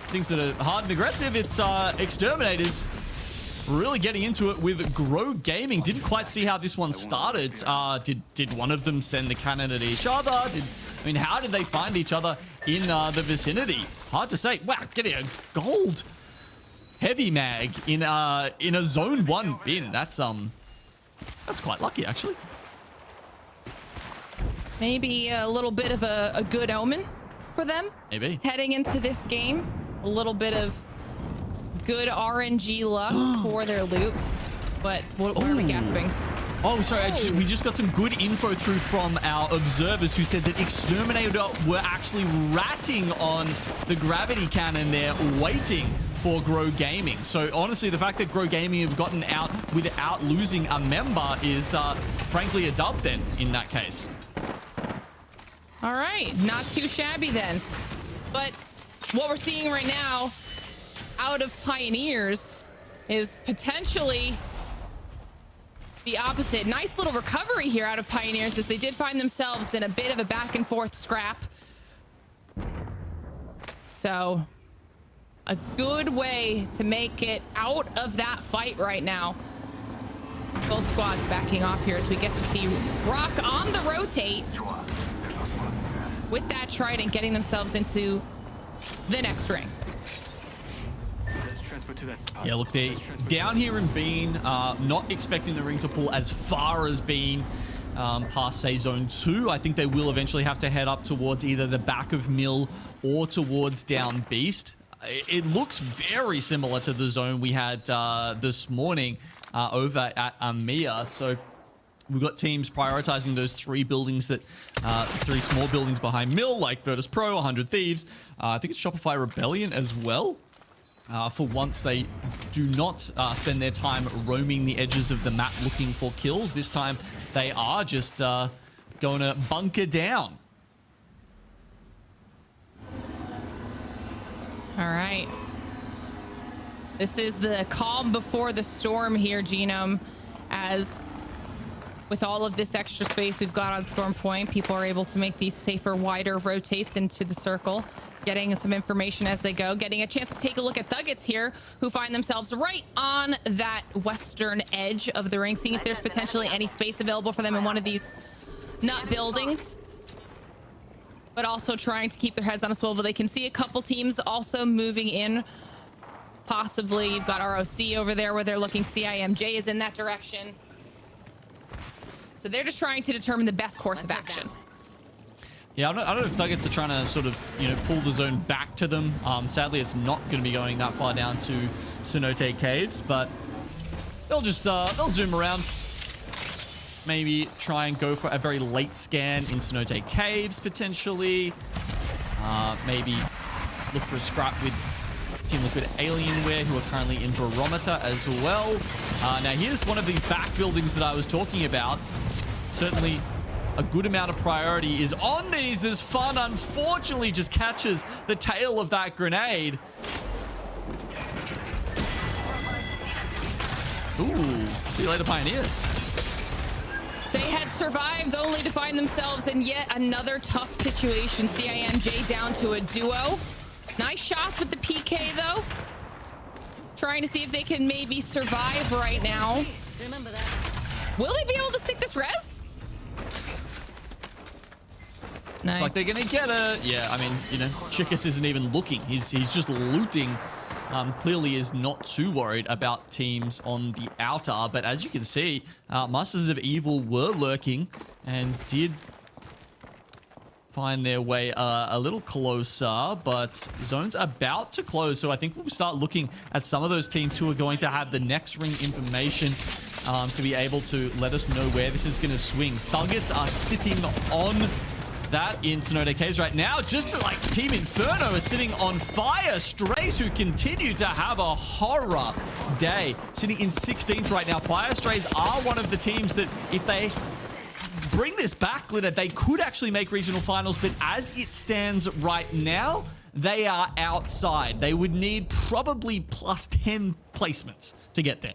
things that are hard and aggressive, it's Exterminators really getting into it with Grow Gaming. Didn't quite see how this one started. Did one of them send the cannon at each other? How did they find each other in the vicinity? Hard to say. Wow, getting a gold heavy mag in a zone 1 bin. That's quite lucky, actually. Maybe a little bit of a good omen for them. Maybe. Heading into this game. A little bit of good RNG luck for their loot. But what are we gasping? Oh, sorry. We just got some good info through from our observers who said that Exterminator were actually ratting on the gravity cannon there, waiting for Grow Gaming. So honestly, the fact that Grow Gaming have gotten out without losing a member is frankly a dub then in that case. All right, not too shabby then. But what we're seeing right now out of Pioneers is potentially the opposite. Nice little recovery here out of Pioneers, as they did find themselves in a bit of a back and forth scrap. So a good way to make it out of that fight right now. Both squads backing off here as we get to see Rock on the rotate with that Trident, getting themselves into the next ring. Yeah, look, they're down here in Bean, not expecting the ring to pull as far as Bean past, say, Zone 2. I think they will eventually have to head up towards either the back of Mill or towards Down Beast. It looks very similar to the zone we had this morning over at Amia. So we've got teams prioritizing those 3 buildings that, 3 small buildings behind Mill, like Virtus.pro, 100 Thieves. I think it's Shopify Rebellion as well. For once, they do not spend their time roaming the edges of the map looking for kills. This time, they are just going to bunker down. All right. This is the calm before the storm here, Genome. As with all of this extra space we've got on Storm Point, people are able to make these safer, wider rotates into the circle, getting some information as they go, getting a chance to take a look at THUGGETS here, who find themselves right on that western edge of the ring, seeing if there's potentially any space available for them in one of these nut buildings, but also trying to keep their heads on a swivel. They can see a couple teams also moving in. Possibly you've got ROC over there where they're looking. CIMJ is in that direction. So they're just trying to determine the best course of action. Yeah, I don't know if THUGGETS are trying to sort of, you know, pull the zone back to them. Sadly, it's not going to be going that far down to Cenote Caves, but they'll just they'll zoom around. Maybe try and go for a very late scan in Cenote Caves, potentially. Maybe look for a scrap with Team Liquid Alienware, who are currently in Barometer as well. Now, here's one of these back buildings that I was talking about. Certainly a good amount of priority is on these as Fun unfortunately just catches the tail of that grenade. Ooh, see you later, Pioneers. They had survived only to find themselves in yet another tough situation. CIMJ down to a duo. Nice shots with the PK though. Trying to see if they can maybe survive right now. Will they be able to stick this res? Nice. It's like they're gonna get a... Yeah, I mean, you know, Chickus isn't even looking. He's just looting. Clearly is not too worried about teams on the outer. But as you can see, Masters of Evil were lurking and did find their way a little closer, but zone's about to close. So I think we'll start looking at some of those teams who are going to have the next ring information to be able to let us know where this is going to swing. THUGGETS are sitting on that in Cenote Caves right now, just like Team Inferno is sitting on fire. Strays, who continue to have a horror day, sitting in 16th right now. Fire Strays are one of the teams that if they bring this back, Glitter, they could actually make regional finals, but as it stands right now, they are outside. They would need probably plus 10 placements to get there.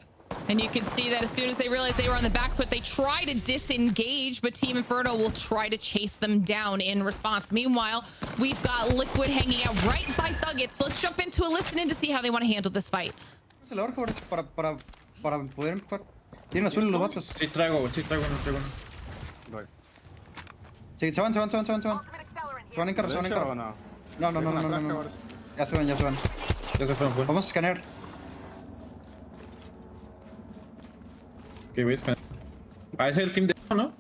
And you can see that as soon as they realized they were on the back foot, they try to disengage, but Team Inferno will try to chase them down in response. Meanwhile, we've got Liquid hanging out right by THUGGETS. So let's jump into a listen in to see how they want to handle this fight. Para poder empujar. Tienen azul los vatos. Sí traigo. Voy. Sí, se van. Se van en carro. No. Ya suben. Ya se fueron. Vamos a escanear. Ok, voy a escanear. Ese es el team de... ¿no?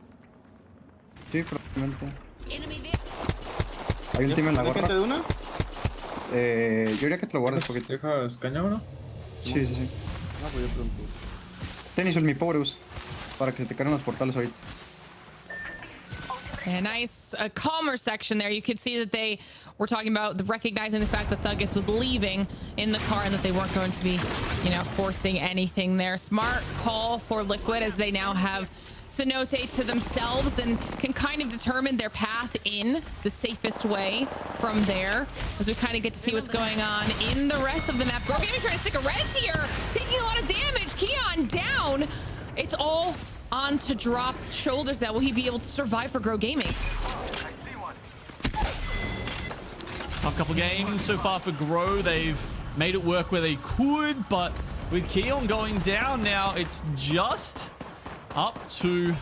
Sí, probablemente. Hay un team en la gorra. De una? Yo diría que te lo guardes porque te dejas caña, ¿no? Sí. No, pues yo pregunto. Tenis mi Powerus para que te carguen los portales ahorita. A nice, calmer section there. You could see that they were talking about recognizing the fact that THUGGETS was leaving in the car and that they weren't going to be, you know, forcing anything there. Smart call for Liquid as they now have Cenote to themselves and can kind of determine their path in the safest way from there as we kind of get to see what's going on in the rest of the map. Grow Gaming trying to stick a res here, taking a lot of damage. Keon down. It's all onto Drop's shoulders now. Will he be able to survive for Grow Gaming? Tough couple games so far for Grow. They've made it work where they could, but with Keon going down now, it's just up to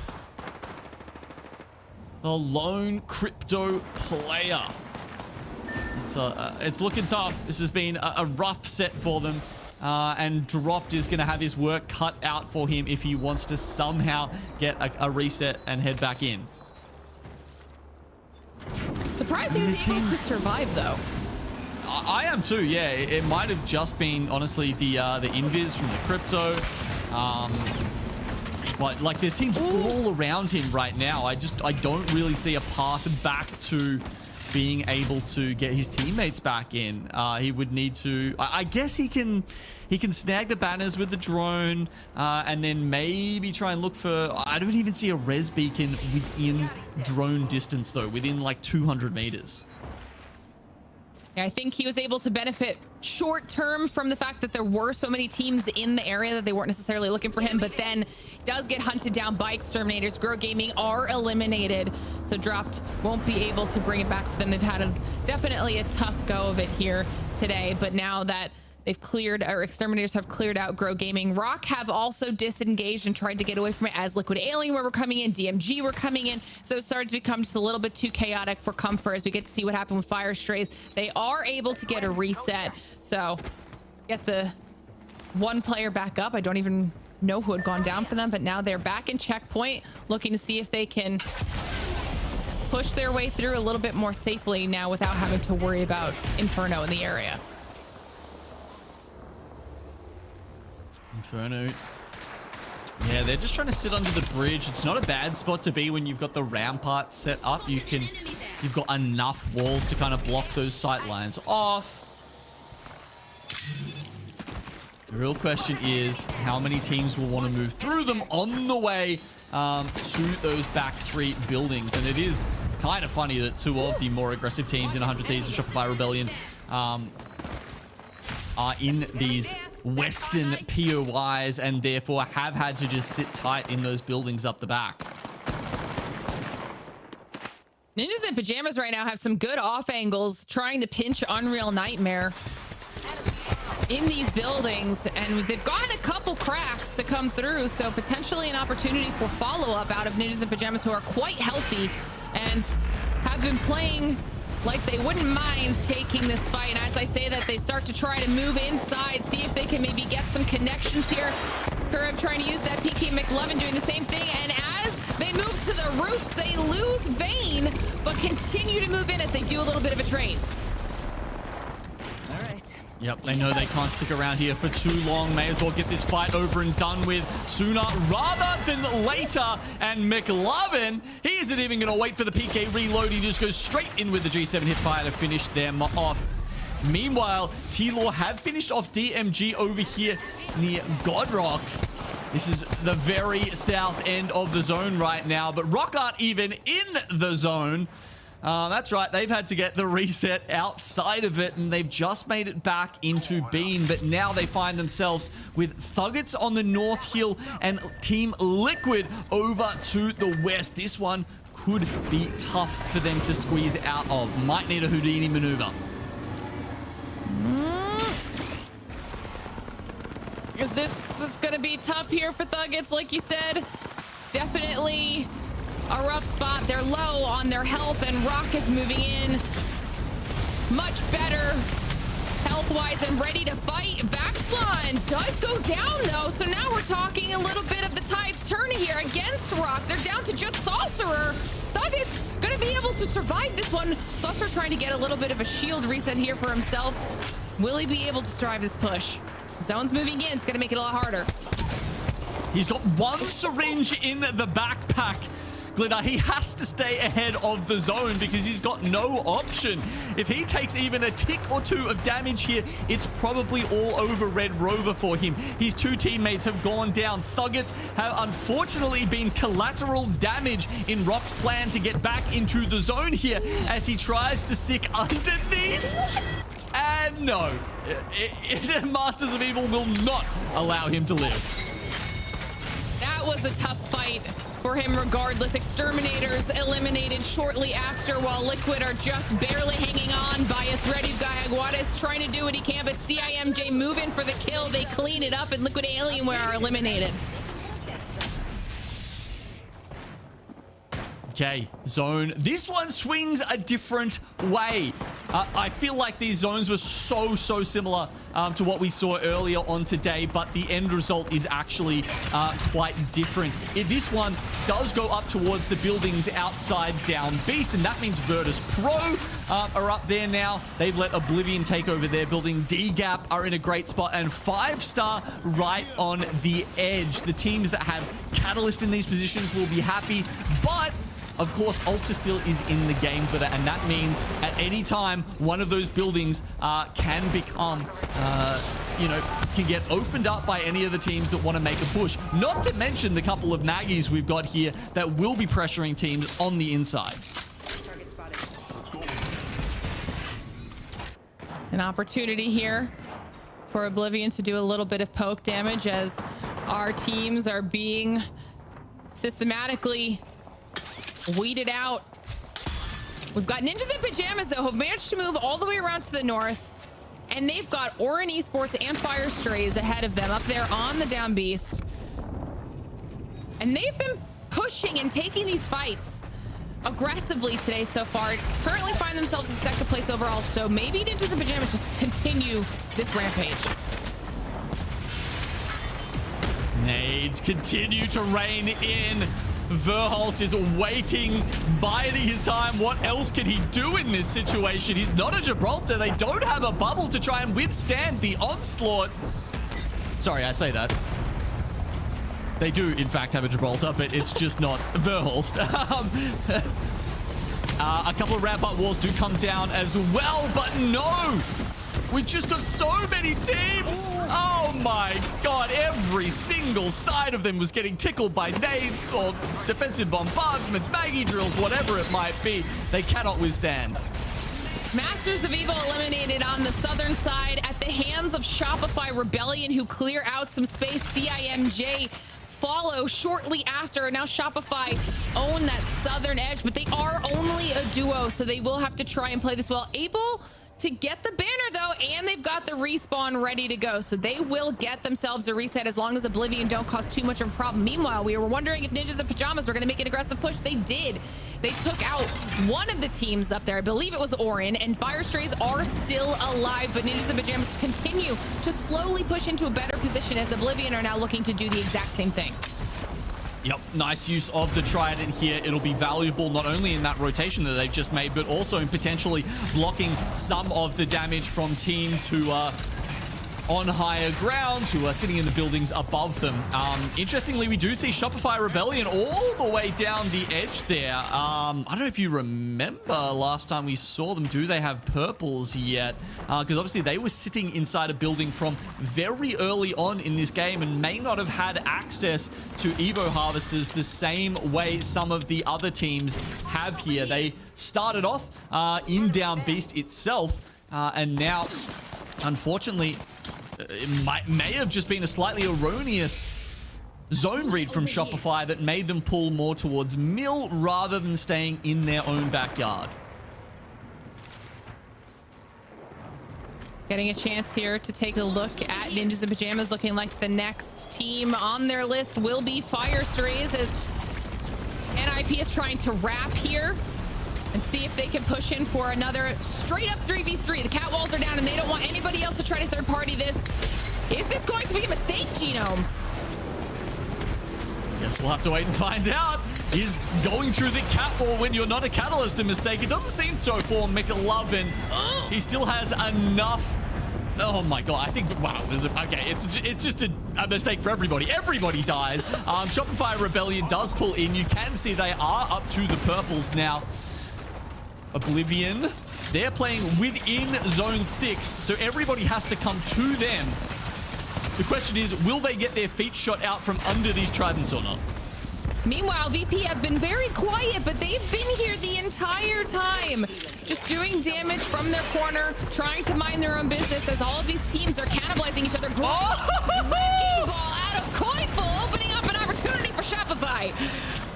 the lone crypto player. It's looking tough. This has been a rough set for them. And Dropped is going to have his work cut out for him if he wants to somehow get a reset and head back in. Surprised he was able to survive, though. I am too, yeah. It might have just been, honestly, the invis from the crypto. But, like, there's teams all around him right now. I don't really see a path back to being able to get his teammates back in. He would need to... I guess he can snag the banners with the drone and then maybe try and look for... I don't even see a res beacon within drone distance, though, within like 200 meters. I think he was able to benefit short term from the fact that there were so many teams in the area that they weren't necessarily looking for him, but then does get hunted down by Exterminators. Grow Gaming are eliminated, so Dropped won't be able to bring it back for them. They've had definitely a tough go of it here today, but now that they've cleared, or Exterminators have cleared out Grow Gaming, Rock have also disengaged and tried to get away from it as Liquid Alien were coming in, DMG were coming in, so it started to become just a little bit too chaotic for Comfort as we get to see what happened with Fire Strays. They are able to get a reset, so get the one player back up. I don't even know who had gone down for them, but now they're back in checkpoint, looking to see if they can push their way through a little bit more safely now without having to worry about Inferno in the area. Inferno. Yeah, they're just trying to sit under the bridge. It's not a bad spot to be when you've got the rampart set up. You've got enough walls to kind of block those sight lines off. The real question is how many teams will want to move through them on the way to those back 3 buildings. And it is kind of funny that 2 of the more aggressive teams in 100 Thieves and Shopify Rebellion are in these Western POIs and therefore have had to just sit tight in those buildings up the back. Ninjas and Pyjamas right now have some good off angles trying to pinch Unreal Nightmare in these buildings, and they've gotten a couple cracks to come through, so potentially an opportunity for follow-up out of Ninjas and Pyjamas, who are quite healthy and have been playing like they wouldn't mind taking this fight. And as I say that, they start to try to move inside, see if they can maybe get some connections here. Kurev trying to use that PK. McLovin doing the same thing, and as they move to the roofs, they lose Vayne, but continue to move in as they do a little bit of a trade. Yep, they know they can't stick around here for too long. May as well get this fight over and done with sooner rather than later. And McLovin, he isn't even going to wait for the PK reload. He just goes straight in with the G7 hipfire to finish them off. Meanwhile, T-Law have finished off DMG over here near Godrock. This is the very south end of the zone right now, but Rock aren't even in the zone. That's right, they've had to get the reset outside of it, and they've just made it back into Bean, but now they find themselves with THUGGETS on the North Hill and Team Liquid over to the west. This one could be tough for them to squeeze out of. Might need a Houdini maneuver. Because this is going to be tough here for THUGGETS, like you said. Definitely a rough spot. They're low on their health, and Rock is moving in much better health-wise and ready to fight. Vaxlon does go down, though, so now we're talking a little bit of the tides turning here against Rock. They're down to just Sorcerer. THUGGETS gonna be able to survive this one. Sorcerer trying to get a little bit of a shield reset here for himself. Will he be able to survive this push? Zone's moving in. It's gonna make it a lot harder. He's got 1 syringe in the backpack. Glitter, he has to stay ahead of the zone because he's got no option. If he takes even a tick or 2 of damage here, it's probably all over Red Rover for him. His 2 teammates have gone down. THUGGETS have unfortunately been collateral damage in Rock's plan to get back into the zone here as he tries to sick underneath. What? And no, Masters of Evil will not allow him to live. That was a tough fight for him regardless. Exterminators eliminated shortly after, while Liquid are just barely hanging on by a thread. You've got Aguades trying to do what he can, but CIMJ moving for the kill. They clean it up, and Liquid Alienware are eliminated. Okay, zone. This one swings a different way. I feel like these zones were so similar to what we saw earlier on today, but the end result is actually quite different. This one does go up towards the buildings outside Down Beast, and that means Virtus.pro are up there now. They've let Oblivion take over their building. DGAP are in a great spot, and 5-star right on the edge. The teams that have Catalyst in these positions will be happy, but of course, Ultra still is in the game for that, and that means at any time, one of those buildings can become, can get opened up by any of the teams that want to make a push. Not to mention the couple of Naggies we've got here that will be pressuring teams on the inside. An opportunity here for Oblivion to do a little bit of poke damage as our teams are being systematically weeded out. We've got Ninjas in Pyjamas, though, who've managed to move all the way around to the north. And they've got Orin Esports and Fire Strays ahead of them up there on the down beast. And they've been pushing and taking these fights aggressively today so far. Currently find themselves in second place overall. So maybe Ninjas in Pyjamas just continue this rampage. Nades continue to rain in. Verholst is waiting, biding his time. What else can he do in this situation? He's not a Gibraltar. They don't have a bubble to try and withstand the onslaught. Sorry, I say that. They do, in fact, have a Gibraltar, but it's just not Verholst. A couple of ramp-up walls do come down as well, but no! We've just got so many teams. Oh my god, every single side of them was getting tickled by nades or defensive bombardments, Maggie drills, whatever it might be. They cannot withstand. Masters of Evil eliminated on the southern side at the hands of Shopify Rebellion, who clear out some space. CIMJ follow shortly after. Now Shopify own that southern edge, but they are only a duo, so they will have to try and play this well. Able to get the banner, though, and they've got the respawn ready to go, so they will get themselves a reset as long as Oblivion don't cause too much of a problem. Meanwhile, we were wondering if Ninjas in Pyjamas were going to make an aggressive push. They did. They took out one of the teams up there. I believe it was Orin, and Fire Strays are still alive, but Ninjas in Pyjamas continue to slowly push into a better position as Oblivion are now looking to do the exact same thing. Yep, nice use of the Trident here. It'll be valuable not only in that rotation that they've just made, but also in potentially blocking some of the damage from teams who are on higher grounds, who are sitting in the buildings above them. Interestingly, we do see Shopify Rebellion all the way down the edge there. I don't know if you remember last time we saw them. Do they have purples yet? Because obviously they were sitting inside a building from very early on in this game and may not have had access to Evo Harvesters the same way some of the other teams have here. They started off in Down Beast itself, and now, unfortunately, it may have just been a slightly erroneous zone read from Shopify that made them pull more towards Mill rather than staying in their own backyard. Getting a chance here to take a look at Ninjas in Pyjamas, looking like the next team on their list will be Fire Strays, as NIP is trying to wrap here and see if they can push in for another straight up 3v3. The cat walls are down and they don't want anybody else to try to third party this. Is this going to be a mistake, Genome? Guess we'll have to wait and find out. Is going through the cat wall when you're not a Catalyst a mistake? It doesn't seem so for McLovin. He still has enough. Oh my god, I think, wow, okay, it's just a mistake for everybody. Everybody dies. Shopify Rebellion does pull in. You can see they are up to the purples now. Oblivion, they're playing within Zone 6, so everybody has to come to them. The question is, will they get their feet shot out from under these tridents or not? Meanwhile, VP have been very quiet, but they've been here the entire time, just doing damage from their corner, trying to mind their own business as all of these teams are cannibalizing each other. Wrecking ball out of Koiful, opening up an opportunity for Shopify.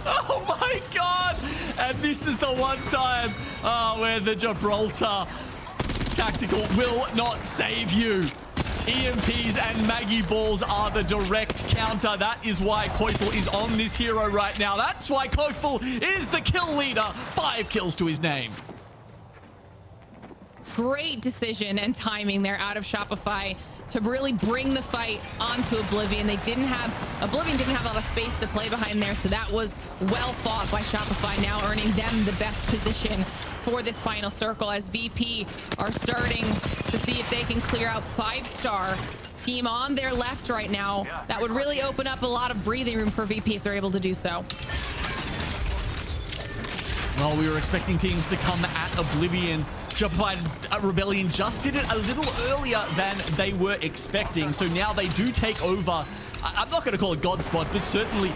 Oh my god! And this is the one time where the Gibraltar tactical will not save you. EMPs and Maggie Balls are the direct counter. That is why Koiful is on this hero right now. That's why Koiful is the kill leader. 5 kills to his name. Great decision and timing there out of Shopify to really bring the fight onto Oblivion. Oblivion didn't have a lot of space to play behind there, so that was well fought by Shopify, now earning them the best position for this final circle as VP are starting to see if they can clear out 5-star team on their left right now. That would really open up a lot of breathing room for VP if they're able to do so. Well, we were expecting teams to come at Oblivion Shopify Rebellion just did it a little earlier than they were expecting. So now they do take over. I'm not going to call it God spot, but certainly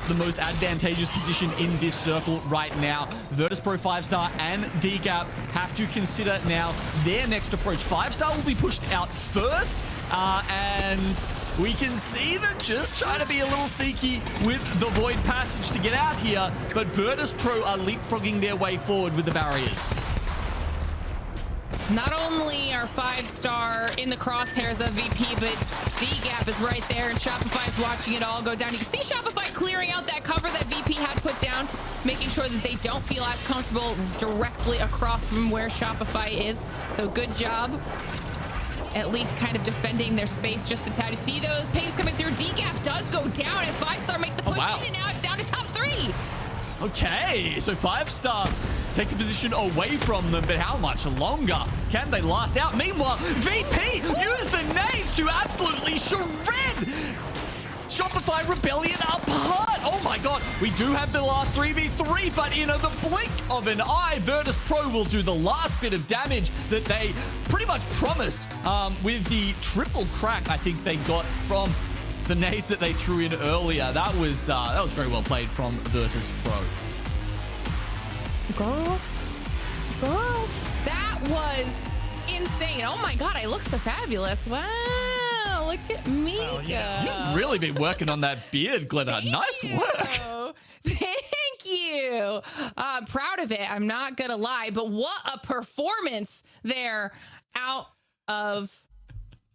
the most advantageous position in this circle right now. Virtus.pro 5-star and DGAP have to consider now their next approach. 5-star will be pushed out first, and we can see them just trying to be a little sneaky with the Void Passage to get out here, but Virtus.pro are leapfrogging their way forward with the barriers. Not only are 5-star in the crosshairs of VP, but DGAP is right there, and Shopify is watching it all go down. You can see Shopify clearing out that cover that VP had put down, making sure that they don't feel as comfortable directly across from where Shopify is. So good job. At least kind of defending their space just a tad. You see those pings coming through. DGAP does go down as 5-star make the push in, and now it's down to top 3. Okay, so 5-star take the position away from them, but how much longer can they last out? Meanwhile, VP use the nades to absolutely shred Shopify Rebellion apart. Oh my god, we do have the last 3v3, but in the blink of an eye, Virtus.pro will do the last bit of damage that they pretty much promised with the triple crack I think they got from the nades that they threw in earlier. That was very well played from Virtus.pro. Girl, that was insane. Oh my god, I look so fabulous. Wow, look at me go. You've really been working on that beard, Glenna. Nice work. Thank you. Proud of it, I'm not gonna lie, but what a performance there out of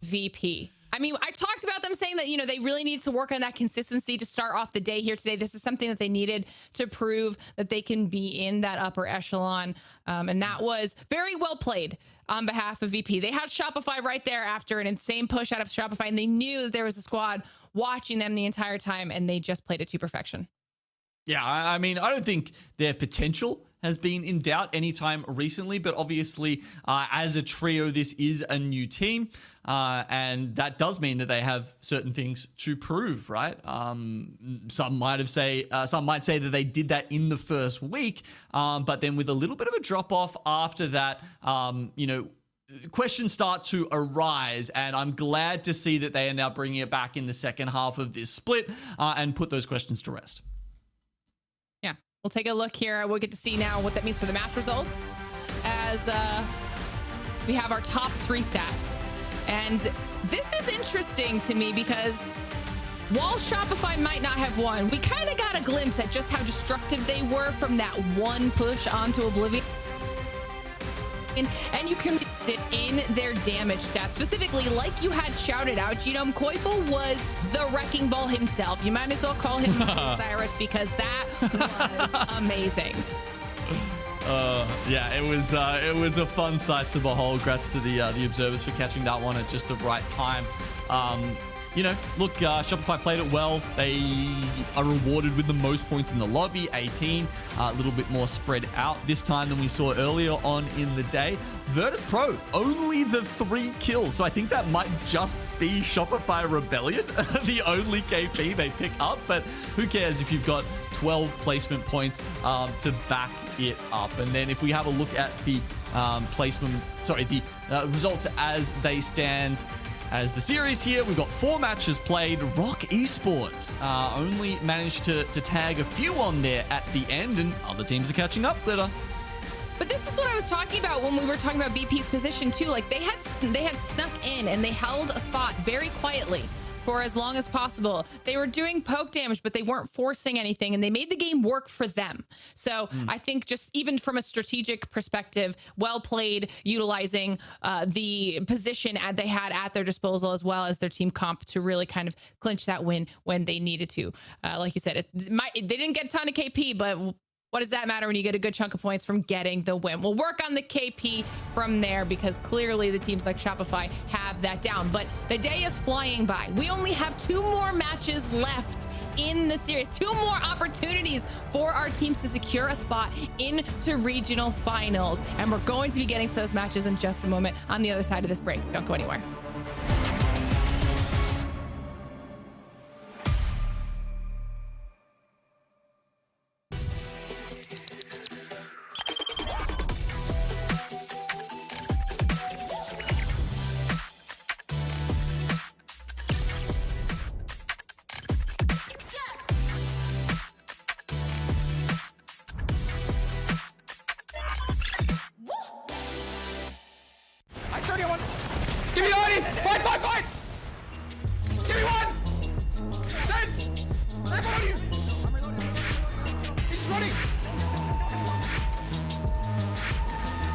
VP. I mean, I talked about them saying that, you know, they really need to work on that consistency to start off the day here today. This is something that they needed to prove that they can be in that upper echelon. And that was very well played on behalf of VP. They had Shopify right there after an insane push out of Shopify, and they knew that there was a squad watching them the entire time, and they just played it to perfection. Yeah, I mean, I don't think their potential has been in doubt anytime recently, but obviously as a trio, this is a new team, and that does mean that they have certain things to prove, right? Some might say that they did that in the first week, but then with a little bit of a drop off after that, you know, questions start to arise, and I'm glad to see that they are now bringing it back in the second half of this split and put those questions to rest. We'll take a look here. We'll get to see now what that means for the match results as we have our top 3 stats. And this is interesting to me because while Shopify might not have won, we kind of got a glimpse at just how destructive they were from that one push onto Oblivion. And you can see it in their damage stats. Specifically, like you had shouted out, Genome Koifel was the wrecking ball himself. You might as well call him Cyrus because that was amazing. Yeah, it was a fun sight to behold. Congrats to the observers for catching that one at just the right time. You know, look, Shopify played it well. They are rewarded with the most points in the lobby, 18. A little bit more spread out this time than we saw earlier on in the day. Virtus.pro, only the 3 kills. So I think that might just be Shopify Rebellion, the only KP they pick up. But who cares if you've got 12 placement points to back it up. And then if we have a look at the results as they stand as the series here, we've got 4 matches played. Rock Esports only managed to tag a few on there at the end, and other teams are catching up, Glitter. But this is what I was talking about when we were talking about VP's position too. Like they had snuck in and they held a spot very quietly for as long as possible. They were doing poke damage, but they weren't forcing anything, and they made the game work for them. So I think just even from a strategic perspective, well played, utilizing the position they had at their disposal as well as their team comp to really kind of clinch that win when they needed to. Like you said, they didn't get a ton of KP, but what does that matter when you get a good chunk of points from getting the win? We'll work on the KP from there because clearly the teams like Shopify have that down. But the day is flying by. We only have 2 more matches left in the series, 2 more opportunities for our teams to secure a spot into regional finals. And we're going to be getting to those matches in just a moment on the other side of this break. Don't go anywhere.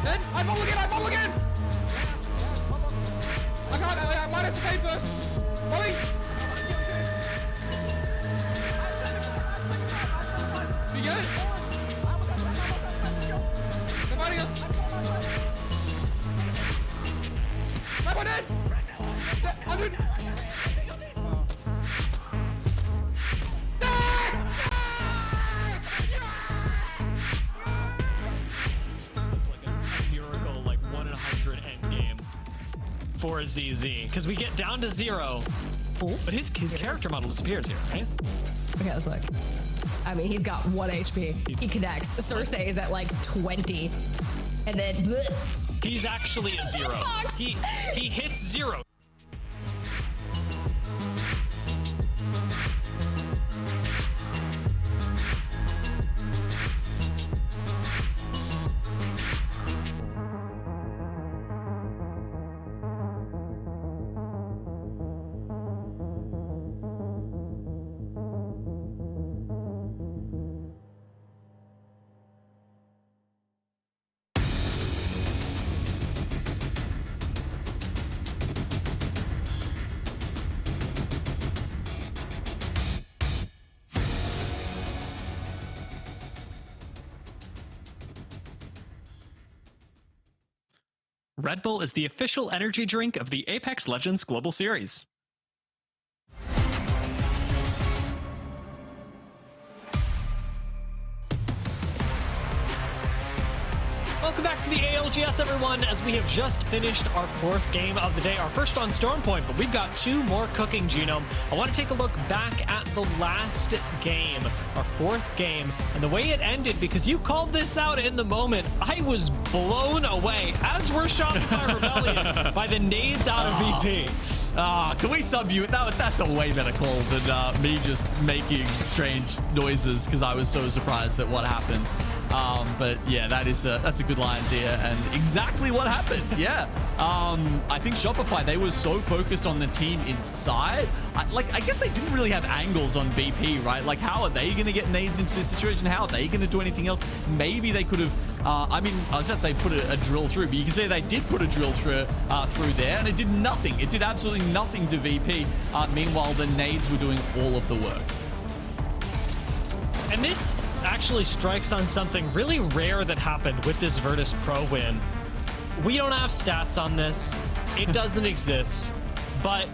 Then I fall again. I can't. Mine has to pay first. Molly. You get it? They're fighting us. That one in. 100. For ZZ, because we get down to 0. Ooh. But his character model disappears here, right? Okay, let's look. I mean, he's got 1 HP. He connects. Cersei is at like 20. And then... bleh. He's actually a 0. He hits 0. Red Bull is the official energy drink of the Apex Legends Global Series. Welcome back to the ALGS, everyone, as we have just finished our 4th game of the day, our first on Storm Point, but we've got 2 more cooking, Genome. I want to take a look back at the last game, our 4th game, and the way it ended, because you called this out in the moment. I was blown away, as were Shopify Rebellion, by the nades out of VP. Can we sub you? That's a way better call than me just making strange noises because I was so surprised at what happened. But yeah, that's a good line, Dia, and exactly what happened. Yeah. I think Shopify, they were so focused on the team inside. I guess they didn't really have angles on VP, right? Like, how are they going to get nades into this situation? How are they going to do anything else? Maybe they could have, I was about to say put a drill through, but you can say they did put a drill through there, and it did nothing. It did absolutely nothing to VP. Meanwhile, the nades were doing all of the work. And this actually strikes on something really rare that happened with this Virtus.pro win. We don't have stats on this. It doesn't exist. But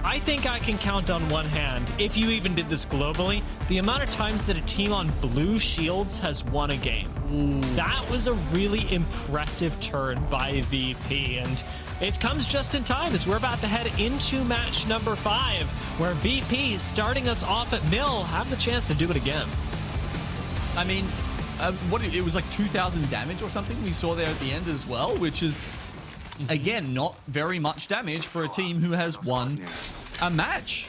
I think I can count on one hand, if you even did this globally, the amount of times that a team on blue shields has won a game. Ooh. That was a really impressive turn by VP, and it comes just in time as we're about to head into match number 5, where VP, starting us off at Mill, have the chance to do it again. I mean, it was like 2,000 damage or something we saw there at the end as well, which is, again, not very much damage for a team who has won a match.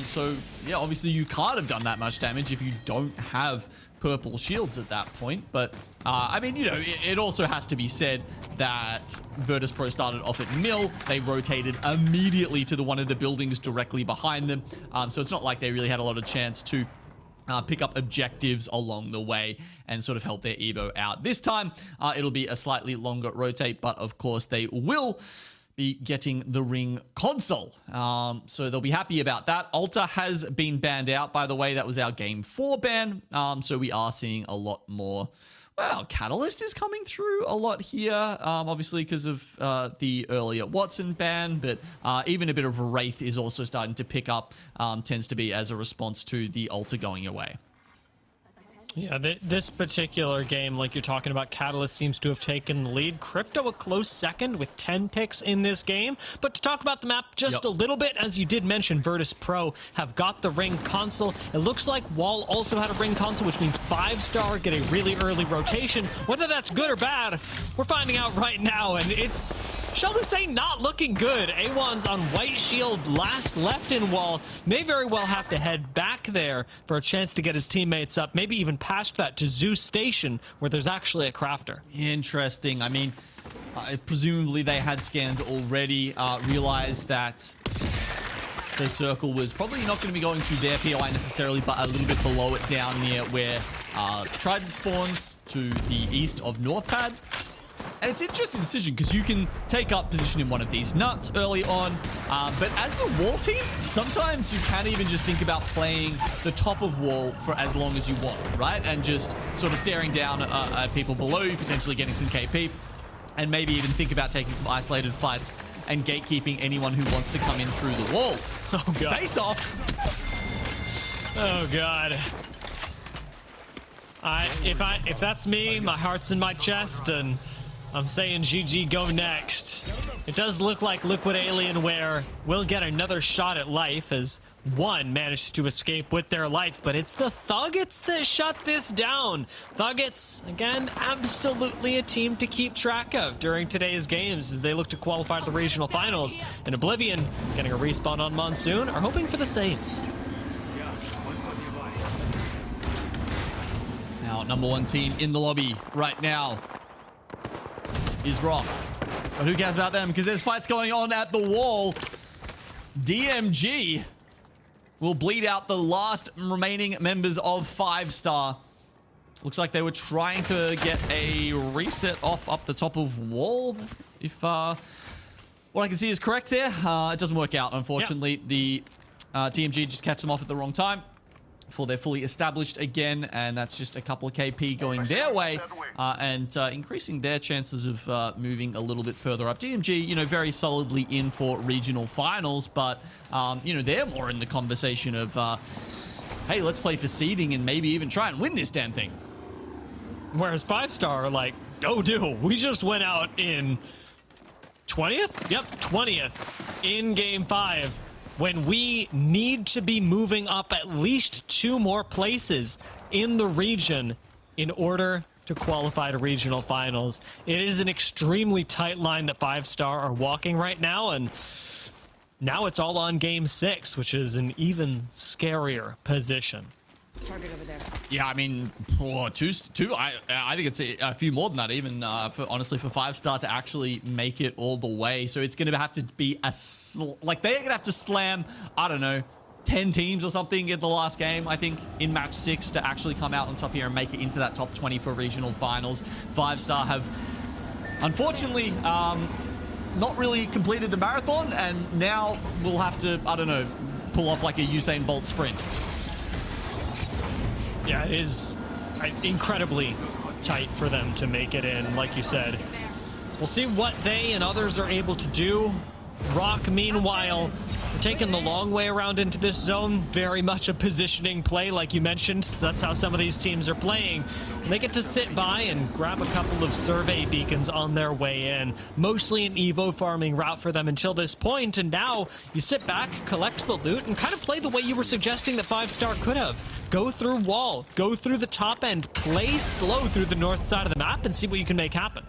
So, yeah, obviously you can't have done that much damage if you don't have purple shields at that point. But, I mean, you know, it also has to be said that Virtus.pro started off at Mill. They rotated immediately to one of the buildings directly behind them. So it's not like they really had a lot of chance to pick up objectives along the way and sort of help their Evo out. This time, it'll be a slightly longer rotate, but of course they will be getting the ring console. So they'll be happy about that. Alta has been banned out, by the way. That was our Game 4 ban. So we are seeing a lot more. Well, Catalyst is coming through a lot here, obviously because of the earlier Watson ban, but even a bit of Wraith is also starting to pick up, tends to be as a response to the Alta going away. Yeah, this particular game, like you're talking about, Catalyst seems to have taken the lead. Crypto a close second with 10 picks in this game. But to talk about the map just a little bit, as you did mention, Virtus.pro have got the ring console. It looks like Wall also had a ring console, which means 5-star get a really early rotation. Whether that's good or bad, we're finding out right now, and it's, shall we say, not looking good. A1's on white shield, last left in Wall. May very well have to head back there for a chance to get his teammates up, maybe even past that to Zeus Station, where there's actually a crafter. Interesting. I mean, presumably they had scanned already, realized that the circle was probably not going to be going to their POI necessarily, but a little bit below it down near where Trident spawns to the east of North Pad. And it's an interesting decision because you can take up position in one of these nuts early on. But as the wall team, sometimes you can even just think about playing the top of wall for as long as you want, right? And just sort of staring down at people below you, potentially getting some KP. And maybe even think about taking some isolated fights and gatekeeping anyone who wants to come in through the wall. Oh, God. Face off. Oh, God. If that's me, my heart's in my chest, and I'm saying GG, go next. It does look like Liquid Alienware will get another shot at life as one managed to escape with their life, but it's the THUGGETS that shut this down. THUGGETS, again, absolutely a team to keep track of during today's games as they look to qualify to the regional finals. And Oblivion, getting a respawn on Monsoon, are hoping for the same. Now, number one team in the lobby right now is Rock. But who cares about them? Because there's fights going on at the wall. DMG will bleed out the last remaining members of 5-star. Looks like they were trying to get a reset off up the top of wall. If what I can see is correct there. It doesn't work out, unfortunately. Yep. The DMG just catch them off at the wrong time before they're fully established again, and that's just a couple of KP going their way and increasing their chances of moving a little bit further up. DMG, you know, very solidly in for regional finals, but, you know, they're more in the conversation of, hey, let's play for seeding and maybe even try and win this damn thing. Whereas 5-star are like, oh, dude, we just went out in 20th? Yep, 20th in Game 5. When we need to be moving up at least 2 more places in the region in order to qualify to regional finals. It is an extremely tight line that 5-star are walking right now, and now it's all on Game 6, which is an even scarier position. Target over there. Yeah, I mean, two. I think it's a few more than that, even honestly, for 5-star to actually make it all the way. So it's going to have to be like they're going to have to slam, I don't know, 10 teams or something in the last game, I think, in match 6 to actually come out on top here and make it into that top 20 for regional finals. 5-star have, unfortunately, not really completed the marathon, and now we'll have to, I don't know, pull off like a Usain Bolt sprint. Yeah, it is incredibly tight for them to make it in, like you said. We'll see what they and others are able to do. Rock, meanwhile, we're taking the long way around into this zone. Very much a positioning play, like you mentioned. That's how some of these teams are playing. They get to sit by and grab a couple of survey beacons on their way in. Mostly an Evo farming route for them until this point, and now you sit back, collect the loot, and kind of play the way you were suggesting that 5-star could have. Go through wall, go through the top end, play slow through the north side of the map, and see what you can make happen.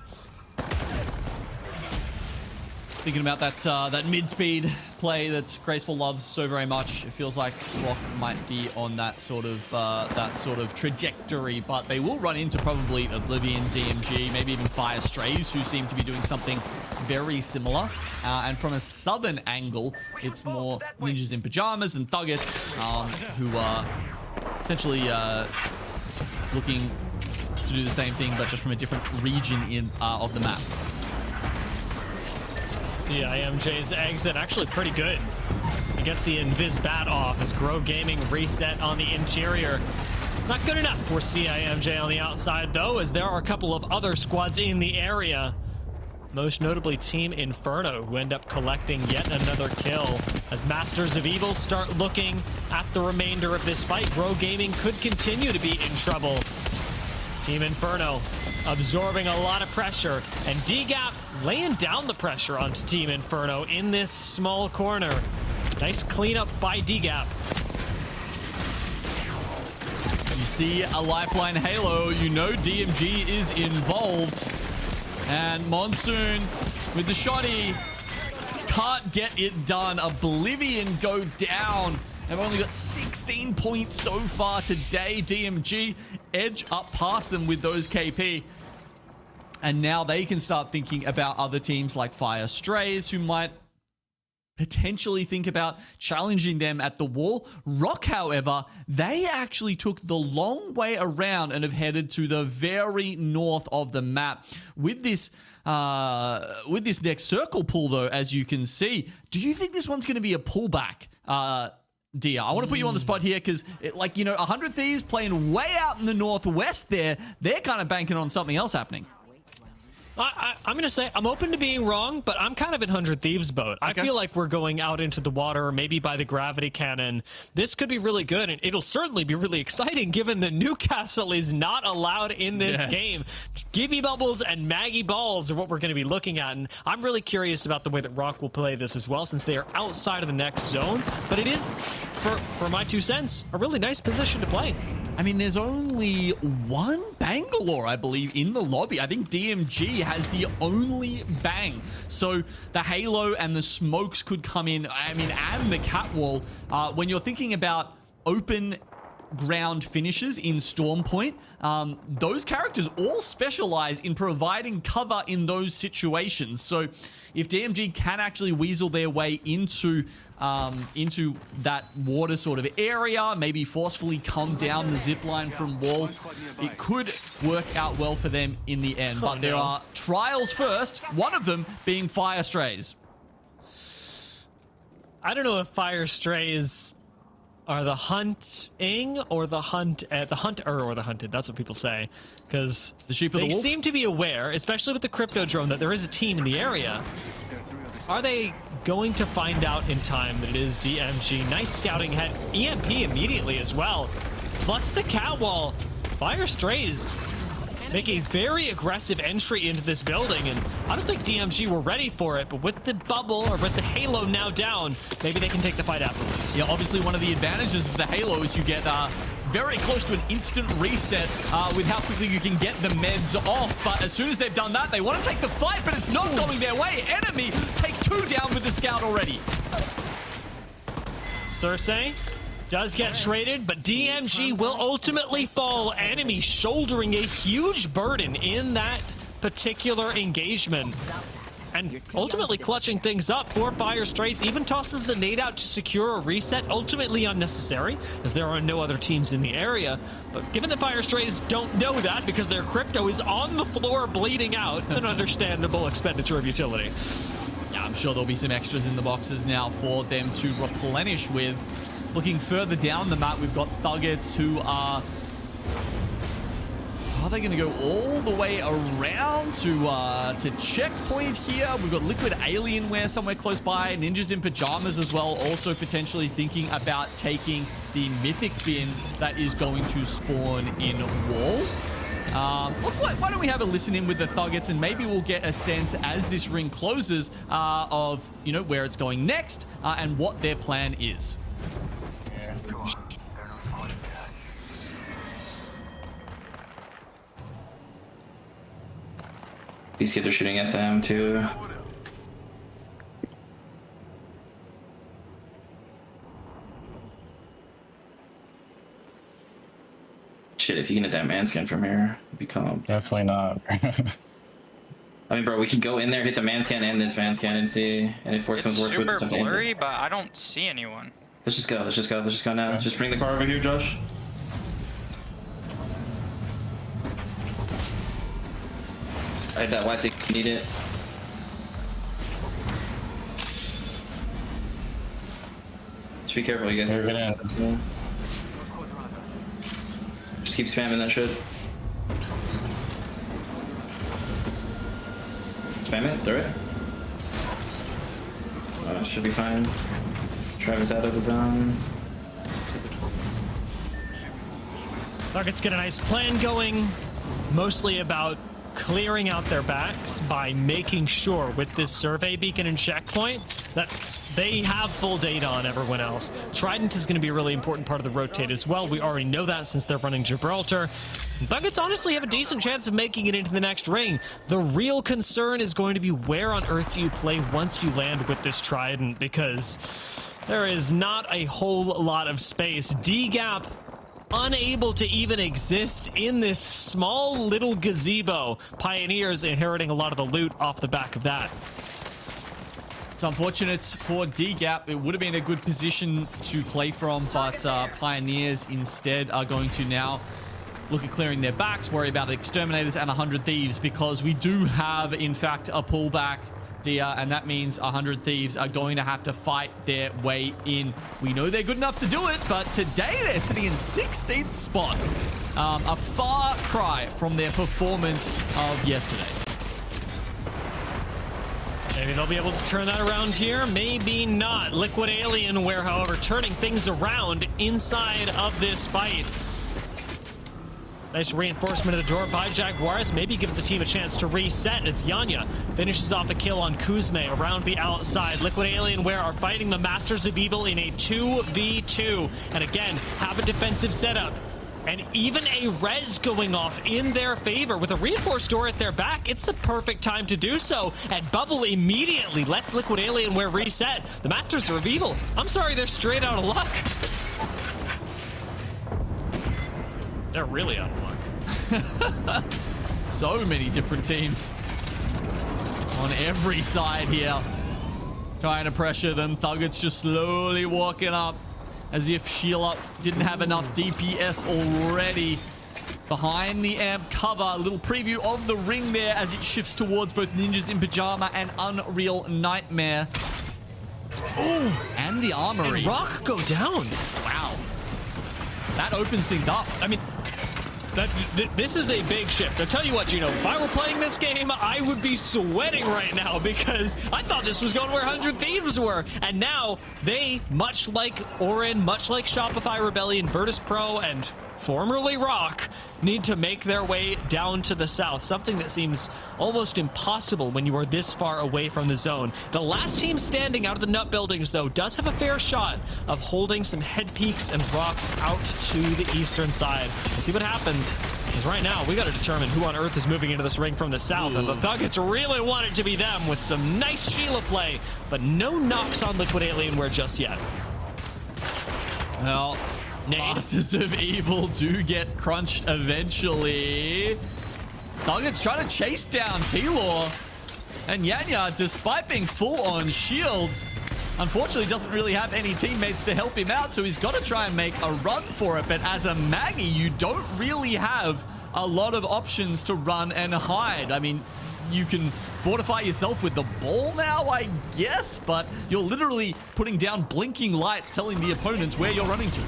Thinking about that mid-speed play that Graceful loves so very much. It feels like Rock might be on that sort of trajectory, but they will run into probably Oblivion, DMG, maybe even Fire Strays, who seem to be doing something very similar. And from a southern angle, it's more Ninjas in Pyjamas and THUGGETS, who are essentially looking to do the same thing, but just from a different region of the map. IMJ's exit actually pretty good. He gets the Invis bat off as Grow Gaming reset on the interior. Not good enough for CIMJ on the outside, though, as there are a couple of other squads in the area. Most notably Team Inferno, who end up collecting yet another kill. As Masters of Evil start looking at the remainder of this fight, Grow Gaming could continue to be in trouble. Team Inferno absorbing a lot of pressure, and DGAP laying down the pressure onto Team Inferno in this small corner. Nice cleanup by DGAP. You see a lifeline halo, you know DMG is involved. And Monsoon with the shotty can't get it done. Oblivion go down. They've only got 16 points so far today. DMG edge up past them with those KP. And now they can start thinking about other teams like Fire Strays, who might potentially think about challenging them at the wall. Rock, however, they actually took the long way around and have headed to the very north of the map. With this next circle pull, though, as you can see, do you think this one's going to be a pullback? Dia, I want to put you on the spot here because, like, you know, 100 Thieves playing way out in the northwest there, they're kind of banking on something else happening. I'm going to say I'm open to being wrong, but I'm kind of in 100 Thieves boat. Okay. I feel like we're going out into the water, maybe by the gravity cannon. This could be really good, and it'll certainly be really exciting given that Newcastle is not allowed in this game. Gibby Bubbles and Maggie Balls are what we're going to be looking at, and I'm really curious about the way that Rock will play this as well, since they are outside of the next zone. But it is, for my 2 cents, a really nice position to play. I mean, there's only one Bangalore, I believe, in the lobby. I think DMG has the only bang. So the Halo and the smokes could come in, I mean, and the Catwall. When you're thinking about open ground finishes in Storm Point, those characters all specialize in providing cover in those situations. So if DMG can actually weasel their way into that water sort of area, maybe forcefully come down the zip line from wall, it could work out well for them in the end. But there are trials first, one of them being Fire Strays. I don't know if Fire Strays are the hunting or the hunter or the hunted. That's what people say, because the sheep of the wolf? They seem to be aware, especially with the crypto drone, that there is a team in the area. Are they going to find out in time that it is DMG? Nice scouting head. EMP immediately as well. Plus the Catwall. Fire Strays make a very aggressive entry into this building, and I don't think DMG were ready for it, but with the bubble, or with the Halo now down, maybe they can take the fight afterwards. Yeah, obviously one of the advantages of the Halo is you get very close to an instant reset with how quickly you can get the meds off. But as soon as they've done that, they want to take the fight, but it's not going their way. Enemy take 2 down with the scout already. Cersei does get traded, but DMG will ultimately fall. Enemy shouldering a huge burden in that particular engagement, and ultimately clutching things up for Fire Strays. Even tosses the nade out to secure a reset, ultimately unnecessary, as there are no other teams in the area. But given that Fire Strays don't know that because their crypto is on the floor bleeding out, it's an understandable expenditure of utility. Yeah, I'm sure there'll be some extras in the boxes now for them to replenish with. Looking further down the map, we've got THUGGETS, who are they going to go all the way around to checkpoint here? We've got Liquid Alienware somewhere close by, Ninjas in Pyjamas as well, also potentially thinking about taking the Mythic bin that is going to spawn in Wall. Look, why don't we have a listen in with the THUGGETS, and maybe we'll get a sense as this ring closes of, you know, where it's going next and what their plan is. These kids are shooting at them too. Shit, if you can hit that man scan from here, it'd be calm. Definitely not. I mean, bro, we can go in there, hit the man scan and this man scan and see, and if worse comes worse, it's super blurry, but I don't see anyone. Let's just go. Let's just go. Let's just go now. Just bring the car over here, Josh. I had that white thing. Need it. Just be careful, you guys. Just keep spamming that shit. Spam it. Throw it. Should be fine. Travis out of the zone. THUGGETS get a nice plan going, mostly about clearing out their backs by making sure with this survey beacon and checkpoint that they have full data on everyone else. Trident is going to be a really important part of the rotate as well. We already know that since they're running Gibraltar. THUGGETS honestly have a decent chance of making it into the next ring. The real concern is going to be where on earth do you play once you land with this Trident, because there is not a whole lot of space. DGAP unable to even exist in this small little gazebo. Pioneers inheriting a lot of the loot off the back of that. It's unfortunate for DGAP. It would have been a good position to play from, but Pioneers instead are going to now look at clearing their backs, worry about Exterminators and 100 Thieves, because we do have, in fact, a pullback, Dia, and that means 100 Thieves are going to have to fight their way in. We know they're good enough to do it, but today they're sitting in 16th spot. A far cry from their performance of yesterday. Maybe they'll be able to turn that around here. Maybe not. Liquid Alienware, however, turning things around inside of this fight. Nice reinforcement of the door by Jaguars. Maybe gives the team a chance to reset as Yanya finishes off a kill on Kuzme around the outside. Liquid Alienware are fighting the Masters of Evil in a 2v2. And again, have a defensive setup. And even a res going off in their favor with a reinforced door at their back. It's the perfect time to do so. And Bubble immediately lets Liquid Alienware reset. The Masters of Evil, I'm sorry, they're straight out of luck. They're really out of luck. So many different teams on every side here. Trying to pressure them. THUGGETS just slowly walking up, as if Sheila didn't have enough DPS already. Behind the amp cover, a little preview of the ring there as it shifts towards both Ninjas in Pyjama and Unreal Nightmare. Ooh, and the Armory. And Rock go down. Wow. That opens things up. I mean, this is a big shift. I'll tell you what, Gino, if I were playing this game, I would be sweating right now because I thought this was going where 100 Thieves were. And now they, much like Orin, much like Shopify Rebellion, Virtus.pro, and formerly Rock, need to make their way down to the south. Something that seems almost impossible when you are this far away from the zone. The last team standing out of the nut buildings, though, does have a fair shot of holding some head peaks and rocks out to the eastern side. We'll see what happens. Because right now, we got to determine who on earth is moving into this ring from the south. And the THUGGETS really want it to be them with some nice Sheila play, but no knocks on Liquid Alienware just yet. Well, Masters of Evil do get crunched eventually. THUGGETS trying to chase down T-Law. And Yanya, despite being full on shields, unfortunately doesn't really have any teammates to help him out, so he's got to try and make a run for it. But as a Maggie, you don't really have a lot of options to run and hide. I mean, you can fortify yourself with the ball now, I guess, but you're literally putting down blinking lights telling the opponents where you're running to.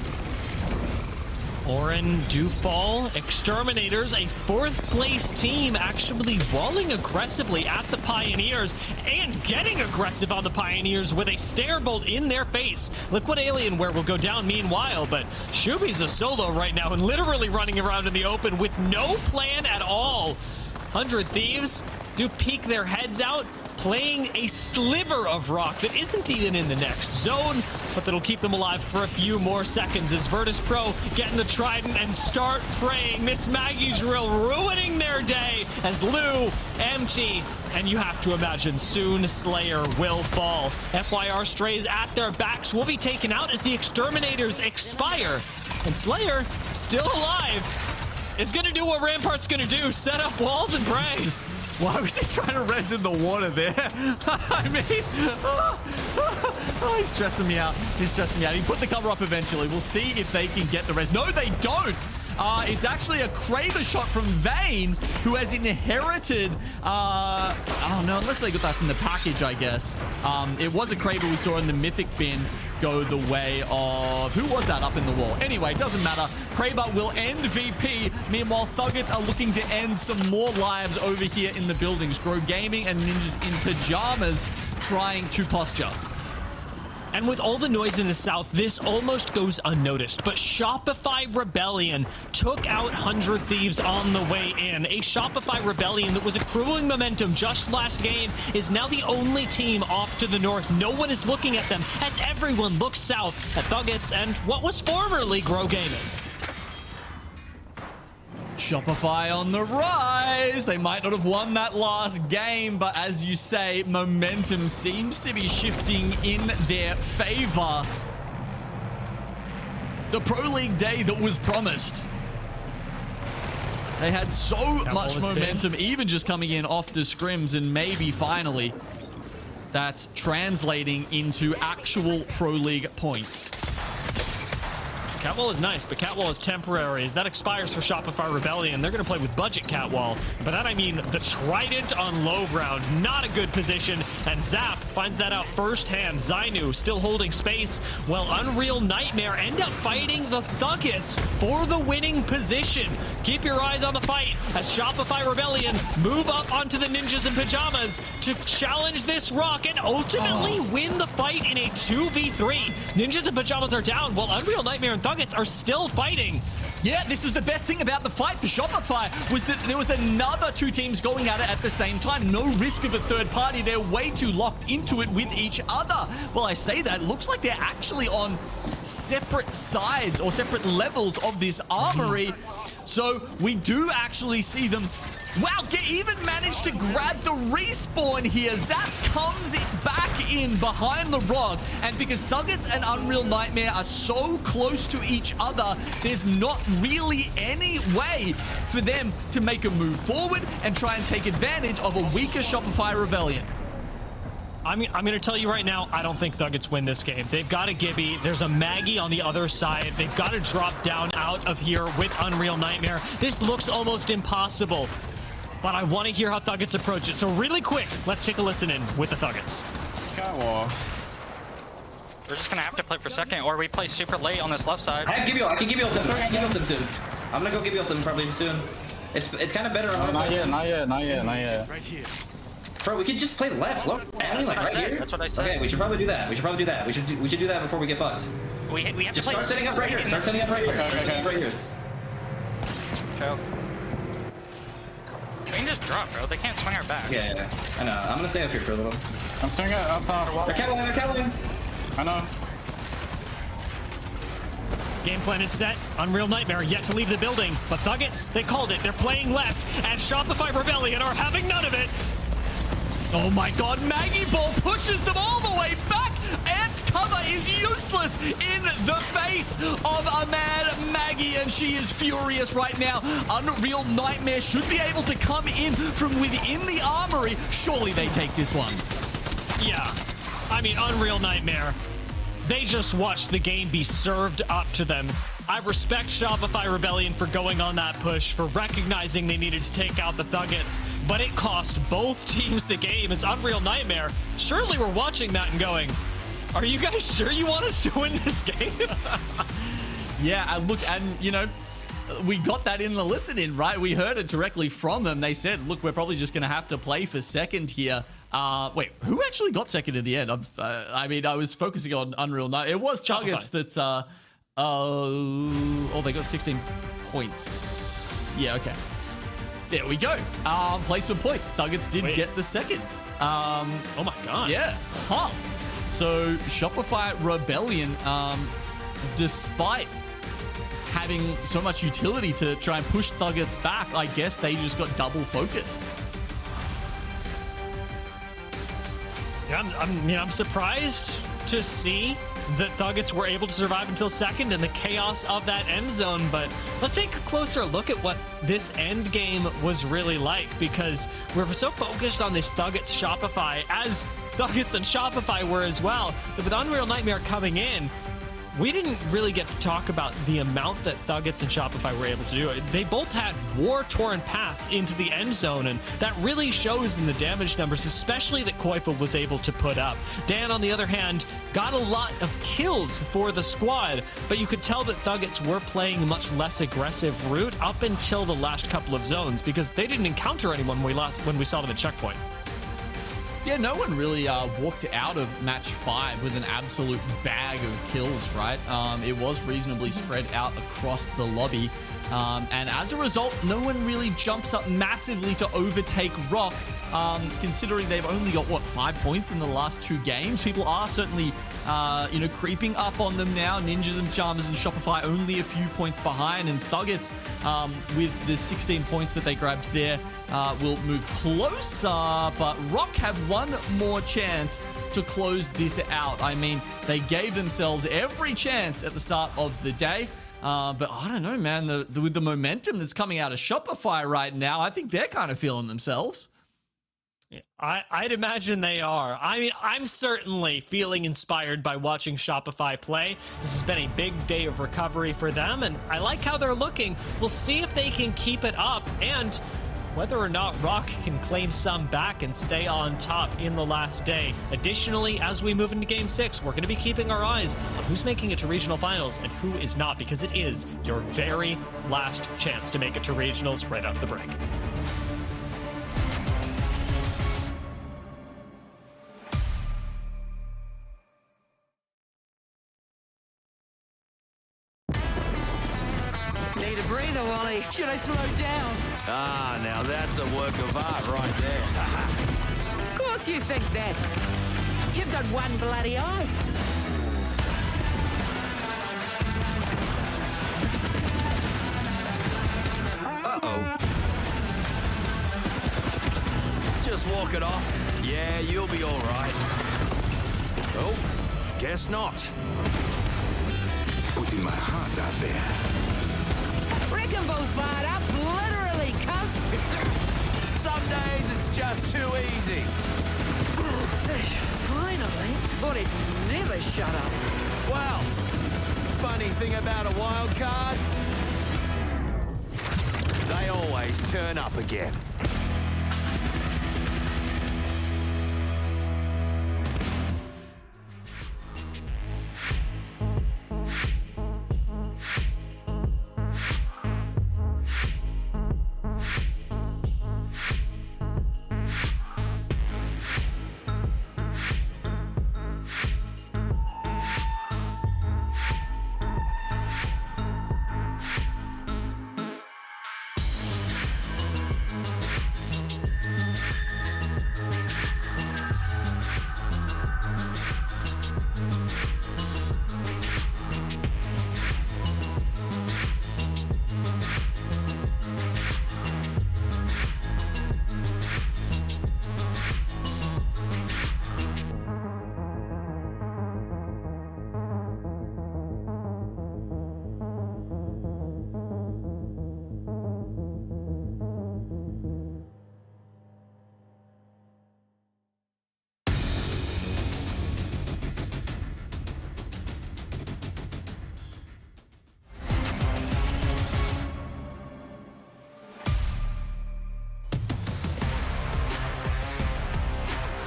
Orin do fall. Exterminators, a fourth place team, actually walling aggressively at the Pioneers and getting aggressive on the Pioneers with a Starebolt in their face. Liquid Alienware will go down meanwhile, but Shubi's a solo right now and literally running around in the open with no plan at all. 100 Thieves do peek their heads out, playing a sliver of rock that isn't even in the next zone, but that'll keep them alive for a few more seconds as Virtus.pro getting the trident and start praying. This Maggie drill ruining their day as Lou empty, and you have to imagine soon Slayer will fall. FYR Strays at their backs will be taken out as the Exterminators expire, and Slayer, still alive, is gonna do what Rampart's gonna do, set up walls and pray. Why was he trying to res in the water there? I mean, he's stressing me out. He's stressing me out. He put the cover up eventually. We'll see if they can get the res. No, they don't. It's actually a Kraber shot from Vayne, who has inherited... oh, no, unless they got that from the package, I guess. It was a Kraber we saw in the Mythic bin go the way of... Who was that up in the wall? Anyway, it doesn't matter. Kraber will end VP. Meanwhile, THUGGETS are looking to end some more lives over here in the buildings. Grow Gaming and Ninjas in Pyjamas trying to posture. And with all the noise in the south, this almost goes unnoticed. But Shopify Rebellion took out 100 Thieves on the way in. A Shopify Rebellion that was accruing momentum just last game is now the only team off to the north. No one is looking at them as everyone looks south at THUGGETS and what was formerly Grow Gaming. Shopify on the rise. They might not have won that last game, but as you say, momentum seems to be shifting in their favor. The Pro League day that was promised. They had so much momentum, even just coming in off the scrims, and maybe finally that's translating into actual Pro League points. Catwall is nice, but Catwall is temporary. As that expires for Shopify Rebellion, they're going to play with budget Catwall. By that I mean the Trident on low ground. Not a good position, and Zap finds that out firsthand. Zainu still holding space, while Unreal Nightmare end up fighting the Thuggets for the winning position. Keep your eyes on the fight as Shopify Rebellion move up onto the Ninjas in Pyjamas to challenge this rock and ultimately win the fight in a 2v3. Ninjas in Pyjamas are down, while Unreal Nightmare and Thuggets are still fighting. Yeah, this is the best thing about the fight for Shopify, was that there was another two teams going at it at the same time. No risk of a third party. They're way too locked into it with each other. Well, I say that, it looks like they're actually on separate sides or separate levels of this armory. So we do actually see them. Wow, even managed to grab the respawn here. Zap comes back in behind the rock, and because Thuggets and Unreal Nightmare are so close to each other, there's not really any way for them to make a move forward and try and take advantage of a weaker Shopify Rebellion. I'm going to tell you right now, I don't think Thuggets win this game. They've got a Gibby. There's a Maggie on the other side. They've got to drop down out of here with Unreal Nightmare. This looks almost impossible, but I want to hear how Thuggets approach it. So really quick, let's take a listen in with the Thuggets. We're just going to have to play for second, or we play super late on this left side. I can give you ultim soon. I'm going to go give you ultim probably soon. It's kind of better on our side. Not yet. Right here. Bro, we could just play left. Look, like right here. That's what I said. Okay, we should probably do that. We should do that before we get fucked. We have Just to play start setting up right here. Start setting up right here. Okay. Right here. Choke. We can just drop, bro. They can't swing our back. Yeah. I know. I'm gonna stay up here for a little. I'm swinging up top. They're cattling. I know. Game plan is set. Unreal Nightmare yet to leave the building, but Thuggets, they called it. They're playing left, and Shopify Rebellion are having none of it. Oh my god, Maggie Ball pushes them all the way back, and cover is useless in the face of a mad Maggie, and she is furious right now. Unreal Nightmare should be able to come in from within the armory. Surely they take this one. Yeah, I mean, Unreal Nightmare, they just watched the game be served up to them. I respect Shopify Rebellion for going on that push, for recognizing they needed to take out the Thuggets, but it cost both teams the game as Unreal Nightmare surely were watching that and going, are you guys sure you want us to win this game? Yeah, and look, and you know, we got that in the listen in, right? We heard it directly from them. They said, look, we're probably just going to have to play for second here. Wait, who actually got second in the end? I mean, I was focusing on Unreal Nightmare. It was THUGGETS that's, oh, they got 16 points. Yeah, okay. There we go. Placement points. Thuggets did get the second. Oh my god. Yeah. Huh. So Shopify Rebellion, despite having so much utility to try and push Thuggets back, I guess they just got double focused. Yeah, I'm surprised to see that Thuggets were able to survive until second in the chaos of that end zone, but let's take a closer look at what this end game was really like, because we're so focused on this Thuggets Shopify, as Thuggets and Shopify were as well, that with Unreal Nightmare coming in, we didn't really get to talk about the amount that Thuggets and Shopify were able to do. They both had war-torn paths into the end zone, and that really shows in the damage numbers, especially that Koifa was able to put up. Dan, on the other hand, got a lot of kills for the squad, but you could tell that Thuggets were playing a much less aggressive route up until the last couple of zones, because they didn't encounter anyone when we saw them at checkpoint. Yeah, no one really walked out of match 5 with an absolute bag of kills, right? It was reasonably spread out across the lobby. And as a result, no one really jumps up massively to overtake Rock, considering they've only got, 5 points in the last 2 games. People are certainly, creeping up on them now. Ninjas and Pyjamas and Shopify only a few points behind, and Thuggets, with the 16 points that they grabbed there, will move closer, but Rock have one more chance to close this out. I mean, they gave themselves every chance at the start of the day. But I don't know, man, with the momentum that's coming out of Shopify right now, I think they're kind of feeling themselves. I'd imagine they are. I mean, I'm certainly feeling inspired by watching Shopify play. This has been a big day of recovery for them, and I like how they're looking. We'll see if they can keep it up and whether or not Rock can claim some back and stay on top in the last day. Additionally, as we move into Game 6, we're going to be keeping our eyes on who's making it to regional finals and who is not, because it is your very last chance to make it to regionals right off the break. Need a breather, Wally. Should I slow down? Ah, now that's a work of art right there. Of course you think that. You've got one bloody eye. Uh-oh. Just walk it off. Yeah, you'll be all right. Oh, guess not. Putting my heart out there. Wrecking ball's fired up, literally, cuz. Some days it's just too easy. Finally. Thought it'd never shut up. Well, funny thing about a wild card, they always turn up again.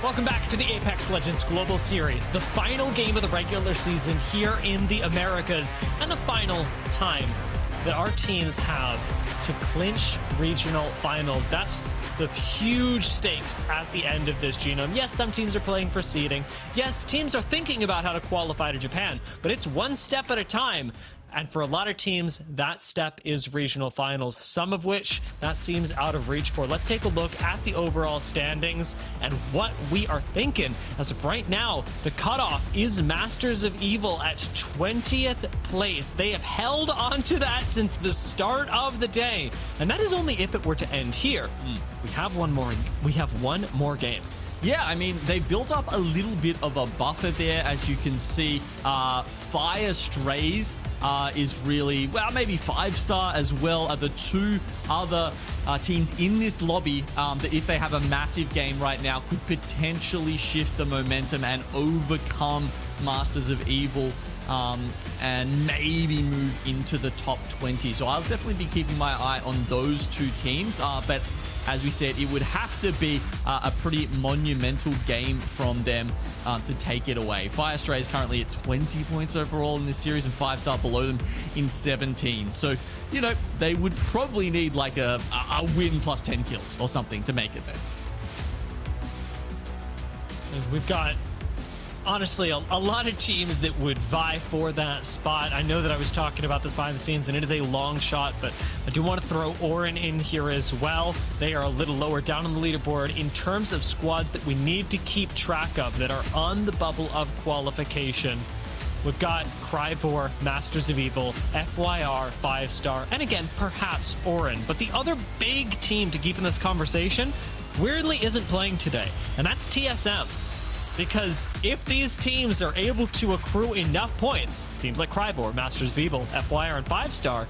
Welcome back to the Apex Legends Global Series, the final game of the regular season here in the Americas, and the final time that our teams have to clinch regional finals. That's the huge stakes at the end of this genome. Yes, some teams are playing for seeding. Yes, teams are thinking about how to qualify to Japan, but it's one step at a time. And for a lot of teams, that step is regional finals, some of which that seems out of reach for. Let's take a look at the overall standings and what we are thinking. As of right now, the cutoff is Masters of Evil at 20th place. They have held on to that since the start of the day. And that is only if it were to end here. We have one more game. Yeah, I mean, they built up a little bit of a buffer there, as you can see. Fire Strays is really, well, maybe 5-star as well, are the two other teams in this lobby that, if they have a massive game right now, could potentially shift the momentum and overcome Masters of Evil and maybe move into the top 20. So I'll definitely be keeping my eye on those two teams, but as we said, it would have to be a pretty monumental game from them to take it away. Fire Stray is currently at 20 points overall in this series, and 5-star below them in 17. So, you know, they would probably need like a win plus 10 kills or something to make it there. We've got, honestly, a lot of teams that would vie for that spot. I know that I was talking about this behind the scenes, and it is a long shot, but I do want to throw Orin in here as well. They are a little lower down on the leaderboard in terms of squads that we need to keep track of that are on the bubble of qualification. We've got Cryvor, Masters of Evil, FYR, 5-star, and again, perhaps Orin. But the other big team to keep in this conversation weirdly isn't playing today, and that's TSM. Because if these teams are able to accrue enough points, teams like Cryvor, Masters of Evil, FYR, and 5-star,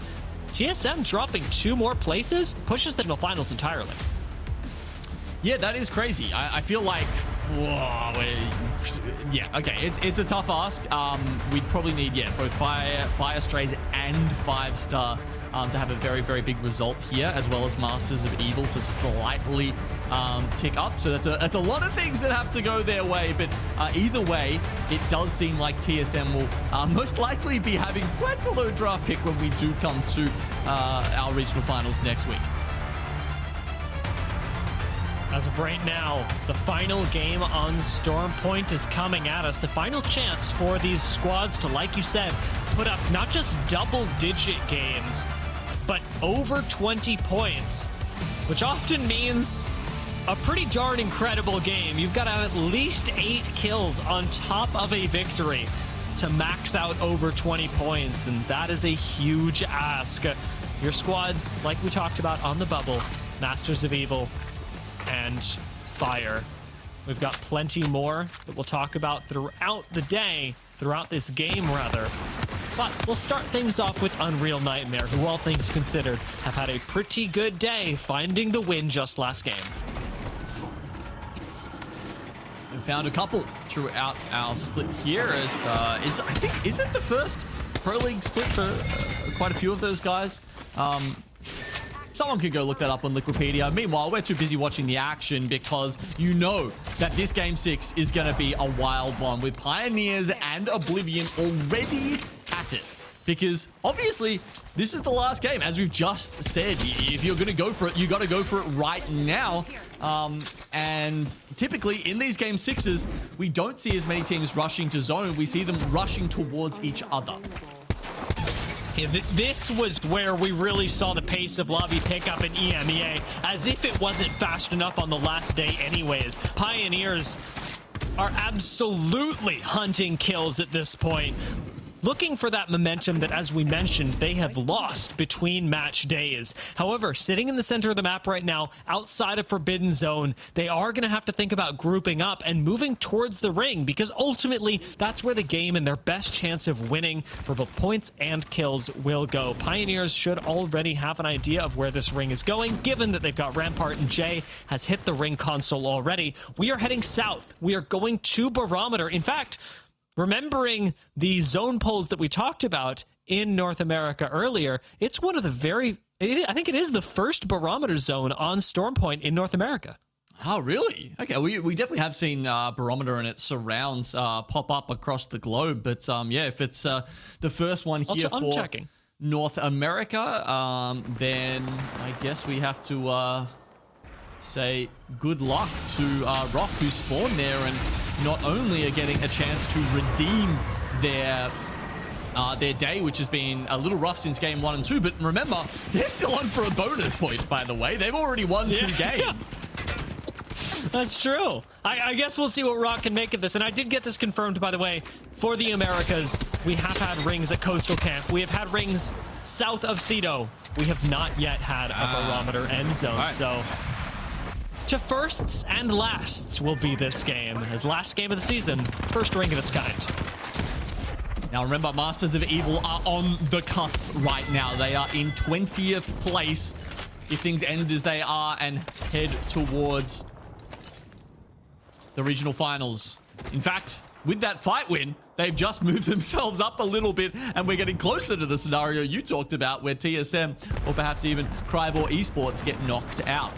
TSM dropping 2 more places pushes the finals entirely. Yeah, that is crazy. I feel like, whoa, yeah, okay, it's a tough ask. We'd probably need, both Fire Strays and 5-star to have a very, very big result here, as well as Masters of Evil to slightly tick up. So that's a lot of things that have to go their way, but either way, it does seem like TSM will most likely be having quite a low draft pick when we do come to our regional finals next week. As of right now, the final game on Storm Point is coming at us. The final chance for these squads to, like you said, put up not just double-digit games, but over 20 points, which often means a pretty darn incredible game. You've got to have at least 8 kills on top of a victory to max out over 20 points, and that is a huge ask. Your squads, like we talked about on the bubble, Masters of Evil and Fire. We've got plenty more that we'll talk about throughout the day, throughout this game rather. But we'll start things off with Unreal Nightmare, who, all things considered, have had a pretty good day finding the win just last game. We found a couple throughout our split here. I think, is it the first Pro League split for quite a few of those guys? Someone could go look that up on Wikipedia. Meanwhile, we're too busy watching the action because you know that this Game 6 is going to be a wild one with Pioneers and Oblivion already at it. Because obviously, this is the last game. As we've just said, if you're going to go for it, you got to go for it right now. And typically in these Game 6s, we don't see as many teams rushing to zone. We see them rushing towards each other. Yeah, this was where we really saw the pace of lobby pick up in EMEA, as if it wasn't fast enough on the last day anyways. Pioneers are absolutely hunting kills at this point, looking for that momentum that, as we mentioned, they have lost between match days. However, sitting in the center of the map right now, outside of Forbidden Zone, they are going to have to think about grouping up and moving towards the ring, because ultimately, that's where the game and their best chance of winning for both points and kills will go. Pioneers should already have an idea of where this ring is going, given that they've got Rampart, and Jay has hit the ring console already. We are heading south. We are going to Barometer. In fact, remembering the zone polls that we talked about in North America earlier, it's one of the I think it is the first Barometer zone on Storm Point in North America. Oh, really? Okay, we definitely have seen Barometer and its surrounds pop up across the globe. But yeah, if it's the first one here for checking North America, then I guess we have to say good luck to Rock, who spawned there and not only are getting a chance to redeem their day, which has been a little rough since game 1 and 2, but remember, they're still on for a bonus point, by the way. They've already won 2 games. That's true. I guess we'll see what Rock can make of this. And I did get this confirmed, by the way, for the Americas. We have had rings at Coastal Camp. We have had rings south of Cedo. We have not yet had a Barometer end zone. Right. So to firsts and lasts will be this game, as last game of the season, first ring of its kind. Now remember, Masters of Evil are on the cusp right now. They are in 20th place if things end as they are and head towards the regional finals. In fact, with that fight win, they've just moved themselves up a little bit, and we're getting closer to the scenario you talked about where TSM or perhaps even Crivor Esports get knocked out.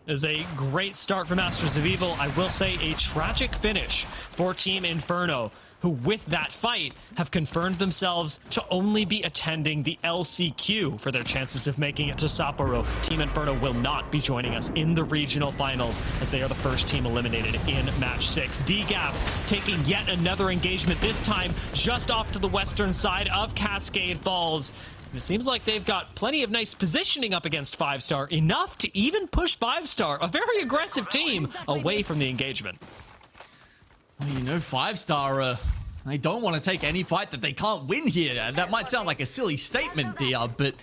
Is a great start for Masters of Evil. I will say a tragic finish for Team Inferno, who with that fight have confirmed themselves to only be attending the LCQ for their chances of making it to Sapporo. Team Inferno will not be joining us in the regional finals, as they are the first team eliminated in match 6. DGAP taking yet another engagement, this time just off to the western side of Cascade Falls. It seems like they've got plenty of nice positioning up against 5-star, enough to even push 5-star, a very aggressive team, away from the engagement. Well, you know, 5-star, they don't want to take any fight that they can't win here. That might sound like a silly statement, DR, but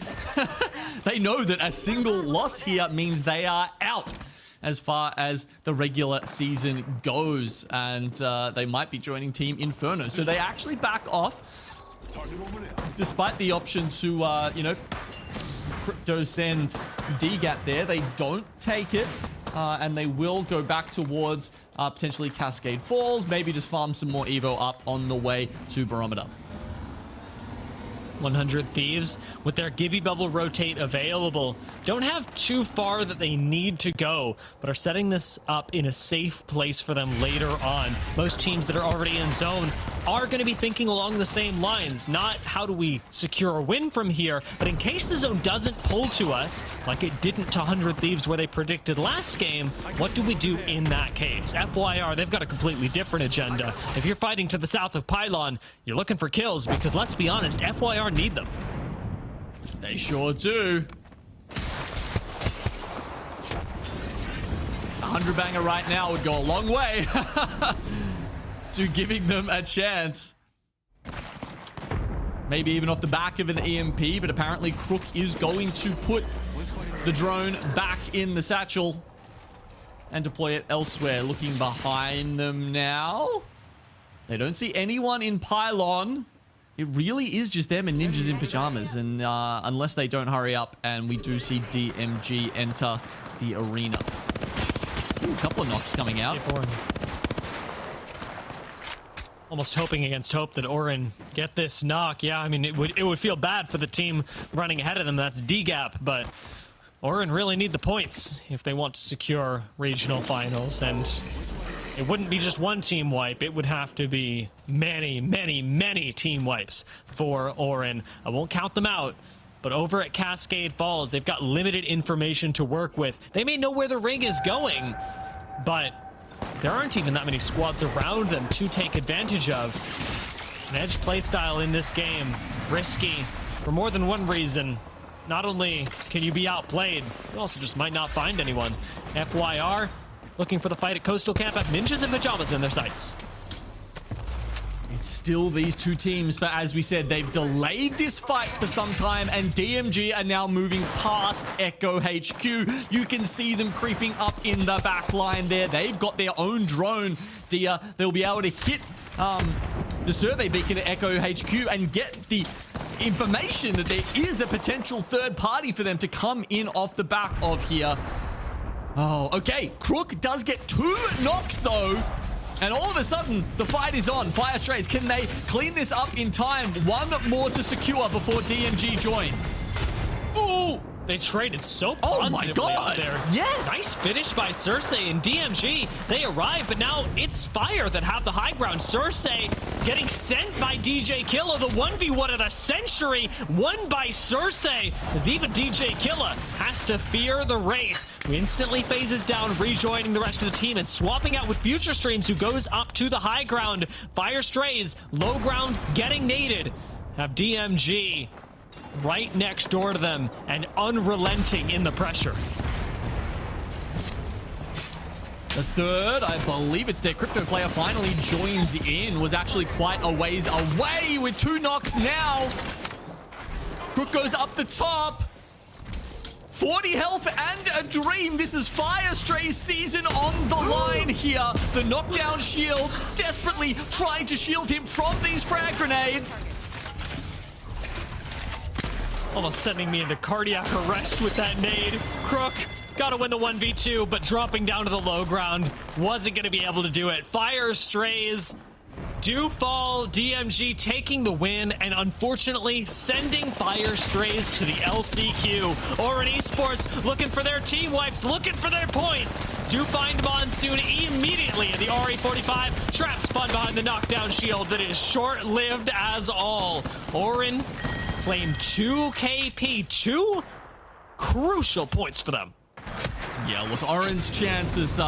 they know that a single loss here means they are out as far as the regular season goes, and they might be joining Team Inferno. So they actually back off, despite the option to, you know, Crypto send DGAP there. They don't take it, and they will go back towards potentially Cascade Falls, maybe just farm some more Evo up on the way to Barometer. 100 Thieves with their Gibby Bubble rotate available don't have too far that they need to go, but are setting this up in a safe place for them later on. Most teams that are already in zone are going to be thinking along the same lines, not how do we secure a win from here, but in case the zone doesn't pull to us like it didn't to 100 Thieves where they predicted last game, what do we do in that case? FYR, they've got a completely different agenda. If you're fighting to the south of Pylon, you're looking for kills because let's be honest, FYR need them. They sure do. 100 banger right now would go a long way to giving them a chance. Maybe even off the back of an EMP, but apparently Crook is going to put the drone back in the satchel and deploy it elsewhere. Looking behind them now. They don't see anyone in Pylon. It really is just them and Ninjas in Pyjamas, and unless they don't hurry up, and we do see DMG enter the arena. Ooh, a couple of knocks coming out. Almost hoping against hope that Orin get this knock. Yeah, I mean, it would feel bad for the team running ahead of them. That's DGAP, but Orin really need the points if they want to secure regional finals, and it wouldn't be just one team wipe. It would have to be many, many, many team wipes for Orin. I won't count them out, but over at Cascade Falls, they've got limited information to work with. They may know where the ring is going, but there aren't even that many squads around them to take advantage of. An edge playstyle in this game, risky for more than one reason. Not only can you be outplayed, you also just might not find anyone. FYR, looking for the fight at Coastal Camp, have Ninjas in Pyjamas in their sights. It's still these two teams, but as we said, they've delayed this fight for some time, and DMG are now moving past Echo HQ. You can see them creeping up in the back line there. They've got their own drone, Dia. They'll be able to hit the survey beacon at Echo HQ and get the information that there is a potential third party for them to come in off the back of here. Oh, okay. Crook does get 2 knocks, though. And all of a sudden, the fight is on. Fire Strays, can they clean this up in time? One more to secure before DMG join. Ooh! They traded so positively out there. Yes! Nice finish by Cersei and DMG. They arrive, but now it's Fire that have the high ground. Cersei getting sent by DJ Killa. The 1v1 of the century won by Cersei. As even DJ Killa has to fear the Wraith, who instantly phases down, rejoining the rest of the team and swapping out with Future Streams, who goes up to the high ground. Fire Strays, low ground, getting naded. Have DMG right next door to them and unrelenting in the pressure. The third, I believe it's their crypto player, finally joins in. Was actually quite a ways away with 2 knocks now. Crook goes up the top. 40 health and a dream. This is Fire Stray's season on the line here. The knockdown shield desperately trying to shield him from these frag grenades. Almost sending me into cardiac arrest with that nade. Crook gotta win the 1v2, but dropping down to the low ground wasn't gonna be able to do it. Fire Strays do fall. DMG taking the win, and unfortunately sending Fire Strays to the LCQ. Orin Esports looking for their team wipes, looking for their points. Do find Monsoon immediately in the RE45. Trap spun behind the knockdown shield that is short-lived as all. Orin claim 2 KP, 2 crucial points for them. Yeah, look, Orin's chances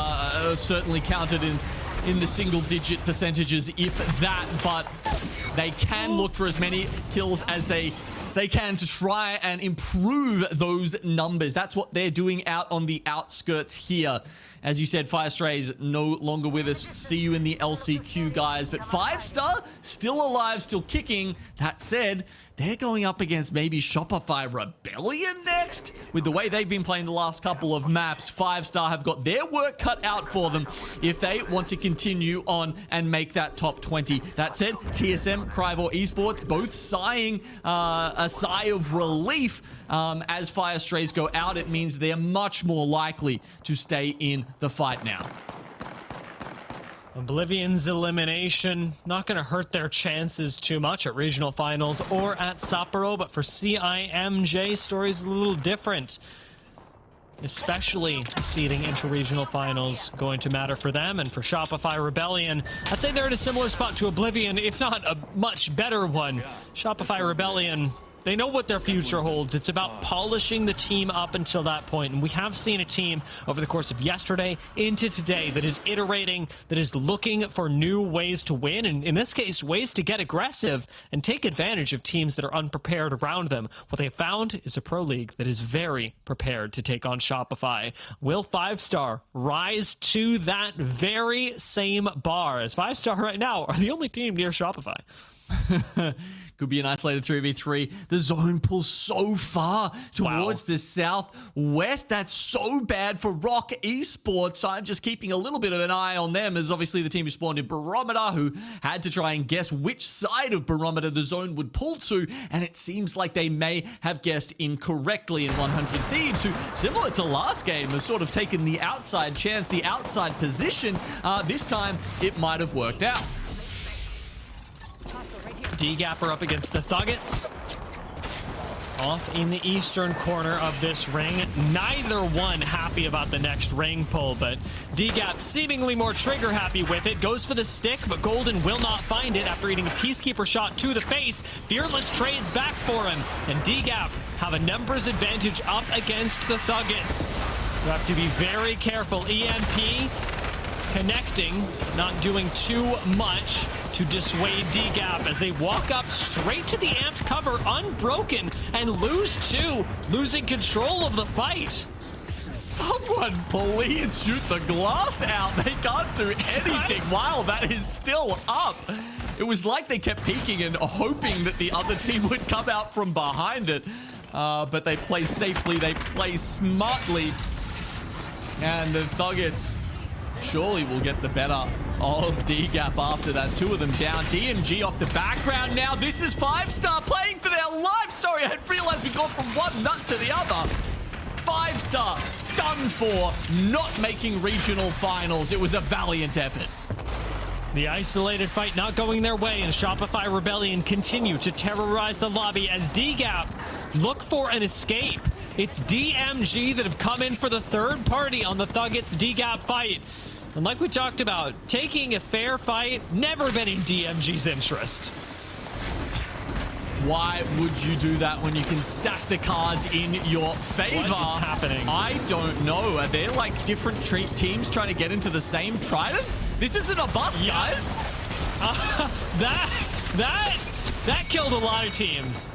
certainly counted in the single-digit percentages, if that, but they can look for as many kills as they can to try and improve those numbers. That's what they're doing out on the outskirts here. As you said, Fire Strays no longer with us. See you in the LCQ, guys. But 5-star, still alive, still kicking. That said, they're going up against maybe Shopify Rebellion next. With the way they've been playing the last couple of maps, 5-star have got their work cut out for them if they want to continue on and make that top 20. That said, TSM, Crivor Esports, both sighing a sigh of relief as Fire Strays go out. It means they're much more likely to stay in the fight now. Oblivion's elimination not going to hurt their chances too much at regional finals or at Sapporo, but for CIMJ, story's a little different. Especially seeding into regional finals going to matter for them, and for Shopify Rebellion, I'd say they're in a similar spot to Oblivion, if not a much better one. Shopify Rebellion, they know what their future holds. It's about polishing the team up until that point. And we have seen a team over the course of yesterday into today that is iterating, that is looking for new ways to win. And in this case, ways to get aggressive and take advantage of teams that are unprepared around them. What they found is a pro league that is very prepared to take on Shopify. Will 5-star rise to that very same bar, as 5-star right now are the only team near Shopify? Could be an isolated 3v3. The zone pulls so far towards the southwest. That's so bad for Rock Esports. I'm just keeping a little bit of an eye on them, as obviously the team who spawned in Barometer, who had to try and guess which side of Barometer the zone would pull to, and it seems like they may have guessed incorrectly. In 100 Thieves, who, similar to last game, have sort of taken the outside chance, the outside position. This time, it might have worked out. DGAP are up against the THUGGETS. Off in the eastern corner of this ring. Neither one happy about the next ring pull, but DGAP seemingly more trigger happy with it. Goes for the stick, but Golden will not find it after eating a Peacekeeper shot to the face. Fearless trades back for him, and DGAP have a numbers advantage up against the THUGGETS. You have to be very careful. EMP connecting, not doing too much to dissuade DGAP as they walk up straight to the amped cover unbroken and lose 2, losing control of the fight. Someone please shoot the glass out. They can't do anything while that is still up. It was like they kept peeking and hoping that the other team would come out from behind it. But they play safely, they play smartly. And the THUGGETS surely will get the better of DGAP after that. 2 of them down. DMG off the background now. This is 5-star playing for their life. Sorry, I hadn't realized we'd gone from one nut to the other. 5-star done for, not making regional finals. It was a valiant effort. The isolated fight not going their way, and Shopify Rebellion continue to terrorize the lobby as DGAP look for an escape. It's DMG that have come in for the third party on the THUGGETS DGAP fight. And like we talked about, taking a fair fight, never been in DMG's interest. Why would you do that when you can stack the cards in your favor? What is happening? I don't know. Are there like different teams trying to get into the same Trident? This isn't a bus, guys. That killed a lot of teams.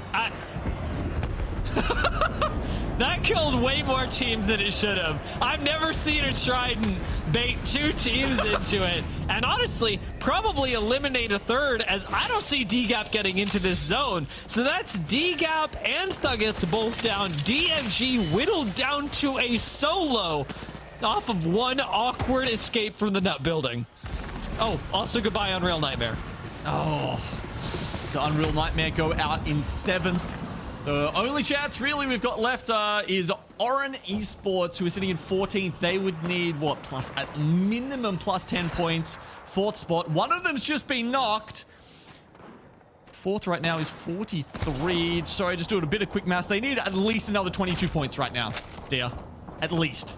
That killed way more teams than it should have. I've never seen a Trident bait 2 teams into it. And honestly, probably eliminate a third, as I don't see DGAP getting into this zone. So that's DGAP and THUGGETS both down. DMG whittled down to a solo off of one awkward escape from the nut building. Oh, also goodbye Unreal Nightmare. Oh, so Unreal Nightmare go out in 7th. The only chance really we've got left is Oran Esports, who is sitting in 14th. They would need, what, at minimum plus 10 points. 4th spot. One of them's just been knocked. 4th right now is 43. Sorry, just doing a bit of quick maths. They need at least another 22 points right now, dear. At least.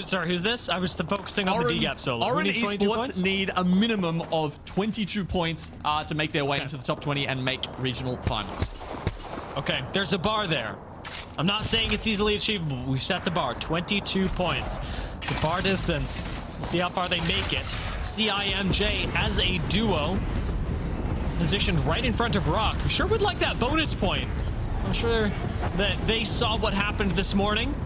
Sorry, who's this? I was focusing on the DGAP solo. Oran Esports need a minimum of 22 points to make their way into the top 20 and make regional finals. Okay, there's a bar there. I'm not saying it's easily achievable. We've set the bar, 22 points. It's a far distance. We'll see how far they make it. CIMJ as a duo, positioned right in front of Rock, who sure would like that bonus point. I'm sure that they saw what happened this morning.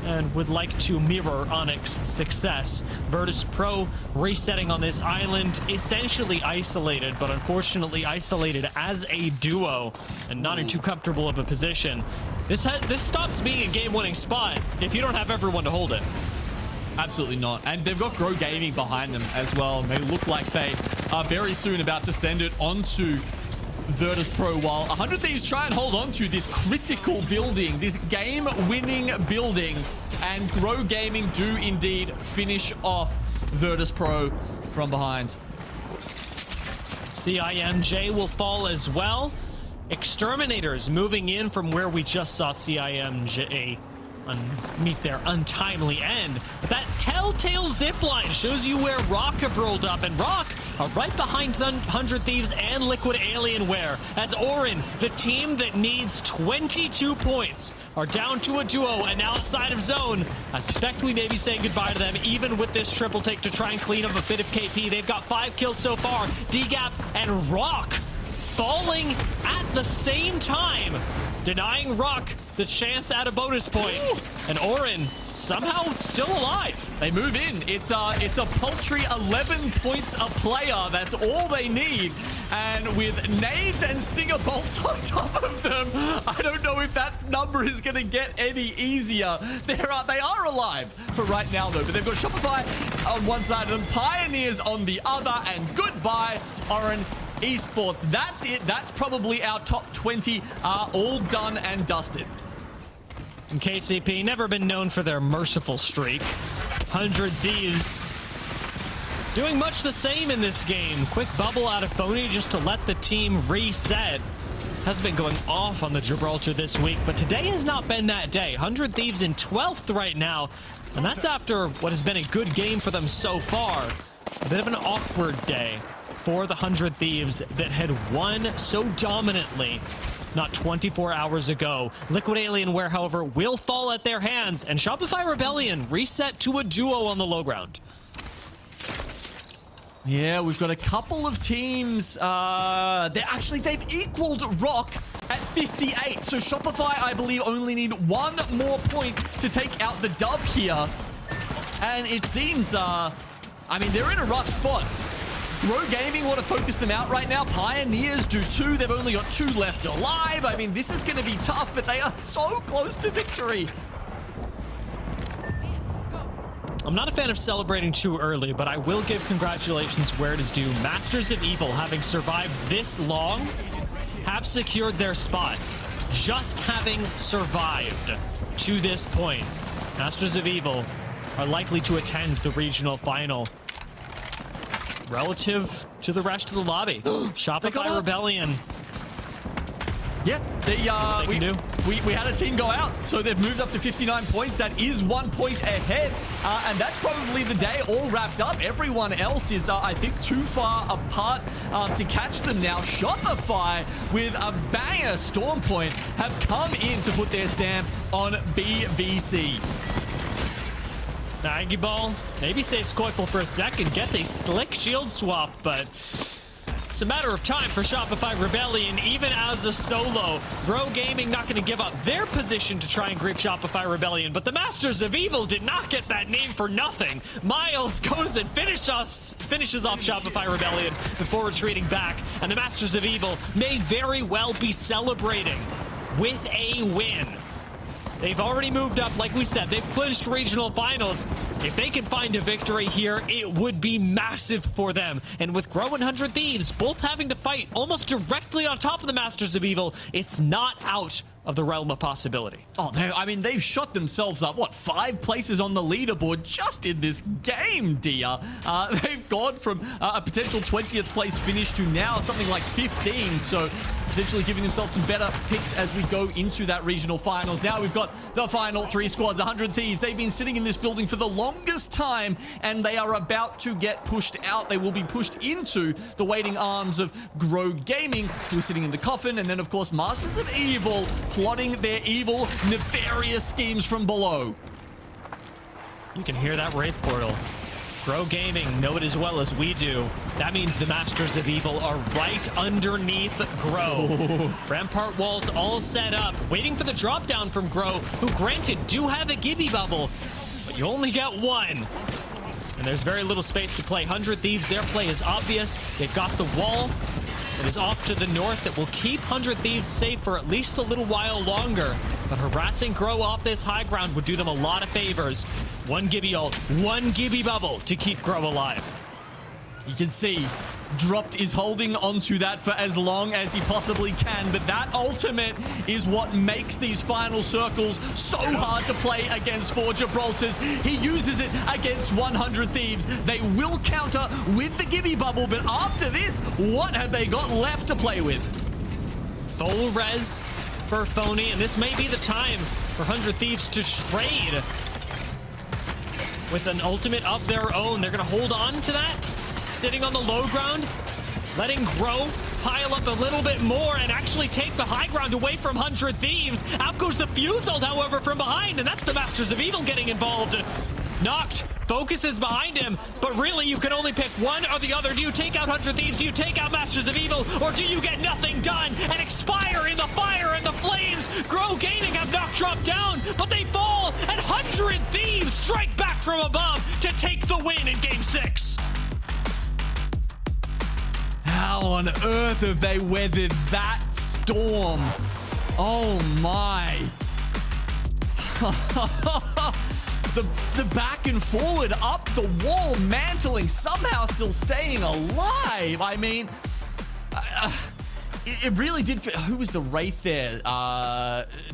and would like to mirror Onyx's success. Virtus.pro resetting on this island, essentially isolated, but unfortunately isolated as a duo and not in too comfortable of a position. This stops being a game-winning spot if you don't have everyone to hold it. Absolutely not. And they've got Grow Gaming behind them as well. They look like they are very soon about to send it onto Virtus.pro, while 100 Thieves try and hold on to this critical building, this game-winning building, and Grow Gaming do indeed finish off Virtus.pro from behind. CIMJ will fall as well. Exterminators moving in from where we just saw CIMJ meet their untimely end. But that telltale zipline shows you where Rock have rolled up, and Rock are right behind 100 Thieves and Liquid Alienware, as Orin, the team that needs 22 points, are down to a duo and outside of zone. I suspect we may be saying goodbye to them, even with this triple take to try and clean up a bit of KP. They've got 5 kills so far. DGAP and Rock falling at the same time, denying Rock the chance at a bonus point. And Orin somehow still alive. They move in. It's a paltry 11 points a player. That's all they need. And with nades and stinger bolts on top of them, I don't know if that number is going to get any easier. They are alive for right now, though. But they've got Shopify on one side of them, Pioneers on the other, and goodbye, Orin Esports. That's it. That's probably our top 20 are all done and dusted. And KCP, never been known for their merciful streak. 100 Thieves doing much the same in this game. Quick bubble out of Phony just to let the team reset. Has been going off on the Gibraltar this week, but today has not been that day. 100 Thieves in 12th right now, and that's after what has been a good game for them so far. A bit of an awkward day for the 100 Thieves that had won so dominantly not 24 hours ago. Liquid Alienware, however, will fall at their hands, and Shopify Rebellion reset to a duo on the low ground. Yeah, we've got a couple of teams. They've equaled Rock at 58. So Shopify, I believe, only need one more point to take out the dub here. And it seems, they're in a rough spot. Grow Gaming want to focus them out right now. Pioneers do too. They've only got 2 left alive. I mean, this is going to be tough, but they are so close to victory. I'm not a fan of celebrating too early, but I will give congratulations where it is due. Masters of Evil, having survived this long, have secured their spot. Just having survived to this point, Masters of Evil are likely to attend the regional final. Relative to the rest of the lobby, Shopify Rebellion. Yeah, we had a team go out, so they've moved up to 59 points. That is 1 point ahead, and that's probably the day all wrapped up. Everyone else is, I think, too far apart to catch them now. Shopify, with a banger Storm Point, have come in to put their stamp on BBC. Aggie Ball maybe saves Koifel for a second, gets a slick shield swap, but it's a matter of time for Shopify Rebellion, even as a solo. Grow Gaming not going to give up their position to try and grief Shopify Rebellion, but the Masters of Evil did not get that name for nothing. Miles goes and finishes off Shopify Rebellion before retreating back, and the Masters of Evil may very well be celebrating with a win. They've already moved up, like we said. They've clinched regional finals. If they can find a victory here, it would be massive for them. And with Grow and 100 Thieves both having to fight almost directly on top of the Masters of Evil, it's not out of the realm of possibility. Oh, they've shot themselves up, 5 places on the leaderboard just in this game, Dia. They've gone from a potential 20th place finish to now something like 15, so potentially giving themselves some better picks as we go into that regional finals. Now we've got the final 3 squads, 100 Thieves. They've been sitting in this building for the longest time, and they are about to get pushed out. They will be pushed into the waiting arms of Grow Gaming, who are sitting in the coffin, and then, of course, Masters of Evil plotting their evil, nefarious schemes from below. You can hear that Wraith portal. Grow Gaming know it as well as we do. That means the Masters of Evil are right underneath Grow. Rampart walls all set up, waiting for the drop down from Grow, who granted do have a Gibby bubble, but you only get one. And there's very little space to play. 100 Thieves, their play is obvious. They've got the wall that is off to the north that will keep 100 Thieves safe for at least a little while longer. But harassing Grow off this high ground would do them a lot of favors. One Gibby ult, one Gibby bubble to keep Grow alive. You can see Dropped is holding onto that for as long as he possibly can, but that ultimate is what makes these final circles so hard to play against for Gibraltars. He uses it against 100 Thieves. They will counter with the Gibby bubble, but after this, what have they got left to play with? Full res for Phony, and this may be the time for 100 Thieves to trade with an ultimate of their own. They're going to hold on to that, sitting on the low ground, letting Grow pile up a little bit more and actually take the high ground away from 100 Thieves. Out goes the fuse ult, however, from behind, and that's the Masters of Evil getting involved. Knocked focuses behind him, but really you can only pick one or the other. Do you take out 100 Thieves? Do you take out Masters of Evil? Or do you get nothing done and expire in the fire and the flames? Grow Gaining have knocked Drop down, but they fall, and 100 Thieves strike back from above to take the win in Game 6. How on earth have they weathered that storm? Oh my. The back and forward, up the wall, mantling, somehow still staying alive. I mean, it really did. Who was the Wraith there?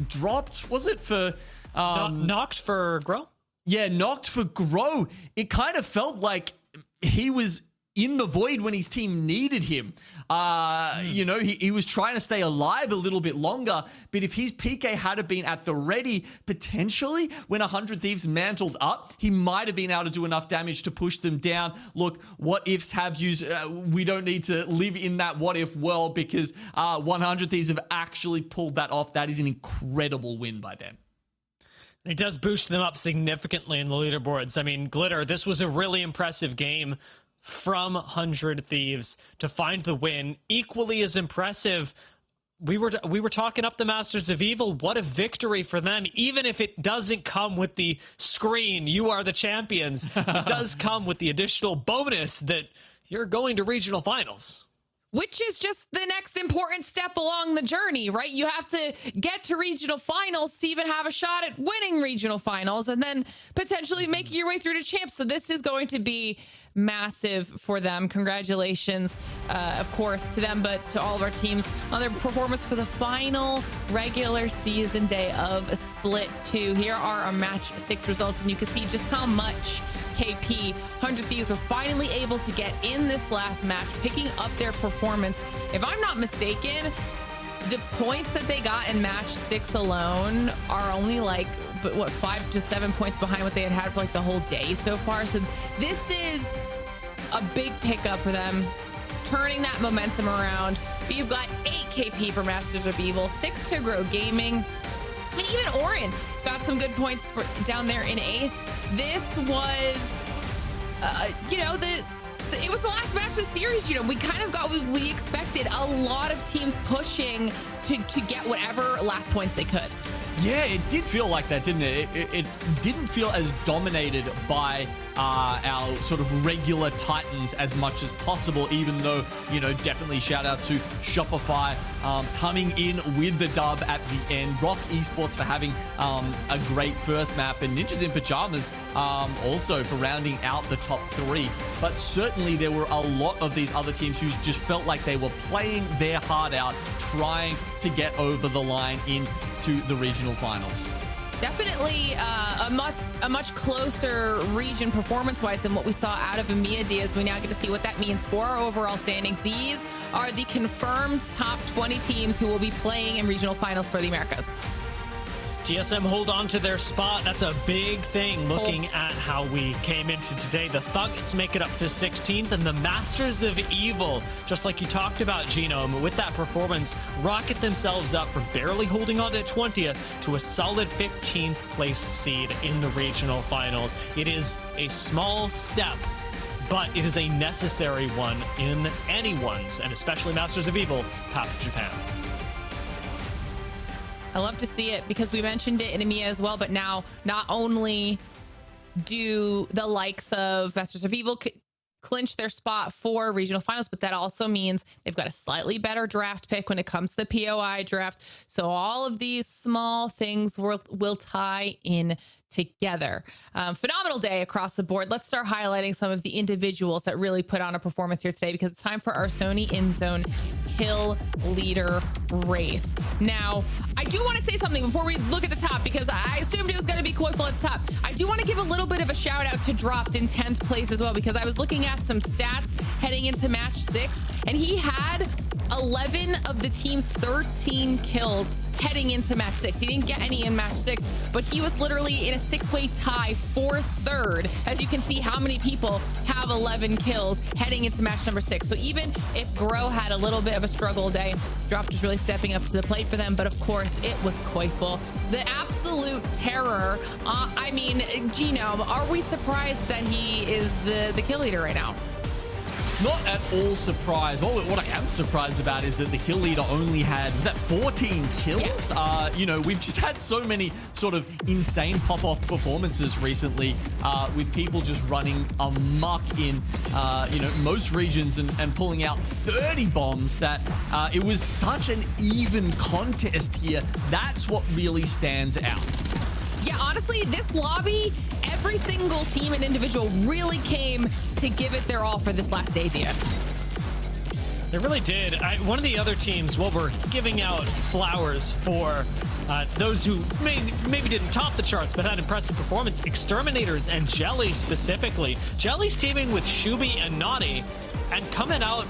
Dropped, was it for... knocked for Grow? Yeah, knocked for Grow. It kind of felt like he was in the void when his team needed him. You know, he was trying to stay alive a little bit longer, but if his PK had been at the ready, potentially when 100 Thieves mantled up, he might have been able to do enough damage to push them down. Look, what ifs have yous. We don't need to live in that what if world, because 100 Thieves have actually pulled that off. That is an incredible win by them. It does boost them up significantly in the leaderboards. I mean, Glitter, this was a really impressive game from 100 Thieves to find the win. Equally as impressive, we were talking up the Masters of Evil. What a victory for them. Even if it doesn't come with the screen, you are the champions, it does come with the additional bonus that you're going to regional finals. Which is just the next important step along the journey, right? You have to get to regional finals to even have a shot at winning regional finals and then potentially making your way through to champs. So this is going to be massive for them. Congratulations, of course, to them, but to all of our teams on their performance for the final regular season day of Split 2. Here are our match 6 results, and you can see just how much KP 100 Thieves were finally able to get in this last match, picking up their performance. If I'm not mistaken, the points that they got in match 6 alone are only like, but what, 5 to 7 points behind what they had for like the whole day so far. So this is a big pickup for them, turning that momentum around. But you've got 8 KP for Masters of Evil, 6 to Grow Gaming, and even Orin got some good points for down there in 8th. This was, you know, it was the last match of the series. You know, we kind of got what we expected. A lot of teams pushing to get whatever last points they could. Yeah, it did feel like that, didn't it? It didn't feel as dominated by our sort of regular Titans as much as possible, even though, you know, definitely shout out to Shopify coming in with the dub at the end. Rock Esports for having a great first map, and Ninjas in Pyjamas also for rounding out the top 3. But certainly there were a lot of these other teams who just felt like they were playing their heart out, trying to get over the line into the regional finals. Definitely a much closer region performance-wise than what we saw out of EMEA Diaz. We now get to see what that means for our overall standings. These are the confirmed top 20 teams who will be playing in regional finals for the Americas. TSM hold on to their spot. That's a big thing looking at how we came into today. The THUGGETS make it up to 16th, and the Masters of Evil, just like you talked about, Genome, with that performance, rocket themselves up from barely holding on to 20th to a solid 15th place seed in the regional finals. It is a small step but it is a necessary one in anyone's, and especially Masters of Evil, path to Japan. I love to see it because we mentioned it in EMEA as well, but now not only do the likes of Masters of Evil clinch their spot for regional finals, but that also means they've got a slightly better draft pick when it comes to the POI draft. So all of these small things will tie in together. Phenomenal day across the board. Let's start highlighting some of the individuals that really put on a performance here today, because it's time for our Sony in-zone kill leader race. Now, I do want to say something before we look at the top, because I assumed it was going to be Koifel at the top. I do want to give a little bit of a shout out to Dropped in 10th place as well, because I was looking at some stats heading into match 6, and he had 11 of the team's 13 kills heading into match 6. He didn't get any in match 6, but he was literally in a 6-way tie for 3rd. As you can see, how many people have 11 kills heading into match number 6. So even if Grow had a little bit of a struggle day, Dropped was really stepping up to the plate for them. But of course, it was Koifel, the absolute terror. I mean, Genome, are we surprised that he is the kill leader right now? Not at all surprised. What I am surprised about is that the kill leader only had, was that 14 kills? Yes. You know, we've just had so many sort of insane pop-off performances recently with people just running amok in, you know, most regions and pulling out 30 bombs that it was such an even contest here. That's what really stands out. Yeah, honestly, this lobby, every single team and individual really came to give it their all for this last day, Dia. They really did. One of the other teams, well, we're giving out flowers for those who maybe didn't top the charts but had impressive performance. Exterminators and Jelly specifically. Jelly's teaming with Shubi and Naughty and coming out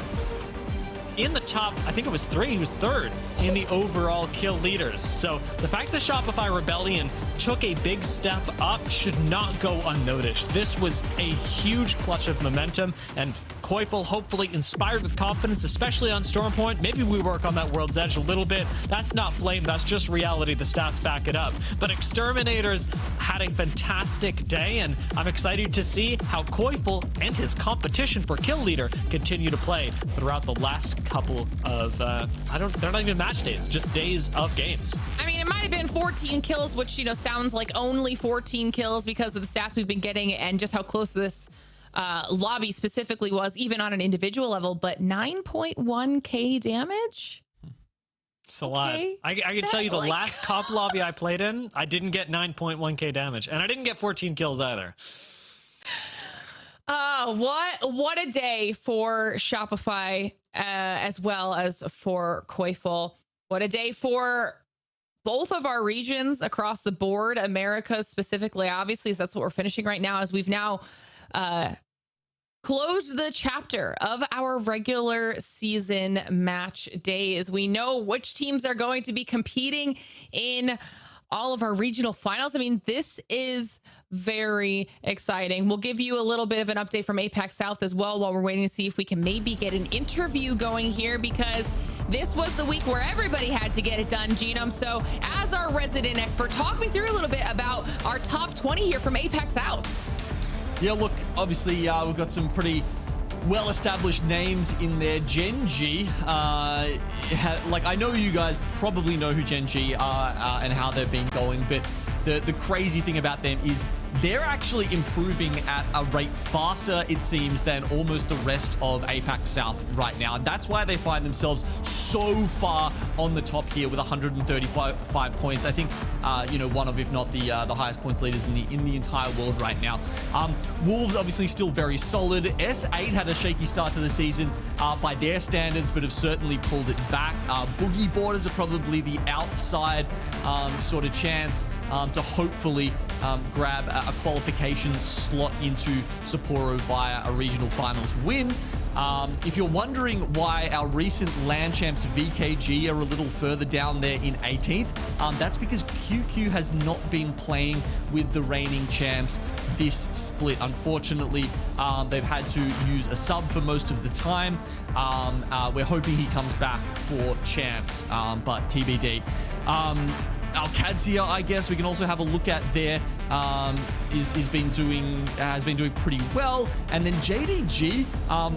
in the top, I think it was 3, he was 3rd in the overall kill leaders. So the fact that Shopify Rebellion took a big step up should not go unnoticed. This was a huge clutch of momentum, and Koifel hopefully inspired with confidence, especially on Stormpoint. Maybe we work on that World's Edge a little bit. That's not flame, that's just reality. The stats back it up. But Exterminators had a fantastic day, and I'm excited to see how Koifel and his competition for kill leader continue to play throughout the last couple of they're not even match days, just days of games. I mean, it might have been 14 kills, which, you know, sounds like only 14 kills because of the stats we've been getting and just how close this lobby specifically was, even on an individual level. But 9.1k damage. It's a lot. I can tell you the last comp lobby I played in, I didn't get 9.1k damage, and I didn't get 14 kills either. What a day for Shopify, as well as for Koifel. What a day for both of our regions across the board. America specifically, obviously, so that's what we're finishing right now, as we've now closed the chapter of our regular season match days. We know which teams are going to be competing in all of our regional finals. I mean, this is very exciting. We'll give you a little bit of an update from APAC South as well while we're waiting to see if we can maybe get an interview going here, because this was the week where everybody had to get it done, Genome. So as our resident expert, talk me through a little bit about our top 20 here from APAC South. Yeah, look, obviously we've got some pretty well-established names in there. Gen G, like, I know you guys probably know who Gen G are and how they've been going, but the crazy thing about them is they're actually improving at a rate faster, it seems, than almost the rest of APAC South right now. And that's why they find themselves so far on the top here with 135 points. I think, you know, one of, if not the highest points leaders in the entire world right now. Wolves obviously still very solid. S8 had a shaky start to the season by their standards, but have certainly pulled it back. Boogie Borders are probably the outside sort of chance to hopefully grab a qualification slot into Sapporo via a regional finals win. If you're wondering why our recent LAN champs VKG are a little further down there in 18th, that's because QQ has not been playing with the reigning champs this split. Unfortunately, they've had to use a sub for most of the time. We're hoping he comes back for champs, but TBD. Alcadzia, I guess we can also have a look at there. Has been doing pretty well. And then JDG,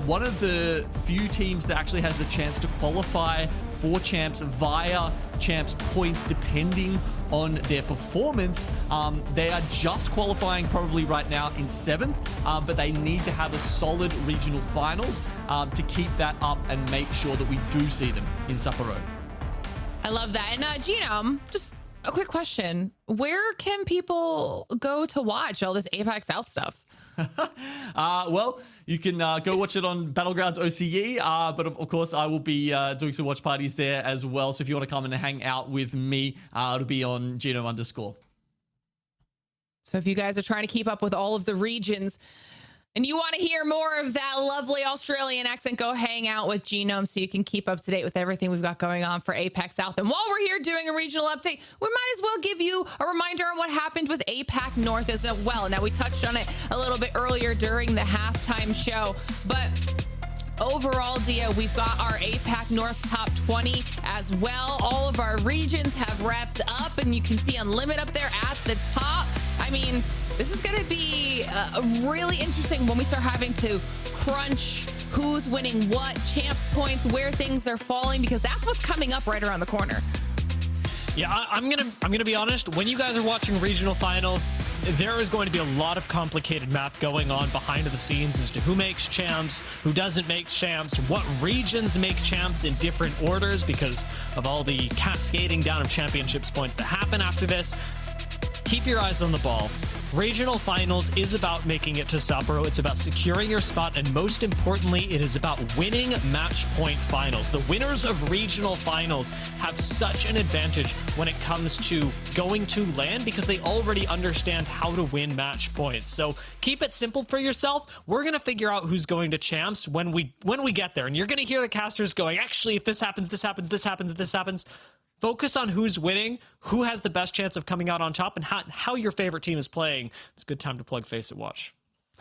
one of the few teams that actually has the chance to qualify for champs via champs points, depending on their performance. They are just qualifying probably right now in 7th, but they need to have a solid regional finals to keep that up and make sure that we do see them in Sapporo. I love that. And Genome, just a quick question. Where can people go to watch all this APAC South stuff? Well, you can go watch it on Battlegrounds OCE, but of course I will be doing some watch parties there as well. So if you want to come and hang out with me, it'll be on Genome_. So if you guys are trying to keep up with all of the regions and you want to hear more of that lovely Australian accent, go hang out with Genome so you can keep up to date with everything we've got going on for APAC South. And while we're here doing a regional update, we might as well give you a reminder on what happened with APAC North as well. Now, we touched on it a little bit earlier during the halftime show, but overall, Dia, we've got our APAC North top 20 as well. All of our regions have wrapped up, and you can see Unlimit up there at the top. I mean, this is going to be really interesting when we start having to crunch who's winning what, champs points, where things are falling, because that's what's coming up right around the corner. Yeah, I'm gonna be honest. When you guys are watching regional finals, there is going to be a lot of complicated math going on behind the scenes as to who makes champs, who doesn't make champs, what regions make champs in different orders because of all the cascading down of championships points that happen after this. Keep your eyes on the ball. Regional finals is about making it to Sapporo. It's about securing your spot, and most importantly, it is about winning match point finals. The winners of regional finals have such an advantage when it comes to going to LAN because they already understand how to win match points. So keep it simple for yourself. We're going to figure out who's going to champs when we get there, and you're going to hear the casters going, actually, if this happens, this happens, this happens, this happens. Focus on who's winning, who has the best chance of coming out on top, and how your favorite team is playing. It's a good time to plug Face It Watch.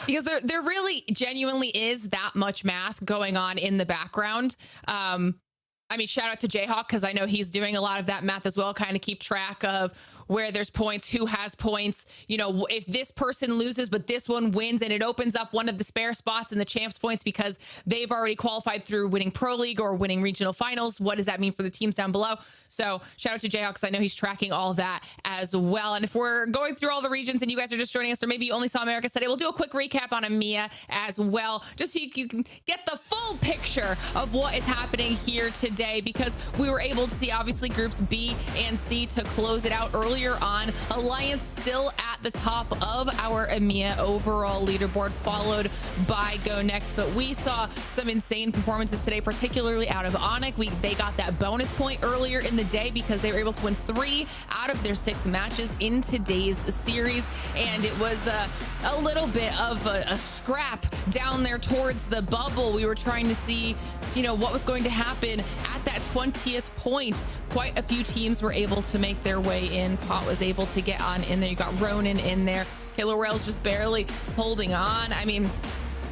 Because there really genuinely is that much math going on in the background. I mean, shout out to Jayhawk, because I know he's doing a lot of that math as well, kind of keep track of where there's points, who has points, you know, if this person loses, but this one wins, and it opens up one of the spare spots in the champs points because they've already qualified through winning Pro League or winning regional finals. What does that mean for the teams down below? So shout out to Jayhawk, because I know he's tracking all that as well. And if we're going through all the regions and you guys are just joining us, or maybe you only saw America today, we'll do a quick recap on EMEA as well, just so you can get the full picture of what is happening here today, because we were able to see obviously groups B and C to close it out earlier on. Alliance still at the top of our EMEA overall leaderboard, followed by Go Next. But we saw some insane performances today, particularly out of Onyx. They got that bonus point earlier in the day because they were able to win 3 out of their 6 matches in today's series. And it was a little bit of a scrap down there towards the bubble. We were trying to see, you know, what was going to happen at that 20th point. Quite a few teams were able to make their way in. Pot was able to get on in there. You got Ronin in there. Killer Rail's just barely holding on. I mean,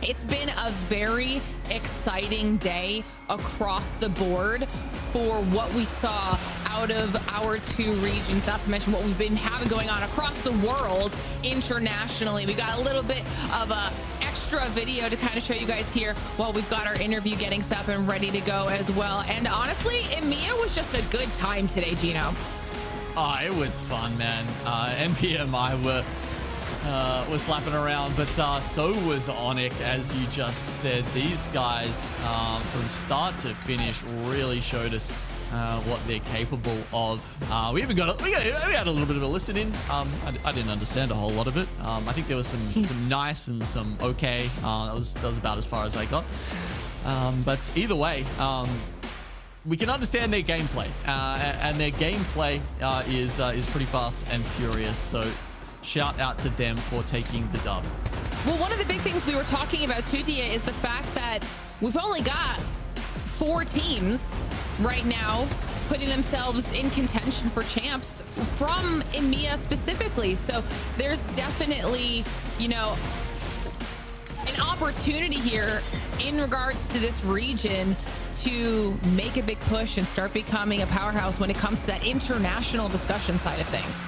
it's been a very exciting day across the board for what we saw out of our 2 regions, not to mention what we've been having going on across the world internationally. We got a little bit of a extra video to kind of show you guys here while we've got our interview getting set up and ready to go as well. And honestly, EMEA was just a good time today, Gino. Oh, it was fun, man. NPMI were slapping around, but so was Onyx, as you just said. These guys, from start to finish, really showed us what they're capable of. We even we had a little bit of a listen in. I didn't understand a whole lot of it. I think there was some nice and some okay. That was about as far as I got. But either way, we can understand their gameplay, and their gameplay is pretty fast and furious. So shout out to them for taking the dub. Well, one of the big things we were talking about too, Dia, is the fact that we've only got 4 teams right now putting themselves in contention for champs from EMEA specifically. So there's definitely, you know, an opportunity here in regards to this region to make a big push and start becoming a powerhouse when it comes to that international discussion side of things.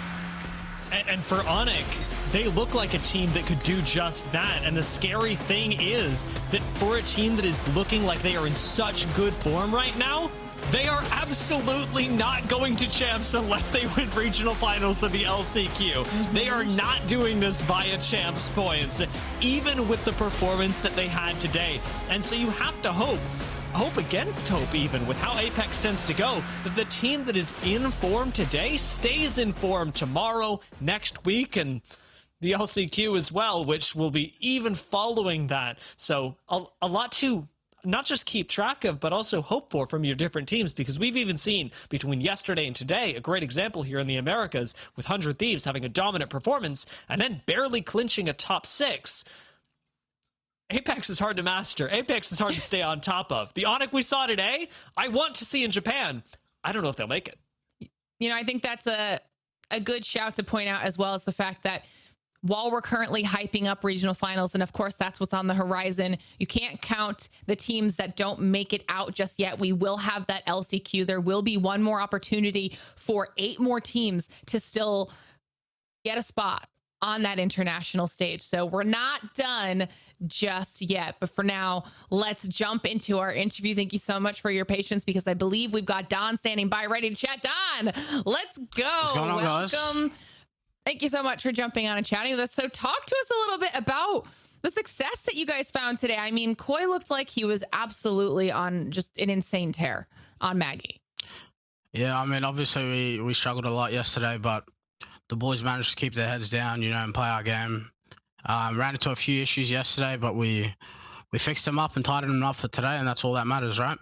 And for Onyx, they look like a team that could do just that. And the scary thing is that for a team that is looking like they are in such good form right now, they are absolutely not going to champs unless they win regional finals of the LCQ. They are not doing this via champs points, even with the performance that they had today. And so you have to hope against hope, even with how Apex tends to go, that the team that is in form today stays in form tomorrow, next week, and the LCQ as well, which will be even following that. So a lot to not just keep track of, but also hope for from your different teams, because we've even seen between yesterday and today a great example here in the Americas with 100 Thieves having a dominant performance and then barely clinching a top 6. Apex is hard to master. Apex is hard to stay on top of. The Onyx we saw today, I want to see in Japan. I don't know if they'll make it. You know, I think that's a good shout to point out, as well as the fact that while we're currently hyping up regional finals, and of course that's what's on the horizon, you can't count the teams that don't make it out just yet. We will have that LCQ. There will be one more opportunity for 8 more teams to still get a spot on that international stage. So we're not done just yet. But for now, let's jump into our interview. Thank you so much for your patience, because I believe we've got Don standing by ready to chat. Don, let's go. What's going on, guys? Welcome. Thank you so much for jumping on and chatting with us. So talk to us a little bit about the success that you guys found today. I mean, Koi looked like he was absolutely on just an insane tear on Maggie. Yeah, I mean, obviously we struggled a lot yesterday, but the boys managed to keep their heads down, you know, and play our game. Ran into a few issues yesterday, but we fixed them up and tightened them up for today, and that's all that matters, right?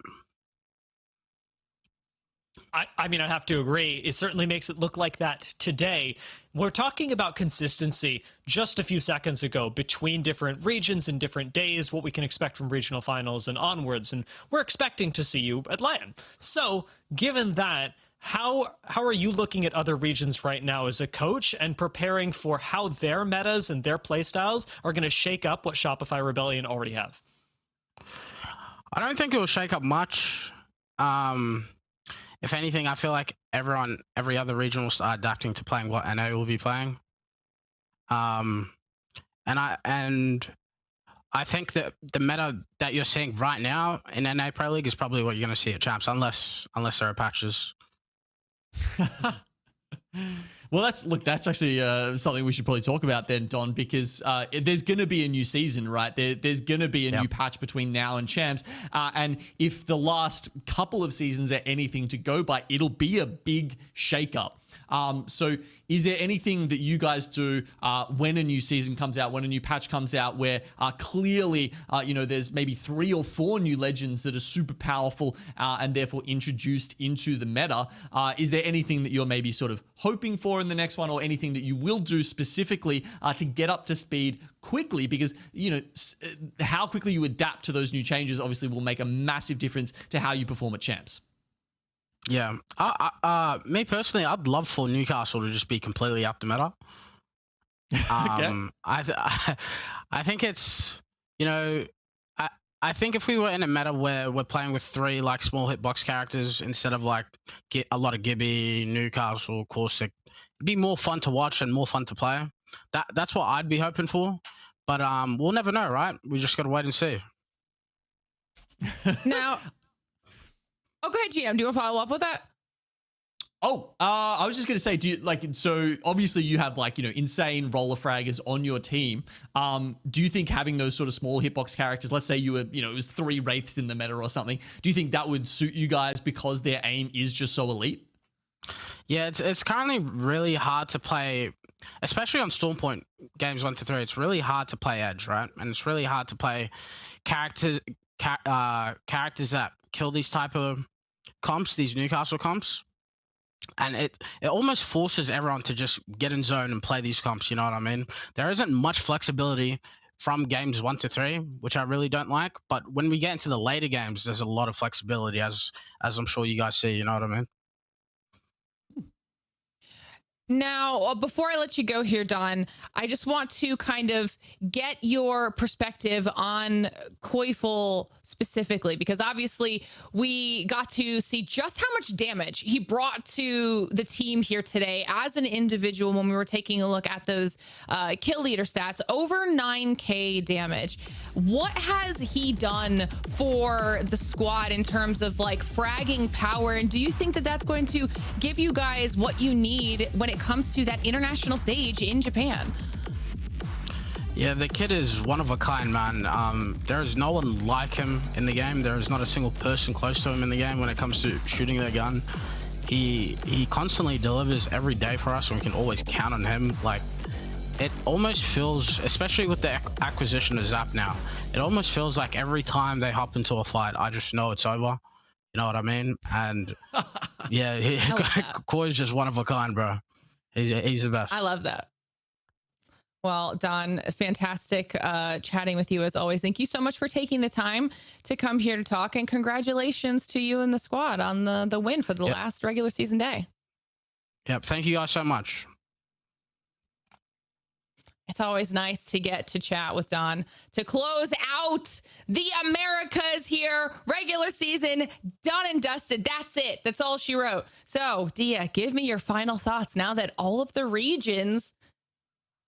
I mean, I'd have to agree. It certainly makes it look like that today. We're talking about consistency just a few seconds ago between different regions and different days, what we can expect from regional finals and onwards, and we're expecting to see you at LAN. So, given that, how are you looking at other regions right now as a coach and preparing for how their metas and their playstyles are going to shake up what Shopify Rebellion already have? I don't think it will shake up much. If anything, I feel like every other region will start adapting to playing what NA will be playing. And I think that the meta that you're seeing right now in NA Pro League is probably what you're going to see at Champs, unless there are patches. Well, that's actually something we should probably talk about then, Don, because there's going to be a new season, right? There's going to be a new patch between now and Champs. And if the last couple of seasons are anything to go by, it'll be a big shakeup. So is there anything that you guys do when a new season comes out, when a new patch comes out, where clearly, there's maybe 3 or 4 new legends that are super powerful and therefore introduced into the meta? Is there anything that you're maybe sort of hoping for in the next one, or anything that you will do specifically to get up to speed quickly? Because, how quickly you adapt to those new changes obviously will make a massive difference to how you perform at Champs. Yeah. Me personally, I'd love for Newcastle to just be completely up the meta. Okay. I think it's, I think if we were in a meta where we're playing with 3 like small hitbox characters instead of like a lot of Gibby, Newcastle, Caustic, it'd be more fun to watch and more fun to play. That's what I'd be hoping for. But we'll never know, right? We just got to wait and see. Now, go ahead, GM. Do you want to follow up with that? Oh, I was just going to say, so obviously you have insane roller fraggers on your team. Do you think having those sort of small hitbox characters, let's say you were, it was 3 Wraiths in the meta or something, do you think that would suit you guys because their aim is just so elite? Yeah, it's currently really hard to play, especially on Stormpoint games 1 to 3. It's really hard to play Edge, right? And it's really hard to play characters that kill these type of comps, these Newcastle comps. And it almost forces everyone to just get in zone and play these comps, you know what I mean? There isn't much flexibility from games 1 to 3, which I really don't like. But when we get into the later games, there's a lot of flexibility, as I'm sure you guys see, you know what I mean? Now, before I let you go here, Don, I just want to kind of get your perspective on Koifel specifically, because obviously we got to see just how much damage he brought to the team here today as an individual when we were taking a look at those kill leader stats, over 9K damage. What has he done for the squad in terms of like fragging power? And do you think that that's going to give you guys what you need when it comes to that international stage in Japan? Yeah, the kid is one of a kind, man. There is no one like him in the game. There is not a single person close to him in the game when it comes to shooting their gun. He constantly delivers every day for us, and we can always count on him. Like, it almost feels, especially with the acquisition of Zap now, it almost feels like every time they hop into a fight, I just know it's over. You know what I mean? And yeah, Koi's just one of a kind, bro. He's the best. I love that. Well, Don, fantastic chatting with you as always. Thank you so much for taking the time to come here to talk, and congratulations to you and the squad on the win for the last regular season day. Yep. Thank you guys so much. It's always nice to get to chat with Don to close out the Americas here. Regular season done and dusted. That's it. That's all she wrote. So, Dia, give me your final thoughts now that all of the regions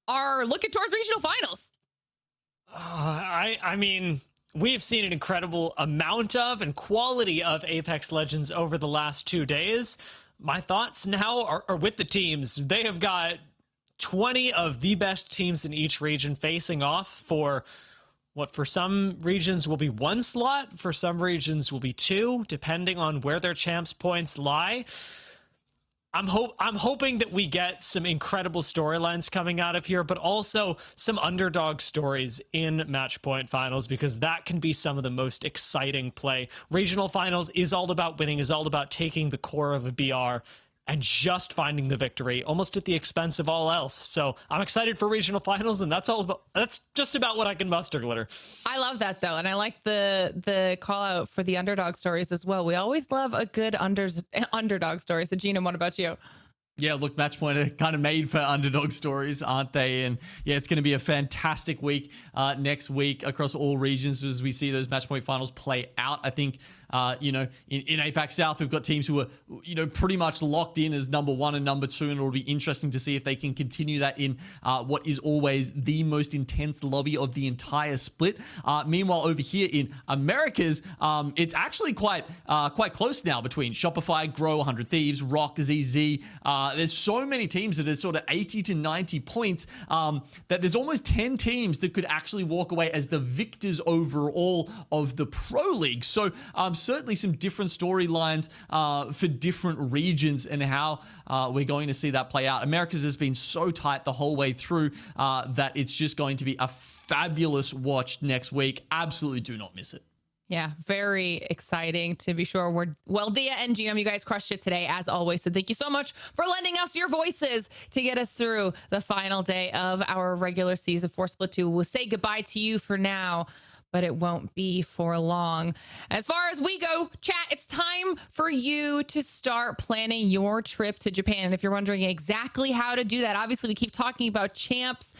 are looking towards regional finals. I mean, we've seen an incredible amount of and quality of Apex Legends over the last 2 days. My thoughts now are with the teams. They have got 20 of the best teams in each region facing off for what for some regions will be 1 slot, for some regions will be 2, depending on where their champs points lie. I'm hoping that we get some incredible storylines coming out of here, but also some underdog stories in match point finals, because that can be some of the most exciting play. Regional finals is all about winning, is all about taking the core of a BR and just finding the victory, almost at the expense of all else. So I'm excited for regional finals, and that's just about what I can muster, Glitter. I love that though, and I like the call out for the underdog stories as well. We always love a good underdog story. So Gina, what about you? Yeah, look, Matchpoint are kind of made for underdog stories, aren't they? And yeah, it's going to be a fantastic week next week across all regions as we see those Matchpoint finals play out. I think, in APAC South, we've got teams who are, pretty much locked in as number 1 and number 2, and it'll be interesting to see if they can continue that in what is always the most intense lobby of the entire split. Meanwhile, over here in Americas, it's actually quite close now between Shopify, Grow, 100 Thieves, Rock, ZZ. There's so many teams that are sort of 80 to 90 points that there's almost 10 teams that could actually walk away as the victors overall of the Pro League. So certainly some different storylines for different regions and how we're going to see that play out. Americas has been so tight the whole way through that it's just going to be a fabulous watch next week. Absolutely do not miss it. Yeah, very exciting to be sure. Well, Dia and Genome, you guys crushed it today as always. So thank you so much for lending us your voices to get us through the final day of our regular season for Split 2. We'll say goodbye to you for now, but it won't be for long. As far as we go, chat, it's time for you to start planning your trip to Japan. And if you're wondering exactly how to do that, obviously we keep talking about champs.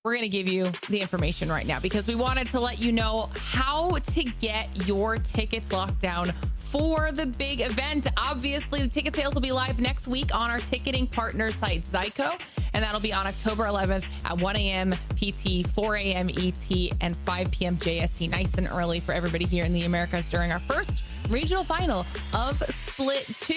We're going to give you the information right now because we wanted to let you know how to get your tickets locked down for the big event. Obviously, the ticket sales will be live next week on our ticketing partner site, Zyco, and that'll be on October 11th at 1 a.m. PT, 4 a.m. ET, and 5 p.m. JST. Nice and early for everybody here in the Americas during our first regional final of Split 2.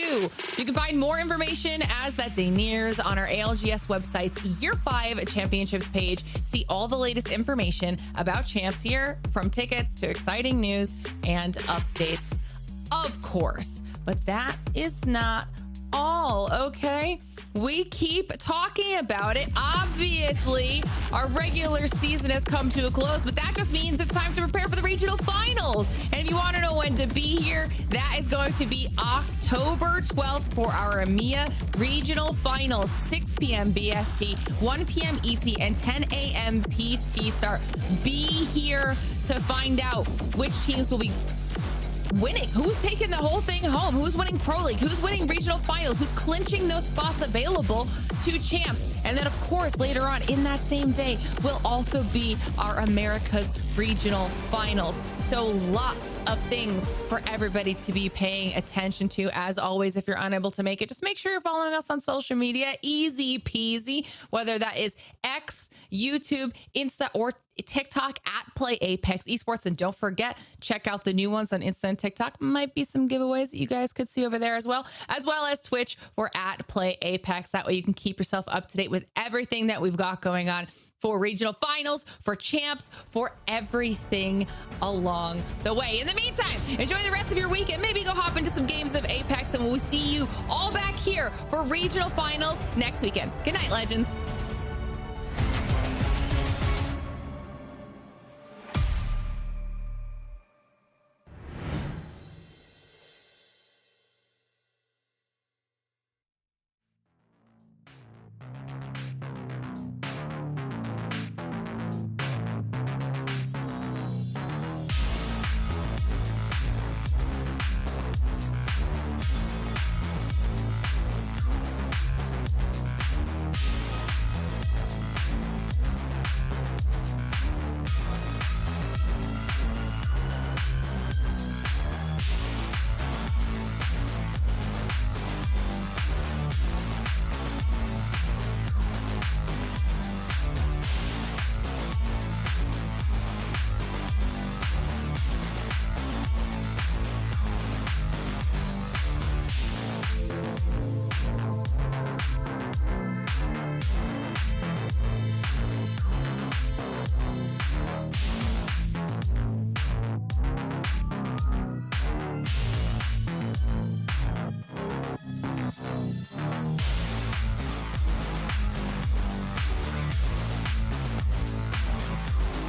You can find more information as that day nears on our ALGS website's Year 5 Championships page. See all the latest information about champs here, from tickets to exciting news and updates, of course. But that is not all, okay? We keep talking about it. Obviously, our regular season has come to a close, but that just means it's time to prepare for the regional finals. And if you want to know when to be here, that is going to be October 12th for our EMEA regional finals, 6 p.m. BST, 1 p.m. ET, and 10 a.m. PT start. Be here to find out which teams will be winning? Who's taking the whole thing home? Who's winning Pro League? Who's winning regional finals? Who's clinching those spots available to champs? And then, of course, later on in that same day will also be our America's regional finals. So lots of things for everybody to be paying attention to. As always, if you're unable to make it, just make sure you're following us on social media. Easy peasy, whether that is X, YouTube, Insta, or TikTok at Play Apex Esports. And don't forget, check out the new ones on Insta and TikTok. Might be some giveaways that you guys could see over there as well as Twitch for at Play Apex. That way you can keep yourself up to date with everything that we've got going on for regional finals, for champs, for everything along the way. In the meantime, enjoy the rest of your week and maybe go hop into some games of Apex, and we'll see you all back here for regional finals next weekend. Good night, Legends.